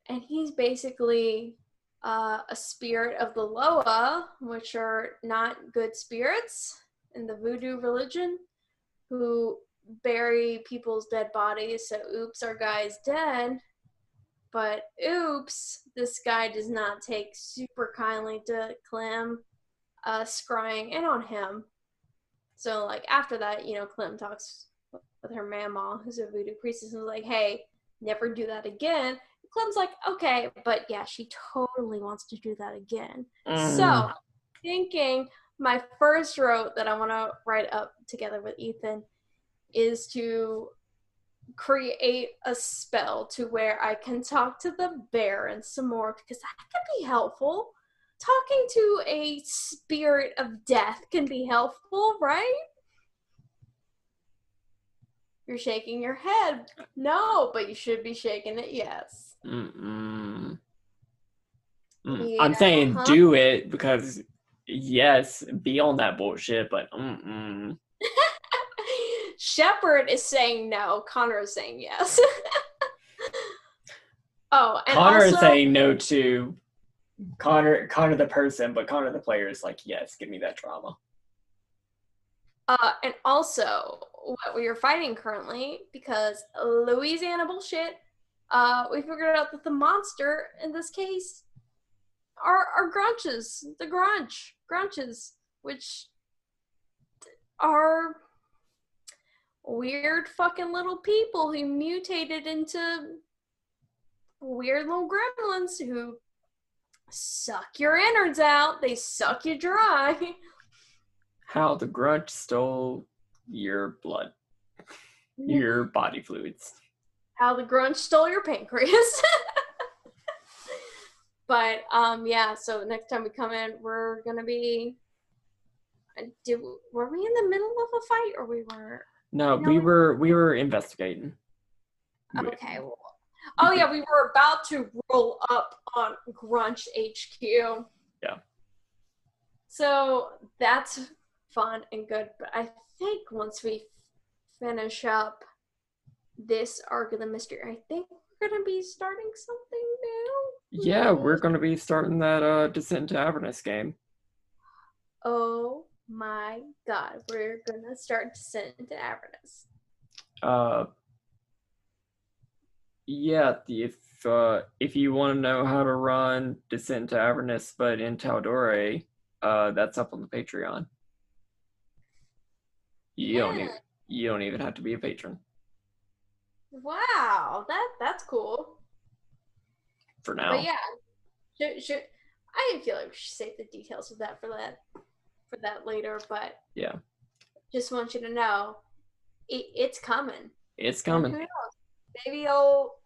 And he's basically a spirit of the Loa, which are not good spirits in the voodoo religion, who bury people's dead bodies. So oops, our guy's dead. But oops, this guy does not take super kindly to Clem scrying in on him. So like after that, Clem talks with her mama, who's a voodoo priestess, and was like, hey, never do that again. And Clem's like, okay, but yeah, she totally wants to do that again. So thinking my first rote that I want to write up together with Ethan is to create a spell to where I can talk to the Baron some more, because that can be helpful. Talking to a spirit of death can be helpful, right? You're shaking your head. No, but you should be shaking it yes. Yeah, Yeah, I'm saying huh? do it because yes, be on that bullshit, but Shepard is saying no. Connor is saying yes. Oh, and Connor is also, saying no to Connor the person, but Connor the player is like, yes, give me that drama. what we are fighting currently, because Louisiana bullshit, we figured out that the monster in this case are grunches, the grunches, which are weird fucking little people who mutated into weird little gremlins who suck your innards out. They suck you dry. How the grudge stole your blood, your body fluids. How the grunge stole your pancreas. But yeah, so next time we come in, we're gonna be. Were we in the middle of a fight, or we were? No, we were investigating. Okay. Well, oh yeah, we were about to roll up on Grunch HQ. Yeah. So that's fun and good, but I think once we finish up this arc of the mystery, I think we're gonna be starting something new. Yeah, we're gonna be starting that Descent to Avernus game. Oh my god, we're gonna start Descent into Avernus. Yeah, if you want to know how to run Descent to Avernus, but in Tal'Dorei, that's up on the Patreon. You don't even have to be a patron. Wow, that's cool. For now. But yeah, I feel like we should save the details of that for that later. But yeah, just want you to know, it's coming. It's coming. And who knows? Maybe I'll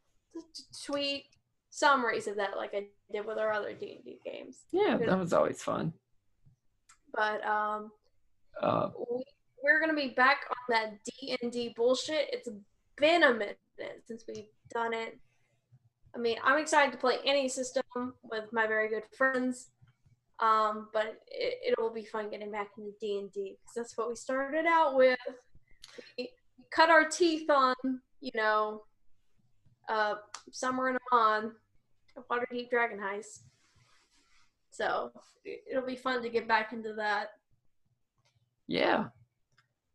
tweet summaries of that, like I did with our other D&D games. Yeah, that was always fun. But we're gonna be back on that D&D bullshit. It's been a minute since we've done it. I mean, I'm excited to play any system with my very good friends, but it will be fun getting back into D&D, because that's what we started out with. We cut our teeth on, Summer and Amon, Waterdeep Dragon Heist. So it'll be fun to get back into that. Yeah.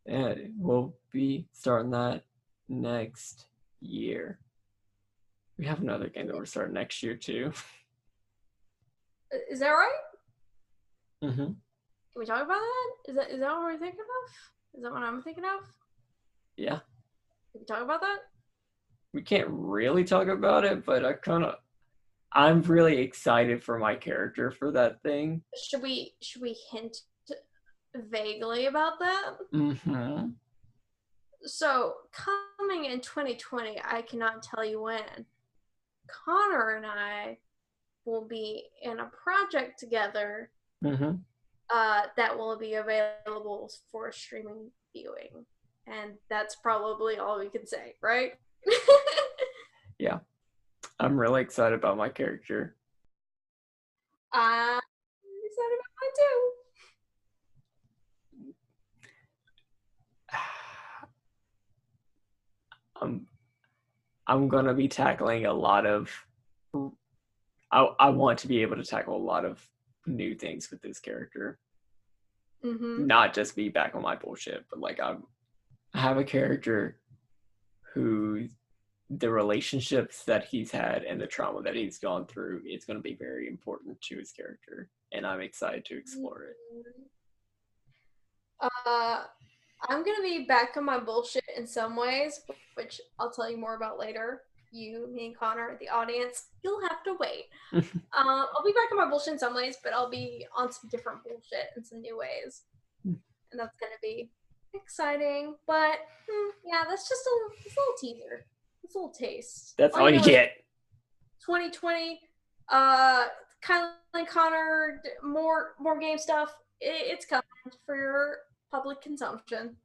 We'll be starting that next year. We have another game that we're starting next year too. Is that right? Mm-hmm. Can we talk about that? Is that what we're thinking of? Is that what I'm thinking of? Yeah. Can we talk about that? We can't really talk about it, but I'm really excited for my character for that thing. Should we hint vaguely about that? Mm-hmm. So coming in 2020, I cannot tell you when, Connor and I will be in a project together that will be available for streaming viewing. And that's probably all we can say, right? Yeah. I'm really excited about my character. I'm excited about mine too. I'm gonna be tackling a lot of. I want to be able to tackle a lot of new things with this character. Mm-hmm. Not just be back on my bullshit, but like I have a character who the relationships that he's had and the trauma that he's gone through is going to be very important to his character, and I'm excited to explore it. I'm gonna be back on my bullshit in some ways, which I'll tell you more about later. You, me, and Connor, the audience, you'll have to wait. I'll be back on my bullshit in some ways, but I'll be on some different bullshit in some new ways, and that's gonna be exciting, but yeah, that's just a little teaser. It's a little taste. That's all you know get. 2020, Kylen Connor, more game stuff. It's coming for your public consumption.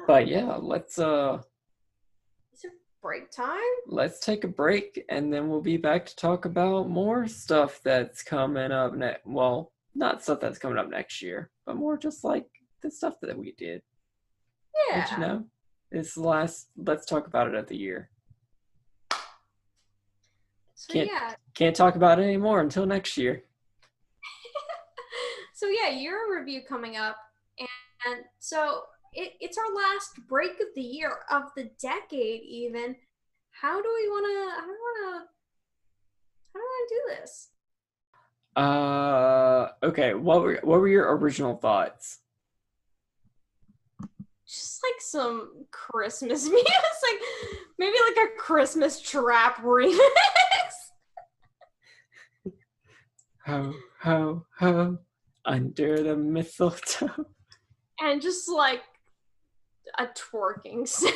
But yeah, let's Is it break time? Let's take a break, and then we'll be back to talk about more stuff that's coming up next. Well, not stuff that's coming up next year, but more just like the stuff that we did. Yeah. But, you know, it's the last. Let's talk about it of the year. So can't talk about it anymore until next year. So yeah, year review coming up, and so it's our last break of the year, of the decade even. How do we want to do this? Okay. What were your original thoughts? Just like some Christmas music, like maybe like a Christmas trap remix. Ho ho ho, under the mistletoe. And just like a twerking Santa.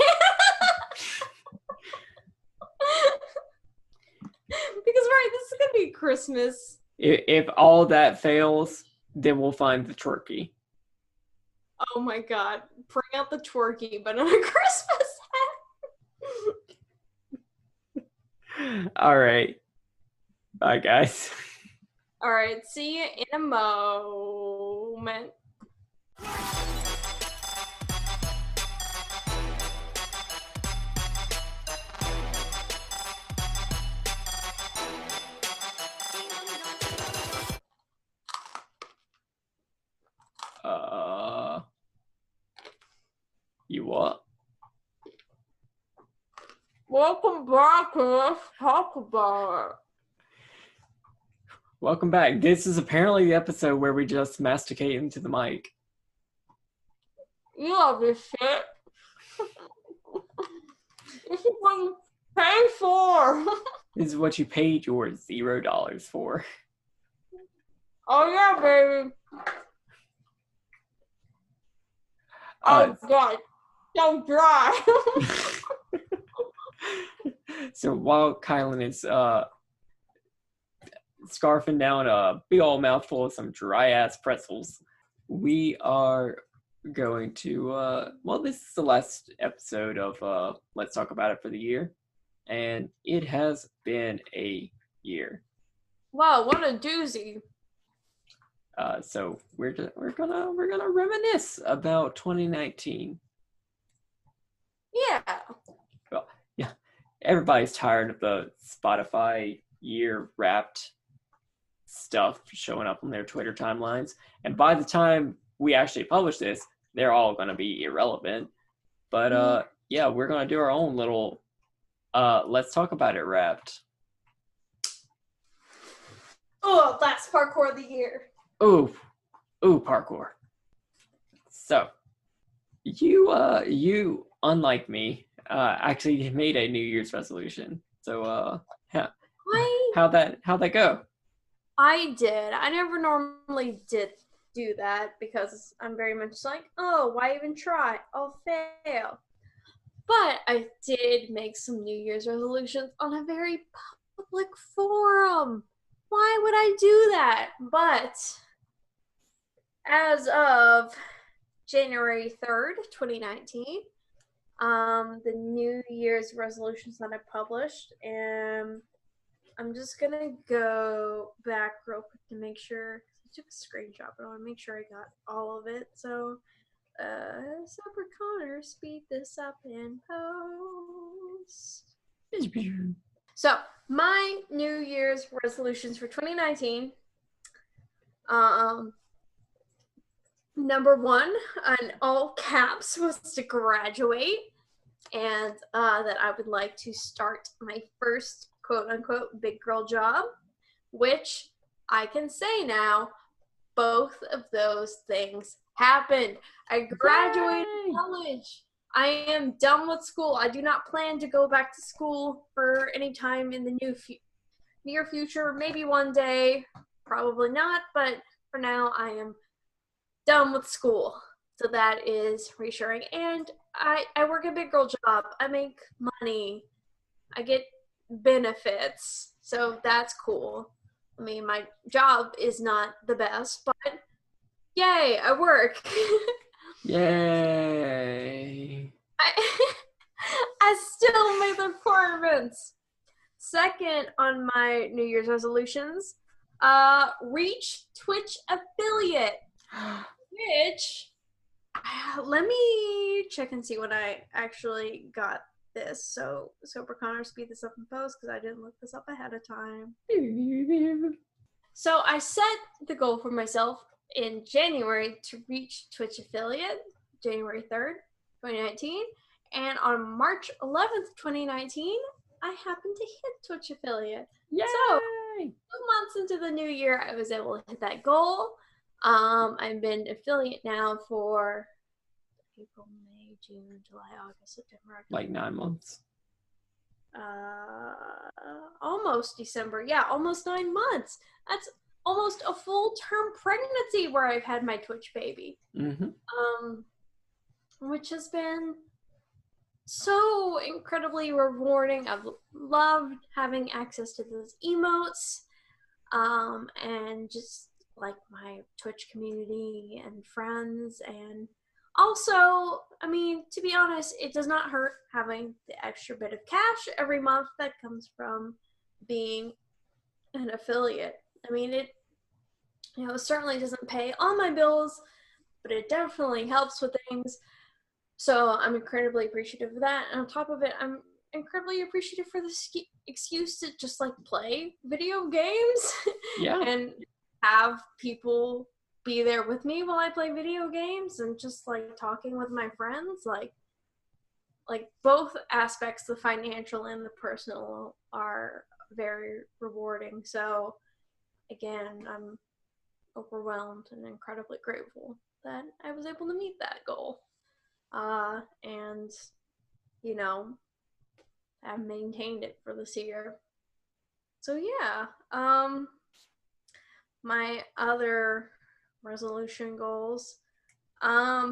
Because this is gonna be Christmas. If all that fails, then we'll find the twerky. Oh my god. Bring out the twerky, but on a Christmas hat. Alright. Bye, guys. Alright, see you in a moment. You what? Welcome back, let's talk about it. Welcome back. This is apparently the episode where we just masticate into the mic. You love this shit. This is what you pay for. This is what you paid your $0 for. Oh yeah, baby. Oh god, so dry. So while Kylen is scarfing down a big old mouthful of some dry ass pretzels, we are going to well, this is the last episode of Let's Talk About It for the year, and it has been a year. Wow, what a doozy. So we're gonna reminisce about 2019. Yeah. Well, yeah, everybody's tired of the Spotify year wrapped stuff showing up on their Twitter timelines, and by the time we actually publish this, they're all gonna be irrelevant. But yeah, we're gonna do our own little Let's Talk About It wrapped. Oh, that's parkour of the year. Ooh, parkour. So, you, unlike me, actually made a New Year's resolution. So, how'd that go? I did. I never normally did do that because I'm very much like, oh, why even try? I'll fail. But I did make some New Year's resolutions on a very public forum. Why would I do that? But as of January 3rd, 2019, the New Year's resolutions that I published, and I'm just gonna go back real quick to make sure. I took a screenshot, but I want to make sure I got all of it. So, Super Connor, speed this up in post. So, my New Year's resolutions for 2019. Number one, in all caps, was to graduate, and that I would like to start my first quote-unquote big girl job, which I can say now, both of those things happened. I graduated college. I am done with school. I do not plan to go back to school for any time in the near future. Maybe one day, probably not, but for now I am done with school. So that is reassuring. And I work a big girl job. I make money. I get benefits. So that's cool. I mean, my job is not the best, but yay, I work. Yay. I still made the requirements. Second on my New Year's resolutions, reach Twitch affiliate, which let me check and see when I actually got this. So Connor, speed this up in post because I didn't look this up ahead of time. So I set the goal for myself in January to reach Twitch affiliate, January 3rd, 2019. And on March 11th, 2019, I happened to hit Twitch affiliate. Yay! So 2 months into the new year, I was able to hit that goal. I've been affiliate now for April, May, June, July, August, September, October. Like 9 months. Almost December. Yeah, almost 9 months. That's almost a full-term pregnancy where I've had my Twitch baby. Which has been so incredibly rewarding. I've loved having access to those emotes, and just like my Twitch community and friends. And also, I mean, to be honest, it does not hurt having the extra bit of cash every month that comes from being an affiliate. I mean, it certainly doesn't pay all my bills, but it definitely helps with things. So I'm incredibly appreciative of that. And on top of it, I'm incredibly appreciative for the excuse to just like play video games. Yeah. And have people be there with me while I play video games and just like talking with my friends. Like both aspects, the financial and the personal, are very rewarding. So again, I'm overwhelmed and incredibly grateful that I was able to meet that goal. And I've maintained it for this year. So yeah, my other resolution goals,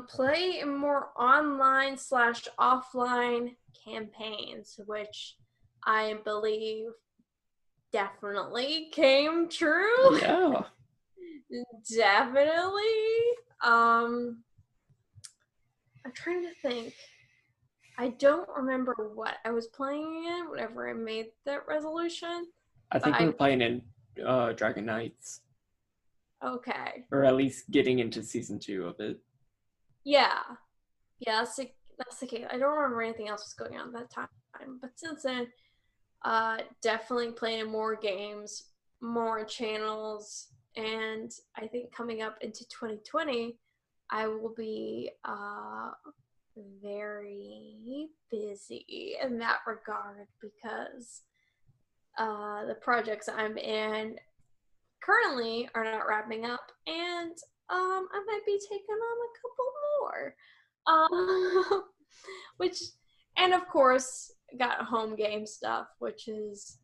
play more online/offline campaigns, which I believe definitely came true. Yeah. Definitely. I'm trying to think. I don't remember what I was playing in whenever I made that resolution. I think we were playing in Dragon Knights. Okay. Or at least getting into season 2 of it. Yeah. Yeah, that's the case. I don't remember anything else was going on at that time. But since then, definitely playing more games, more channels, and I think coming up into 2020, I will be very busy in that regard because the projects I'm in currently are not wrapping up, and I might be taking on a couple more. Which, and of course, got home game stuff, which is,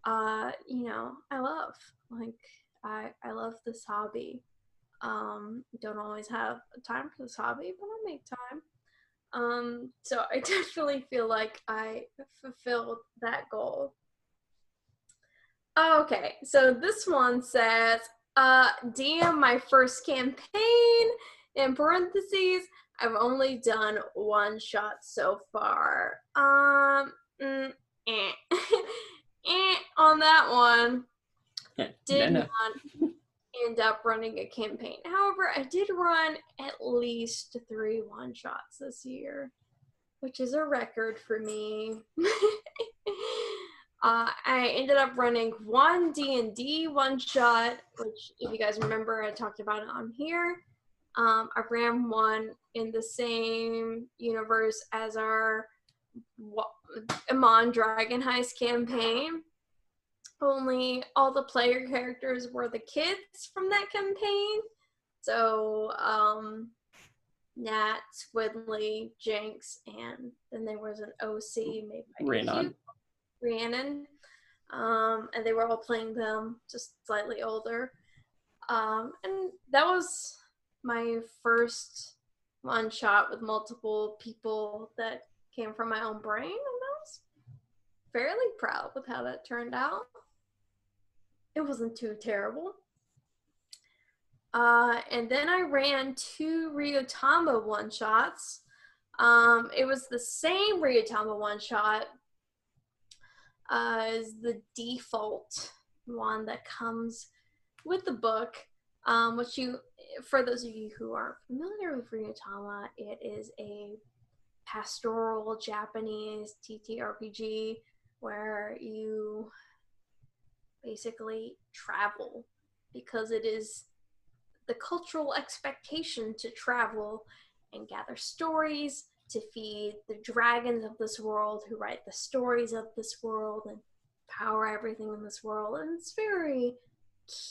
I love. Like, I love this hobby. Don't always have time for this hobby, but I make time. So I definitely feel like I fulfilled that goal. Okay, so this one says, DM my first campaign, in parentheses, I've only done one shot so far. On that one, did not end up running a campaign. However, I did run at least 3 one-shots this year, which is a record for me. I ended up running one D&D one-shot, which, if you guys remember, I talked about it on here. I ran one in the same universe as our Amon Dragon Heist campaign. Only all the player characters were the kids from that campaign. So, Nat, Swidley, Jinx, and then there was an OC made by Rhiannon. And they were all playing them, just slightly older. And that was my first one shot with multiple people that came from my own brain, and I was fairly proud with how that turned out. It wasn't too terrible. And then I ran 2 Ryotama one-shots. It was the same Ryotama one-shot as the default one that comes with the book, which for those of you who aren't familiar with Ryotama, it is a pastoral Japanese TTRPG where you basically travel, because it is the cultural expectation to travel and gather stories to feed the dragons of this world who write the stories of this world and power everything in this world. And it's very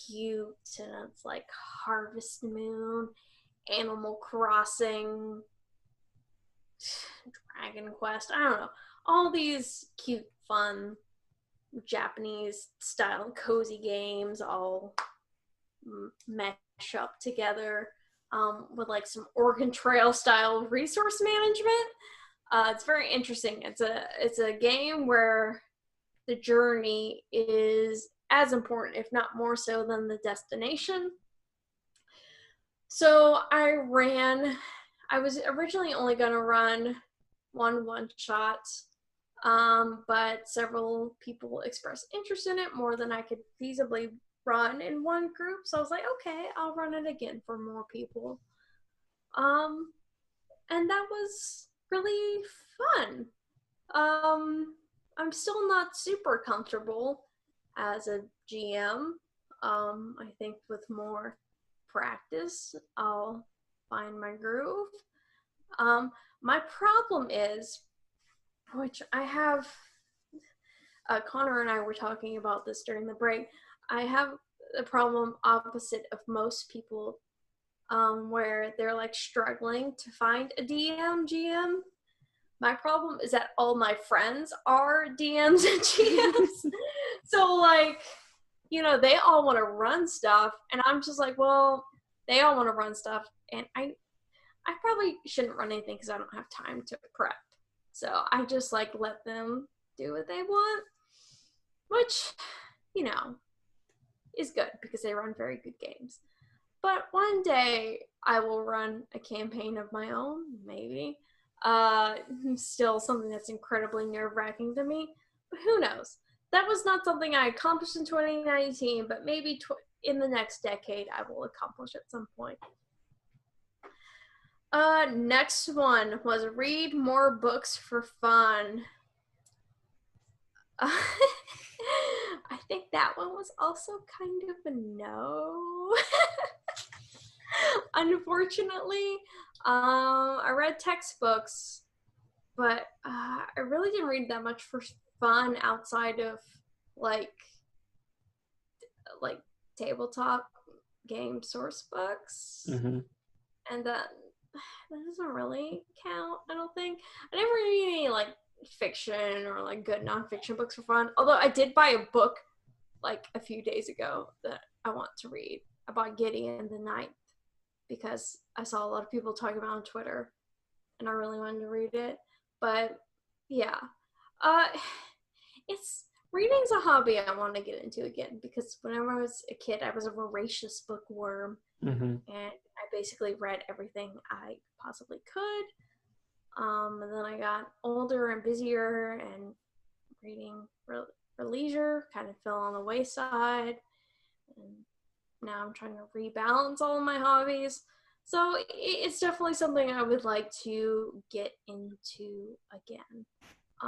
cute, and it's like Harvest Moon, Animal Crossing, Dragon Quest, I don't know, all these cute, fun Japanese style cozy games all mesh up together with like some Oregon Trail style resource management. It's very interesting. It's a game where the journey is as important, if not more so, than the destination. So I was originally only going to run one shot, but several people expressed interest in it more than I could feasibly run in one group. So I was like, okay, I'll run it again for more people. And that was really fun. I'm still not super comfortable as a GM. I think with more practice, I'll find my groove. My problem is, which I have, Connor and I were talking about this during the break, I have a problem opposite of most people, where they're like struggling to find a DM GM. My problem is that all my friends are DMs and GMs. So like, you know, they all want to run stuff, and I'm just like, well, they all want to run stuff, and I probably shouldn't run anything because I don't have time to prep. So I just like let them do what they want, which, you know, is good because they run very good games. But one day I will run a campaign of my own, maybe. Still something that's incredibly nerve-wracking to me, but who knows? That was not something I accomplished in 2019, but maybe in the next decade I will accomplish at some point. Next one was read more books for fun. I think that one was also kind of a no. Unfortunately, I read textbooks, but I really didn't read that much for fun outside of like tabletop game source books. Mm-hmm. And that doesn't really count, I don't think. I never read any like fiction or like good nonfiction books for fun, although I did buy a book like a few days ago that I want to read. I bought Gideon the Ninth because I saw a lot of people talking about it on Twitter and I really wanted to read it. But yeah, reading's a hobby I want to get into again, because whenever I was a kid I was a voracious bookworm. Mm-hmm. And I basically read everything I possibly could. And then I got older and busier, and reading for leisure kind of fell on the wayside. And now I'm trying to rebalance all of my hobbies. So it's definitely something I would like to get into again. I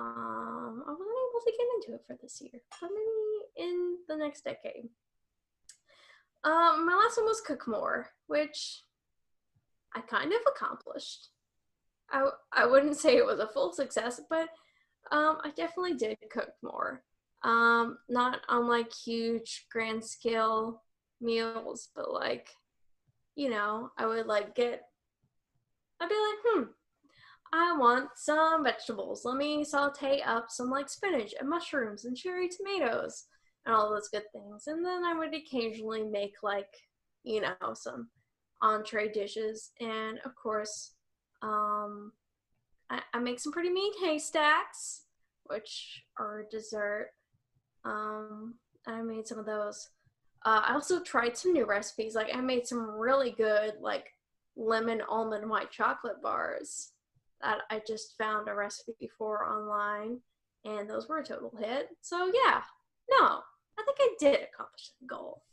wasn't able to get into it for this year, but maybe in the next decade. My last one was cook more, which I kind of accomplished. I wouldn't say it was a full success, but I definitely did cook more. Not on like huge grand scale meals, but like, you know, I would like I'd be like, I want some vegetables. Let me saute up some like spinach and mushrooms and cherry tomatoes and all those good things. And then I would occasionally make like, you know, some entree dishes, and of course, I make some pretty mean haystacks, which are a dessert. I made some of those. I also tried some new recipes. Like I made some really good like lemon almond white chocolate bars that I just found a recipe for online, and those were a total hit. So yeah, no, I think I did accomplish the goal.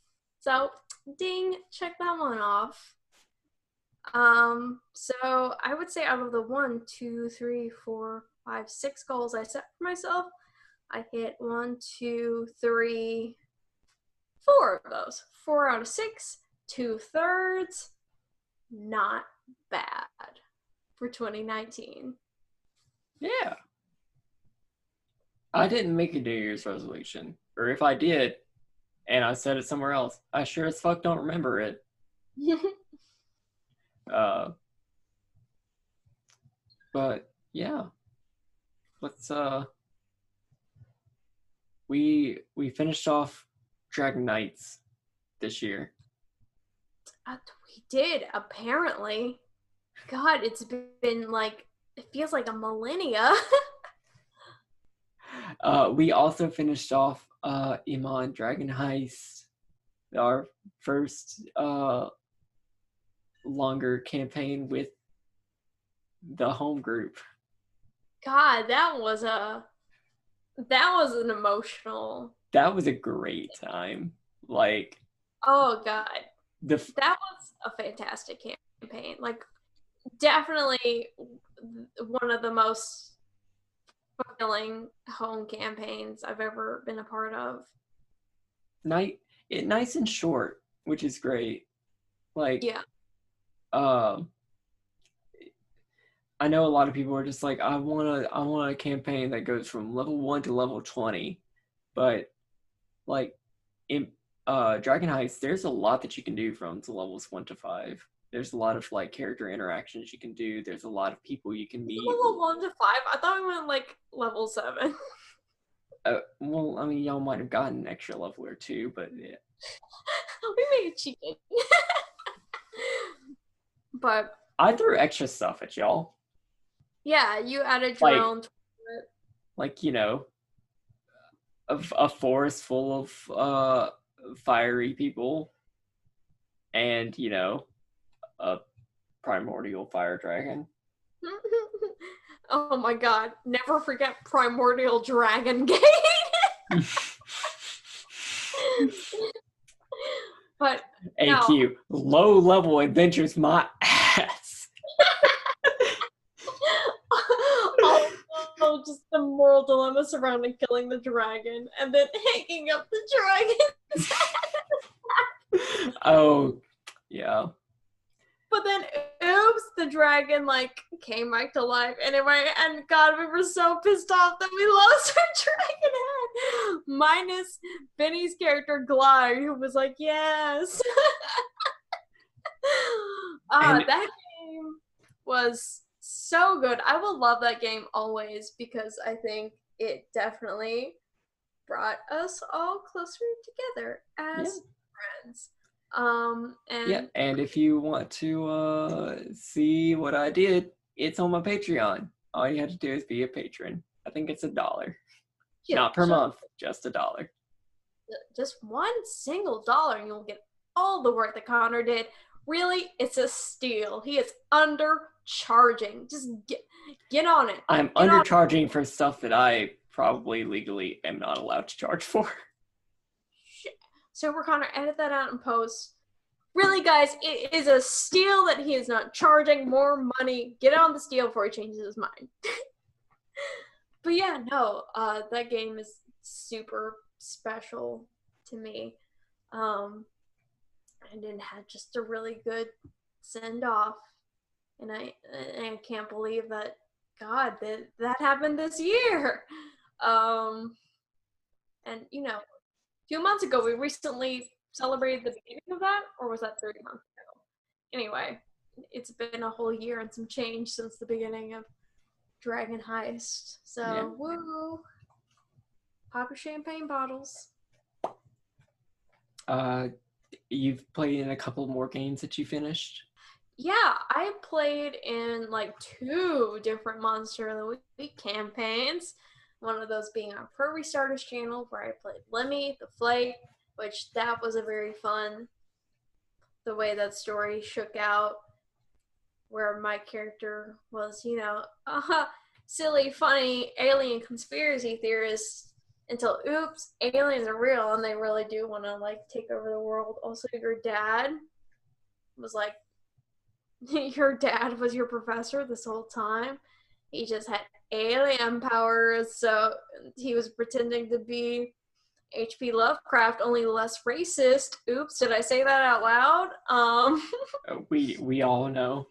So ding, check that one off. So I would say out of the 1, 2, 3, 4, 5, 6 goals I set for myself, I hit 1, 2, 3, 4 of those. 4 out of 6, 2/3. Not bad for 2019. Yeah. I didn't make a New Year's resolution. Or if I did, and I said it somewhere else, I sure as fuck don't remember it. But yeah. Let's we finished off Dragon Knights this year. We did, apparently. God, it's been like, it feels like a millennia. We also finished off Iman Dragon Heist, our first longer campaign with the home group. God, that was an emotional. That was a great time. Like, oh God, that was a fantastic campaign. Like, definitely one of the most fulfilling home campaigns I've ever been a part of. Nice and short, which is great. Like, yeah. I know a lot of people are just like, I want a campaign that goes from level 1 to level 20, but like in Dragon Heist, there's a lot that you can do from to levels 1 to 5. There's a lot of like character interactions you can do. There's a lot of people you can meet. Level 1 to 5? I thought we went like level 7. Well, I mean, y'all might have gotten an extra level or two, but yeah. We may have cheated. But I threw extra stuff at y'all. Yeah, you added your own to it. Like, you know, a forest full of fiery people, and you know, a primordial fire dragon. Oh my God! Never forget Primordial Dragon Gate. But AQ, low level adventures, my ass. Oh, just the moral dilemma surrounding killing the dragon and then hanging up the dragon's head. Oh, yeah. But then, oops, the dragon like came back to life anyway, and God, we were so pissed off that we lost our dragon head. Minus Benny's character Glide, who was like, yes. That game was so good. I will love that game always because I think it definitely brought us all closer together as friends. And if you want to see what I did, it's on my Patreon. All you have to do is be a patron. I think it's $1. Yeah, not per month, just $1. Just one single dollar and you'll get all the work that Connor did. Really, it's a steal. He is undercharging. Just get on it. I'm undercharging for stuff that I probably legally am not allowed to charge for. So we're Connor, edit that out and post. Really, guys, it is a steal that he is not charging more money. Get on the steal before he changes his mind. But yeah, no, that game is super special to me. And it had just a really good send off. And I can't believe that, God, that happened this year. And you know, 2 months ago, we recently celebrated the beginning of that, or was that 30 months ago? Anyway, it's been a whole year and some change since the beginning of Dragon Heist. So, woo! Pop your champagne bottles. you've played in a couple more games that you finished? Yeah, I played in like 2 different Monster of the Week campaigns. One of those being on Pro Restarters channel, where I played Lemmy the Flake, which that was a very fun, the way that story shook out, where my character was, silly, funny alien conspiracy theorist until oops, aliens are real and they really do want to like take over the world. Also, your dad was like, your dad was your professor this whole time. He just had alien powers, so he was pretending to be H.P. Lovecraft, only less racist. Oops, did I say that out loud? We all know.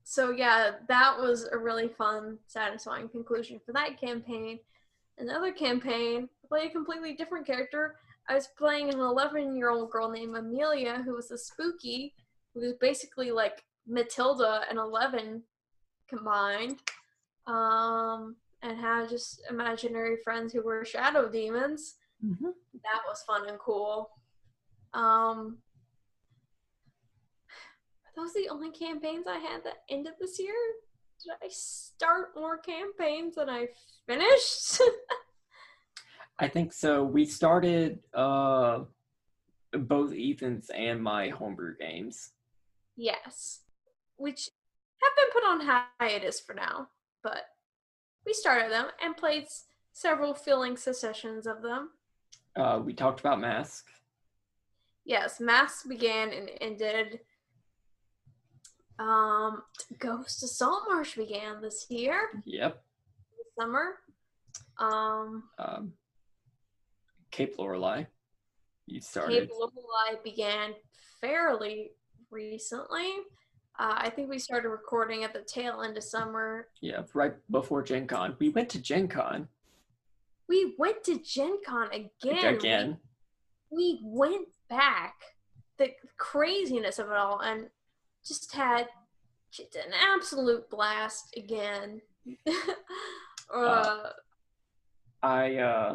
So yeah, that was a really fun, satisfying conclusion for that campaign. Another campaign, I played a completely different character. I was playing an 11-year-old girl named Amelia, who was a spooky, who was basically like Matilda and 11 combined, and had just imaginary friends who were shadow demons. Mm-hmm. That was fun and cool. Are those the only campaigns I had that ended this year? Did I start more campaigns than I finished? I think so. We started both Ethan's and my homebrew games. Yes. Which have been put on hiatus for now, but we started them and played several filling sessions of them. We talked about Mask. Yes, Mask began and ended. Ghost of Saltmarsh began this year. Yep. This summer. Cape Lorelei. You started. Cape Lorelei began fairly recently. I think we started recording at the tail end of summer. Yeah, right before Gen Con. We went to Gen Con. We went to Gen Con again. We went back. The craziness of it all, and just had an absolute blast again. I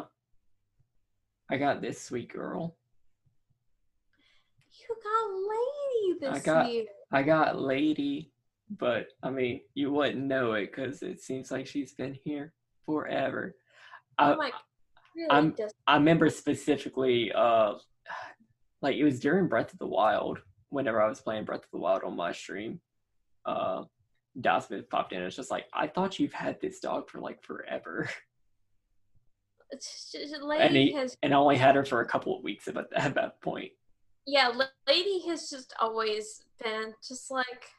got this sweet girl. You got Lady this year. I got Lady, but I mean, you wouldn't know it because it seems like she's been here forever. I remember specifically, like it was during Breath of the Wild. Whenever I was playing Breath of the Wild on my stream, Dosmith popped in. It's just like, I thought you've had this dog for like forever. And I only had her for a couple of weeks at that point. Yeah, Lady has just always been just like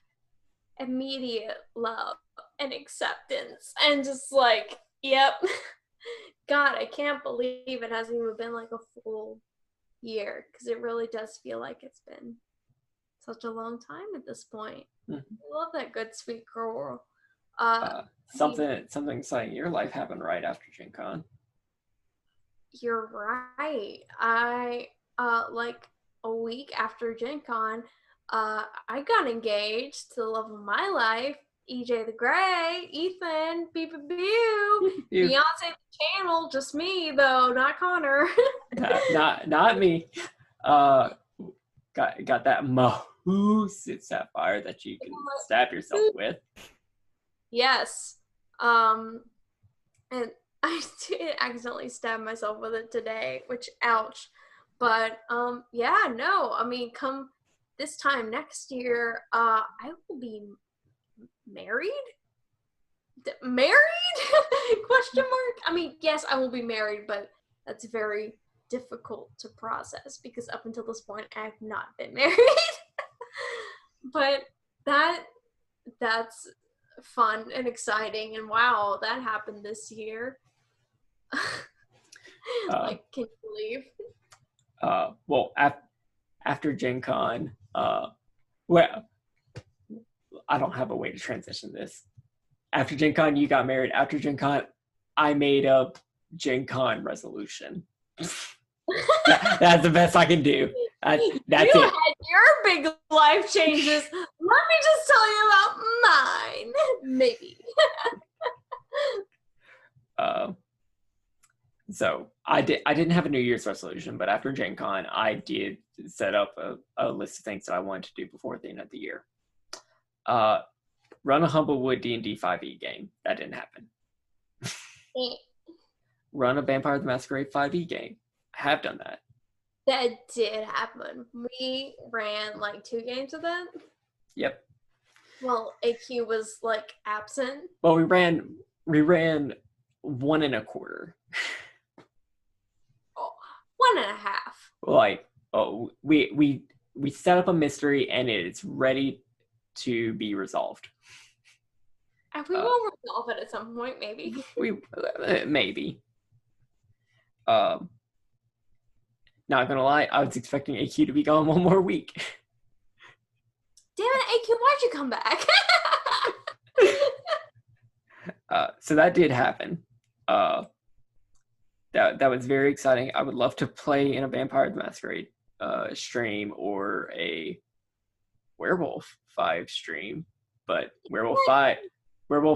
immediate love and acceptance, and just like, yep. God, I can't believe it hasn't even been like a full year, because it really does feel like it's been such a long time at this point. Mm-hmm. I love that good, sweet girl. Something exciting in your life happened right after Gen Con. You're right. I like a week after Gen Con, I got engaged to the love of my life, EJ the Grey, Ethan, beep beep beep, Beyonce the channel, just me though, not Connor. not me. Got that Mahoosuit sapphire that you can stab yourself with. Yes. And I did accidentally stab myself with it today, which ouch. But yeah, no, I mean, come this time next year, I will be married? Question mark? I mean, yes, I will be married, but that's very difficult to process because up until this point, I have not been married. But that's fun and exciting, and wow, that happened this year. Like, can you believe? Well, after Gen Con, well, I don't have a way to transition this. After Gen Con, you got married. After Gen Con, I made a Gen Con resolution. That's the best I can do. That's you it. Had your big life changes. Let me just tell you about mine. Maybe. So I didn't have a New Year's resolution, but after Gen Con, I did set up a list of things that I wanted to do before the end of the year. Run a Humblewood D&D 5e game. That didn't happen. Run a Vampire the Masquerade 5e game. I have done that. That did happen. We ran like 2 games of that. Yep. Well, AQ was like absent. Well, we ran 1 1/4. Oh, 1.5. Like, we set up a mystery and it's ready to be resolved. And we will resolve it at some point, maybe. Maybe. Not gonna lie, I was expecting AQ to be gone 1 more week. Damn it, AQ, why'd you come back? So that did happen. That was very exciting. I would love to play in a Vampire the Masquerade stream or a Werewolf 5 stream, but Werewolf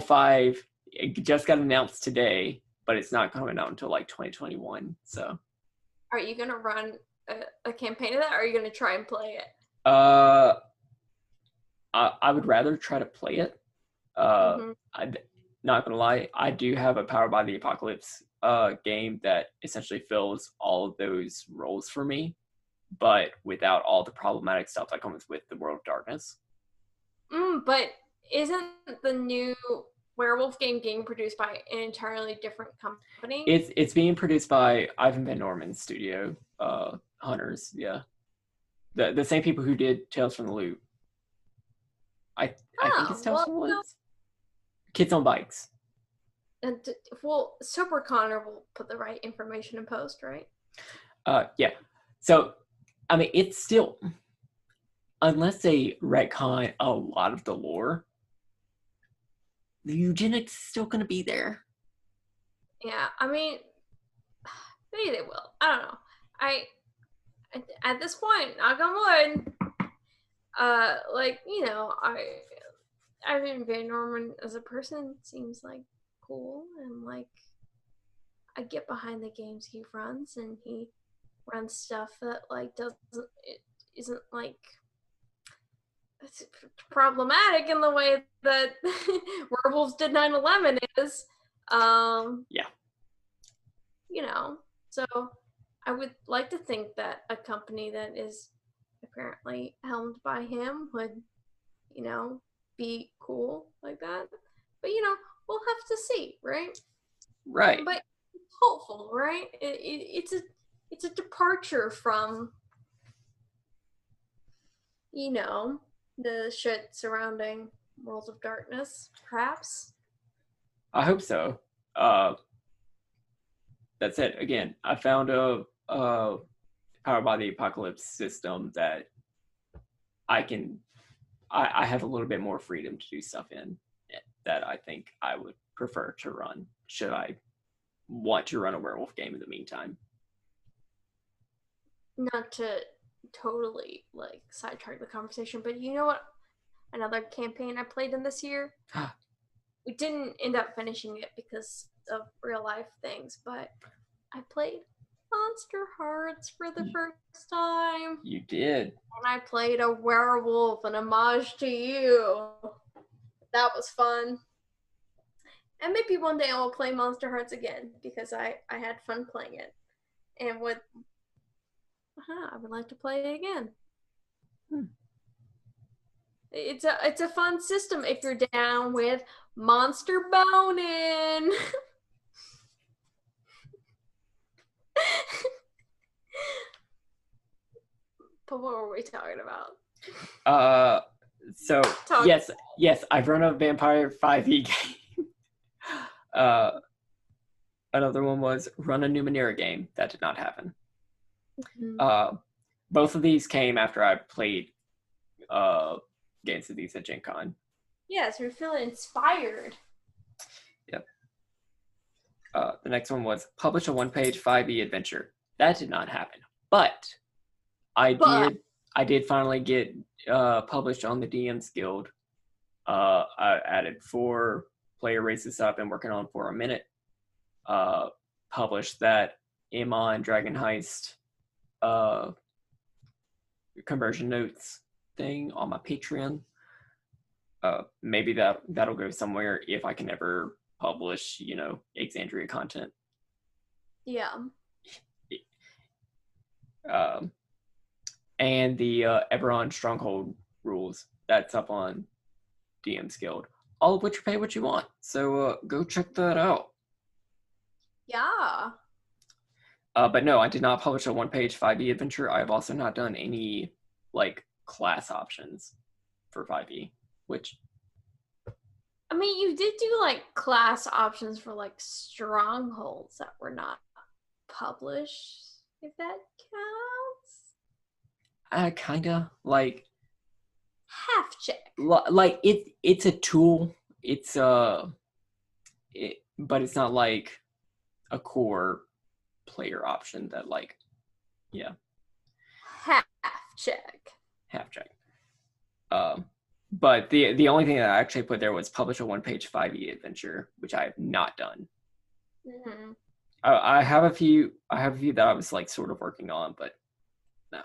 5 it just got announced today, but it's not coming out until like 2021. So, are you gonna run a campaign of that, or are you gonna try and play it? I would rather try to play it. I'm not gonna lie, I do have a Powered by the Apocalypse game that essentially fills all of those roles for me, but without all the problematic stuff that comes with the World of Darkness. But isn't the new Werewolf game being produced by an entirely different company? It's being produced by Ivan Van Norman's studio, Hunters. Yeah, the same people who did Tales from the Loop. I think it's Tales from the Loop. Kids on Bikes. And Sober Connor will put the right information in post, right? Yeah. So, I mean, it's still, unless they retcon a lot of the lore, the eugenics is still going to be there. Yeah, I mean, maybe they will. I don't know. At this point, knock on wood, Ivan Van Norman as a person seems like cool, and like I get behind the games he runs, and he runs stuff that like isn't like it's problematic in the way that Werewolves did 9/11 is. Yeah. You know, so I would like to think that a company that is apparently helmed by him would, be cool like that. But we'll have to see, right? Right. But it's hopeful, right? It's a departure from the shit surrounding Worlds of Darkness, perhaps. I hope so. That's it. Again, I found a Powered by the Apocalypse system that I have a little bit more freedom to do stuff in that I think I would prefer to run should I want to run a werewolf game in the meantime. Not to totally like sidetrack the conversation, but you know what? Another campaign I played in this year. We didn't end up finishing it because of real life things, but I played Monster Hearts for the first time. You did. And I played a werewolf, an homage to you. That was fun. And maybe one day I'll play Monster Hearts again because I had fun playing it. And I would like to play it again. It's a fun system if you're down with monster boning. But what were we talking about? Yes, I've run a Vampire 5e game. Another one was run a Numenera game. That did not happen. Both of these came after I played games of these at Gen Con. Yeah, so you're feeling inspired. Yep. The next one was publish a 1-page 5e adventure. That did not happen. But I did finally get published on the DM's Guild. I added 4 player races that I've been working on for a minute. publish that Emma and Dragon Heist conversion notes thing on my Patreon. Maybe that'll go somewhere if I can ever publish, Exandria content. Yeah. And the Eberron Stronghold rules, that's up on DM's Guild. All of which are pay what you want. So go check that out. Yeah. But no, I did not publish a one-page 5e adventure. I have also not done any class options for 5e, which I mean, you did do class options for strongholds that were not published, if that counts. Kinda Half check. It's a tool. It's but it's not like a core player option that yeah. Half check. But the only thing that I actually put there was publish a one-page 5e adventure, which I have not done. Mm-hmm. I have a few that I was sort of working on, but no.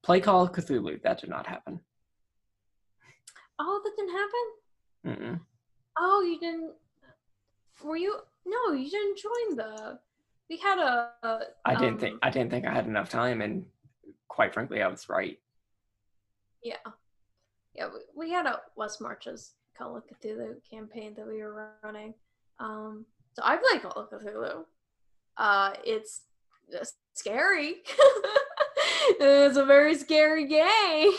Play Call of Cthulhu, that did not happen. Oh, that didn't happen? Mm-mm. Oh, you didn't. Were you? No, you didn't join the. We had a. I didn't think I had enough time, and quite frankly, I was right. Yeah, we had a West Marches Call of Cthulhu campaign that we were running. So I play Call of Cthulhu. It's scary. It's a very scary game.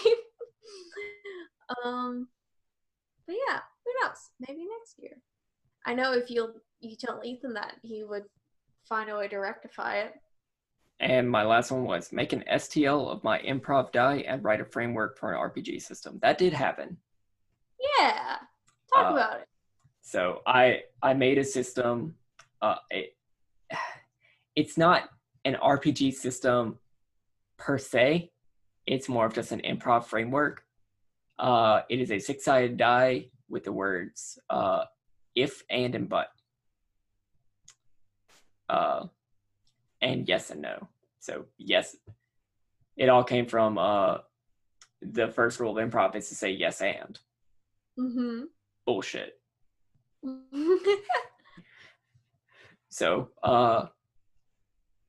But yeah, who knows? Maybe next year. I know if you tell Ethan that, he would find a way to rectify it. And my last one was make an STL of my improv die and write a framework for an RPG system. That did happen. Yeah, talk about it. So I made a system. It's not an RPG system per se. It's more of just an improv framework. It is a 6-sided die with the words if, and but. And yes and no. So yes, it all came from the first rule of improv is to say yes and. Mm-hmm. Bullshit. So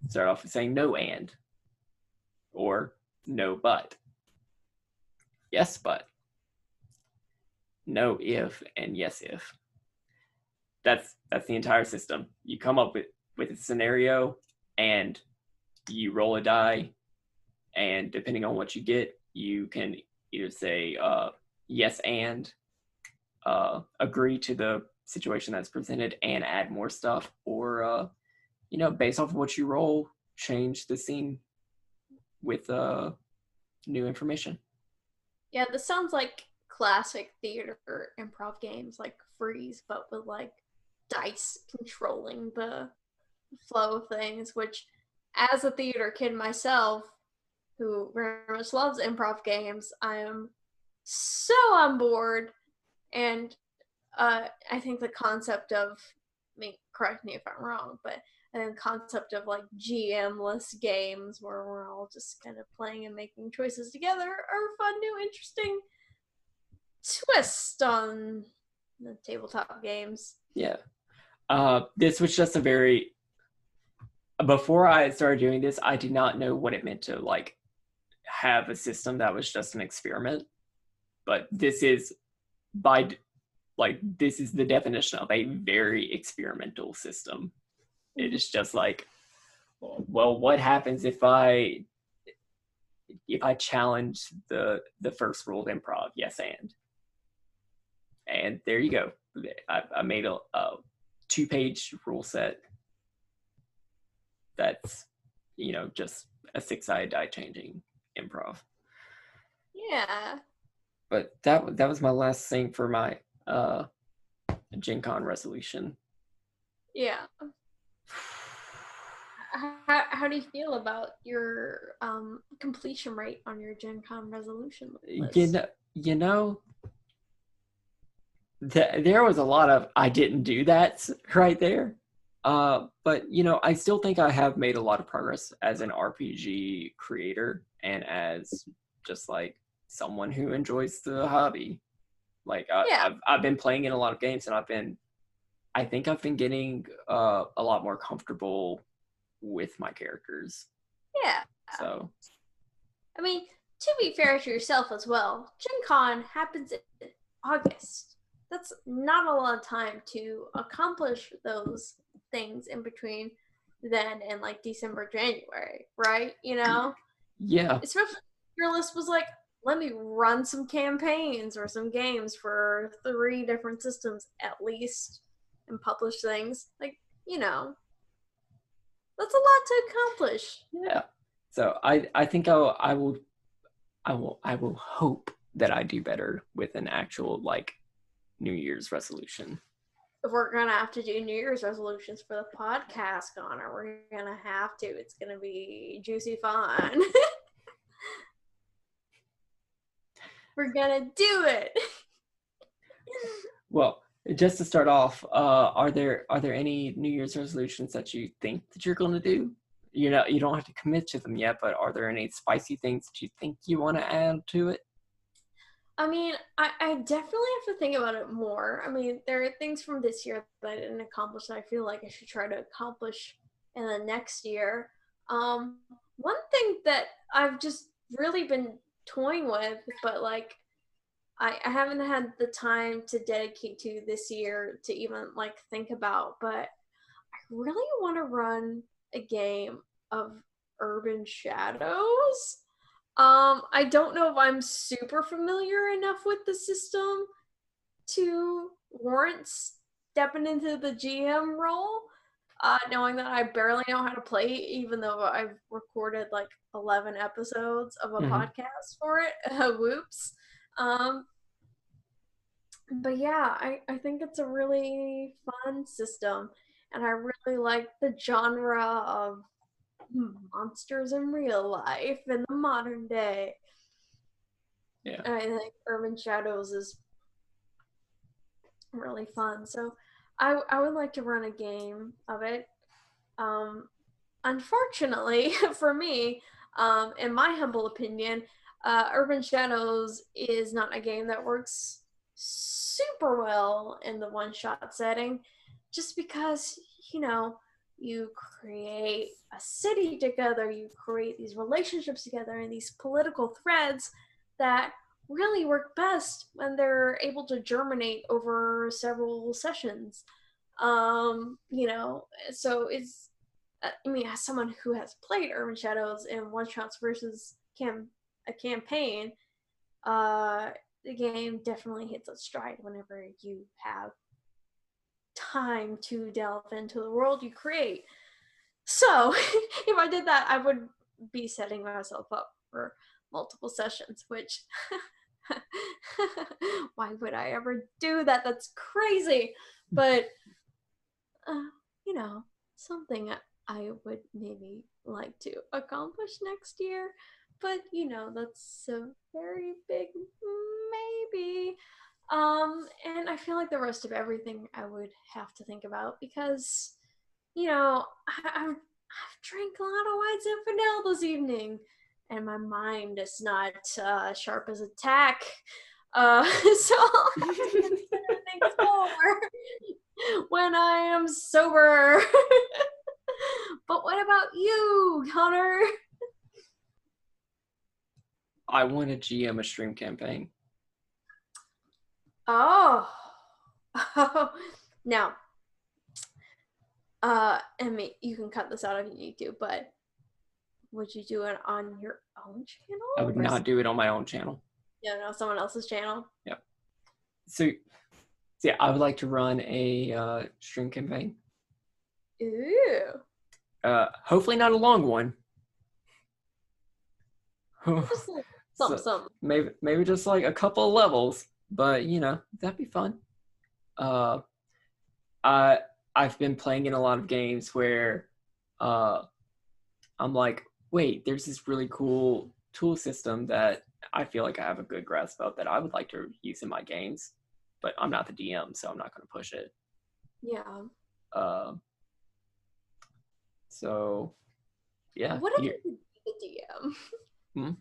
start off with saying no and, or no but, yes but, no if, and yes if. That's the entire system. You come up with a scenario and you roll a die, and depending on what you get, you can either say yes and agree to the situation that's presented and add more stuff, or based off of what you roll, change the scene with new information. Yeah, this sounds like classic theater improv games like Freeze, but with dice controlling the flow of things, which as a theater kid myself, who very much loves improv games, I am so on board. And I think the concept of, correct me if I'm wrong, but the concept of GM-less games where we're all just kind of playing and making choices together are fun, new, interesting twist on the tabletop games. Yeah. This was just before I started doing this, I did not know what it meant to have a system that was just an experiment. But this is this is the definition of a very experimental system. It is just well, what happens if I challenge the first rule of improv, yes and there you go. I made a 2-page rule set that's just a 6-sided die changing improv. Yeah. But that was my last thing for my Gen Con resolution. Yeah. How do you feel about your completion rate on your Gen Con resolution list? There was a lot of I didn't do that right there. But you know, I still think I have made a lot of progress as an RPG creator and as just like someone who enjoys the hobby. Like Yeah. I've been playing in a lot of games, and I think I've been getting a lot more comfortable with my characters. Yeah. So I mean, to be fair to yourself as well, Gen Con happens in August. That's not a lot of time to accomplish those things in between then and like December, January, right? You know? yeah, Especially if your list was like, let me run some campaigns or some games for 3 different systems at least and publish things. Like, you know, that's a lot to accomplish. yeah. So I think I will hope that I do better with an actual like New Year's resolution. If we're gonna have to do New Year's resolutions for the podcast, Connor, we're gonna have to. It's gonna be juicy fun. We're gonna do it. Well, just to start off, are there any New Year's resolutions that you think that you're going to do? You know, you don't have to commit to them yet, but are there any spicy things that you think you want to add to it? I mean, I definitely have to think about it more. I mean, there are things from this year that I didn't accomplish that I feel like I should try to accomplish in the next year. One thing that I've just really been toying with, but like I haven't had the time to dedicate to this year to even like think about, but I really want to run a game of Urban Shadows. I don't know if I'm super familiar enough with the system to warrant stepping into the GM role, knowing that I barely know how to play, even though I've recorded like 11 episodes of a Mm-hmm. podcast for it. Whoops. Um, but yeah, I think it's a really fun system, and I really like the genre of monsters in real life in the modern day. Yeah. And I think Urban Shadows is really fun. So I would like to run a game of it. Um, Unfortunately for me, in my humble opinion, Urban Shadows is not a game that works super well in the one shot setting, just because, you know, you create a city together, you create these relationships together, and these political threads that really work best when they're able to germinate over several sessions. You know, so it's I mean, as someone who has played Urban Shadows in one shots versus a campaign, uh, the game definitely hits a stride whenever you have time to delve into the world you create. So, if I did that, I would be setting myself up for multiple sessions, which why would I ever do that? That's crazy. But uh, you know, something I would maybe like to accomplish next year. But you know, that's a very big maybe. And I feel like the rest of everything I would have to think about because, you know, I've drank a lot of White Zinfandel this evening, and my mind is not sharp as a tack. So I'll have to consider things more when I am sober. But what about you, Connor? I want to GM a stream campaign. Oh. Now, I mean, you can cut this out if you need to, but would you do it on your own channel? I would Or not do it on my own channel. yeah, no, someone else's channel? Yep. So yeah, I would like to run a stream campaign. Ooh. Hopefully not a long one. Just like So something. maybe just like a couple of levels, but you know, that'd be fun. Uh, I I've been playing in a lot of games where uh, I'm like, wait, there's this really cool tool system that I feel like I have a good grasp of that I would like to use in my games, but I'm not the DM, so I'm not going to push it. Yeah. Uh, So, yeah. What if you could be a DM? Hmm?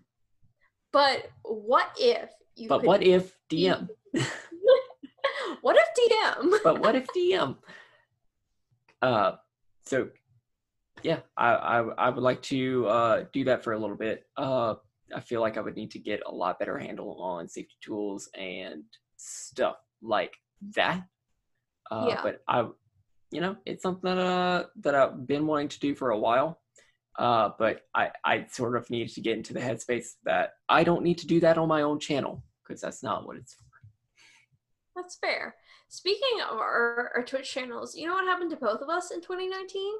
But what if you But could what if DM? What if DM? But what if DM? So yeah, I would like to do that for a little bit. I feel like I would need to get a lot better handle on safety tools and stuff like that. Yeah. But it's something that I've been wanting to do for a while. But I sort of need to get into the headspace that I don't need to do that on my own channel, because that's not what it's for. That's fair. Speaking of our Twitch channels, you know what happened to both of us in 2019?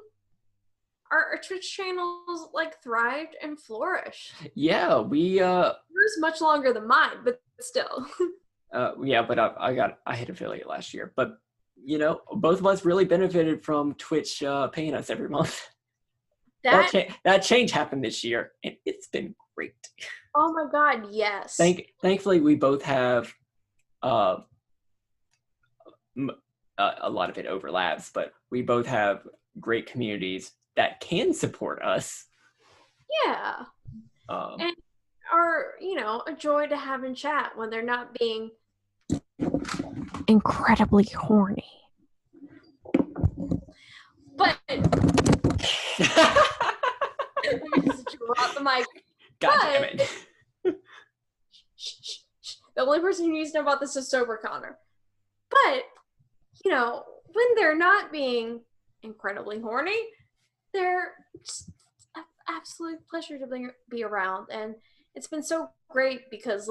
Our Twitch channels like thrived and flourished. Yeah, we Yours much longer than mine, but still. yeah, but I hit affiliate last year. But both of us really benefited from Twitch paying us every month. That change happened this year, and it's been great. Oh my god, yes. Thankfully, we both have a lot of it overlaps, but we both have great communities that can support us. Yeah. And are, a joy to have in chat when they're not being incredibly horny. But let me just drop the mic. God damn it. The only person who needs to know about this is Sober Connor. But, when they're not being incredibly horny, they're just an absolute pleasure to be around. And it's been so great because,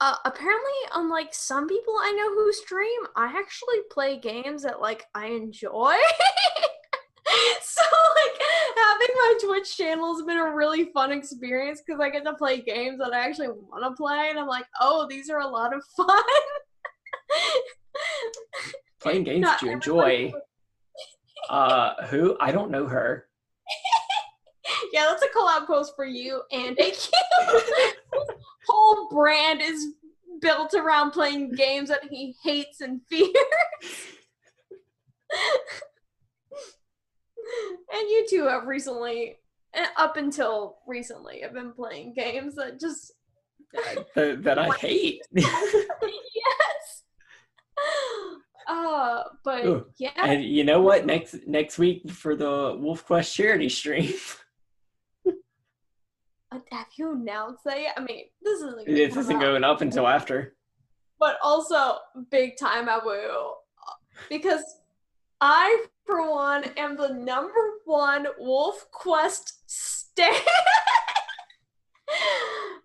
apparently, unlike some people I know who stream, I actually play games that, I enjoy. So, having my Twitch channel has been a really fun experience because I get to play games that I actually want to play, and I'm like, oh, these are a lot of fun. Playing games that you enjoy. Who? I don't know her. Yeah, that's a collab post for you and AQ. Whole brand is built around playing games that he hates and fears. And you two have recently, up until recently, have been playing games that just that I hate. Yes. But ooh. Yeah. And you know what? Next week for the Wolf Quest charity stream. Have you announced that yet? I mean, this isn't going up until after. But also, big time I will. Because I, for one, am the #1 Wolf Quest stan.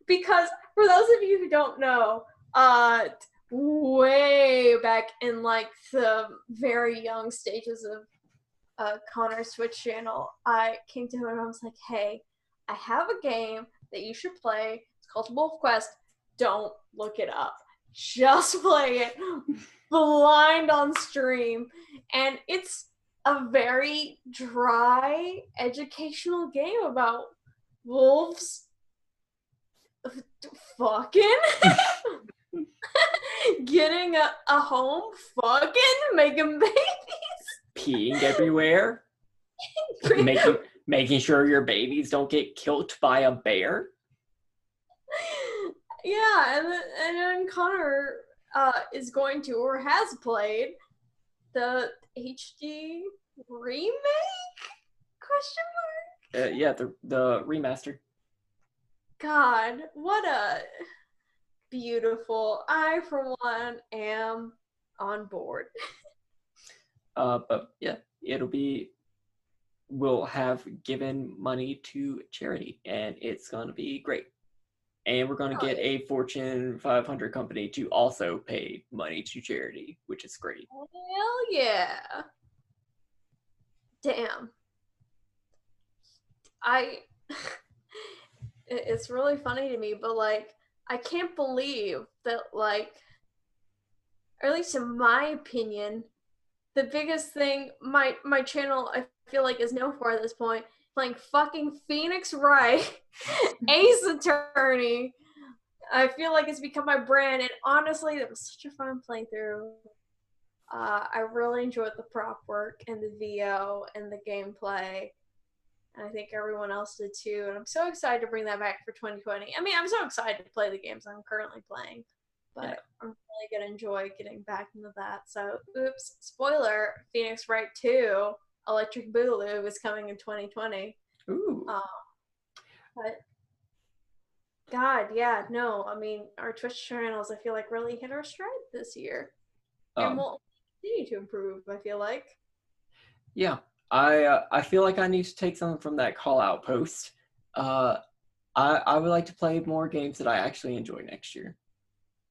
Because, for those of you who don't know, way back in, the very young stages of Connor's Twitch channel, I came to him and I was like, hey, I have a game that you should play. It's called Wolf Quest. Don't look it up. Just play it blind on stream. And it's a very dry, educational game about wolves fucking, getting a home, fucking, making babies. Peeing everywhere. Making sure your babies don't get killed by a bear. Yeah, and then Connor is going to, or has played, the HD remake? ? Yeah, the remaster. God, what a beautiful. I, for one, am on board. But yeah, we'll have given money to charity, and it's going to be great. And we're going to get a Fortune 500 company to also pay money to charity, which is great. Hell yeah. Damn. It's really funny to me, but I can't believe that, or at least in my opinion, the biggest thing my channel, I feel like, is known for at this point, playing fucking Phoenix Wright, Ace Attorney. I feel like it's become my brand, and honestly, that was such a fun playthrough. I really enjoyed the prop work and the VO and the gameplay. And I think everyone else did too. And I'm so excited to bring that back for 2020. I mean, I'm so excited to play the games I'm currently playing, but Yeah. I'm really going to enjoy getting back into that. So, oops, spoiler, Phoenix Wright 2, Electric Boogaloo is coming in 2020. Ooh. But God, yeah, no, I mean, our Twitch channels, I feel like, really hit our stride this year. And we'll continue to improve, I feel like. Yeah. I feel like I need to take something from that call out post. I would like to play more games that I actually enjoy next year.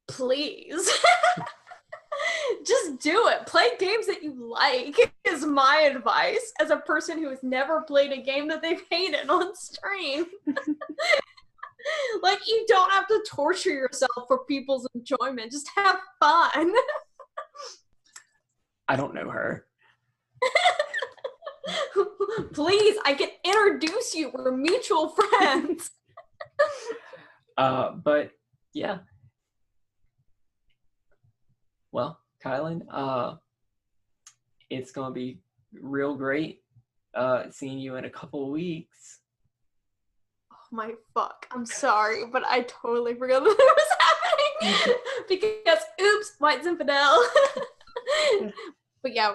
Please. Just do it. Play games that you like is my advice as a person who has never played a game that they've hated on stream. Like, you don't have to torture yourself for people's enjoyment. Just have fun. I don't know her. Please, I can introduce you. We're mutual friends. But yeah. Well, Kylen, it's gonna be real great seeing you in a couple of weeks. Oh my fuck. I'm sorry, but I totally forgot that it was happening. Because oops, White's infidel. But yeah,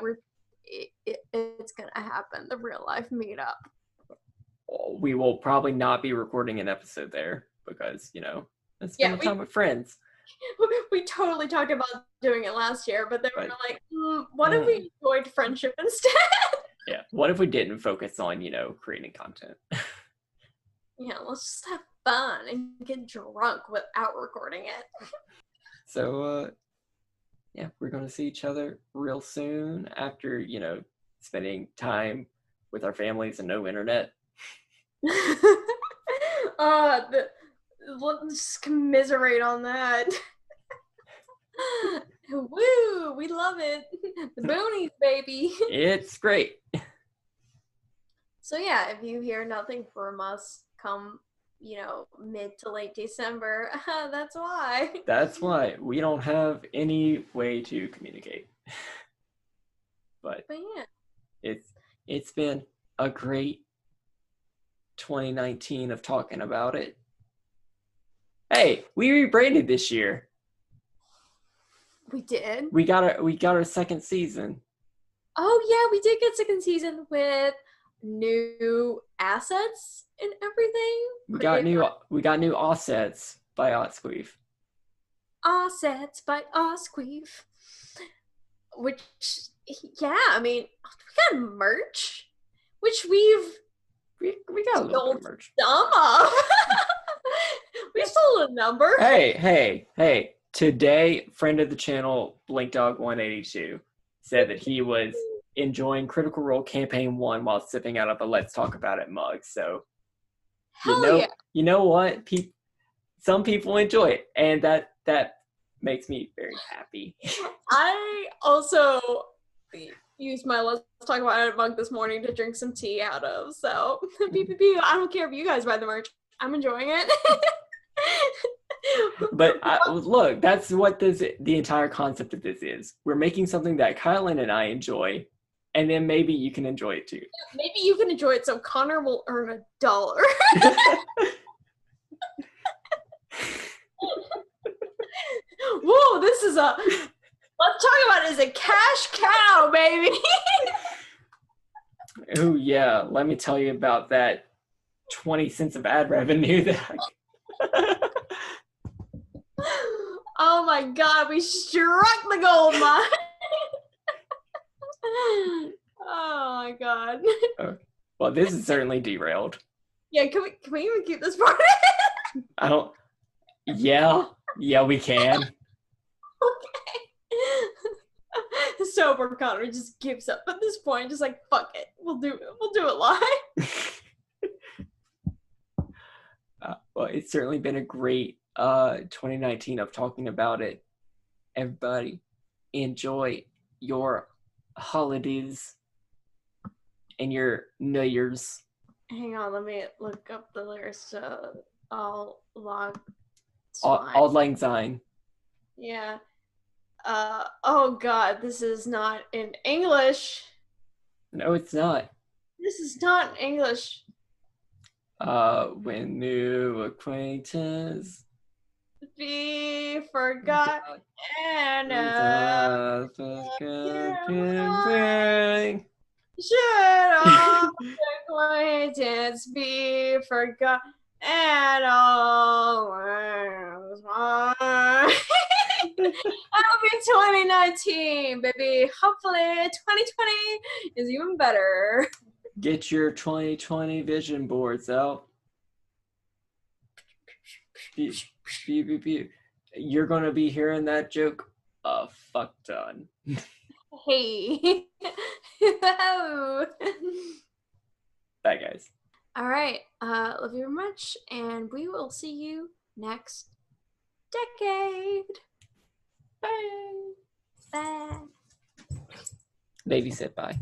it's gonna happen. The real life meetup. We will probably not be recording an episode there because, it's spending time with friends. We totally talked about doing it last year, but then we were like, what if we enjoyed friendship instead? Yeah. What if we didn't focus on, creating content? Yeah, let's just have fun and get drunk without recording it. So, yeah, we're going to see each other real soon after, spending time with our families and no internet. Let's commiserate on that. Woo, we love it. The boonies, baby. It's great. So yeah, if you hear nothing from us come, mid to late December, that's why. That's why we don't have any way to communicate. But yeah, it's been a great 2019 of talking about it. Hey, we rebranded this year. We did. We got our second season. Oh yeah, we did get second season with new assets and everything. We got new assets by Osqueef. Assets by Osqueef. Which, yeah, I mean, we got merch, which we got a little bit of merch. Some of. We sold a number. Hey. Today, friend of the channel, BlinkDog182, said that he was enjoying Critical Role Campaign 1 while sipping out of a Let's Talk About It mug. So, you know what? Some people enjoy it, and that makes me very happy. I also used my Let's Talk About It mug this morning to drink some tea out of. So, I don't care if you guys buy the merch. I'm enjoying it. But look, that's what the entire concept of this is. We're making something that Kylen and I enjoy, and then maybe you can enjoy it too. Maybe you can enjoy it so Connor will earn $1. Whoa, this is Let's Talk About It is a cash cow, baby. Oh yeah, let me tell you about that 20 cents of ad revenue that Oh my god, we struck the gold mine. Oh my god. Well, this is certainly derailed. Yeah, can we even keep this part? I don't. Yeah, we can. Okay. Sober Connor just gives up at this point, just like fuck it, we'll do it live. Well, it's certainly been a great 2019 of talking about it. Everybody, enjoy your holidays and your New Year's. Hang on, let me look up the lyrics to Auld Lang Syne. Auld Lang Syne. Yeah. Oh God, this is not in English. No, it's not. This is not in English. When new acquaintance Be forgot and bring. should all acquaintance be forgot and all was mine. That'll be 2019, baby. Hopefully 2020 is even better. Get your 2020 vision boards out. You're gonna be hearing that joke a fuck ton. Hey. Bye, guys. All right. Love you very much, and we will see you next decade. Bye. Bye. Lady said bye.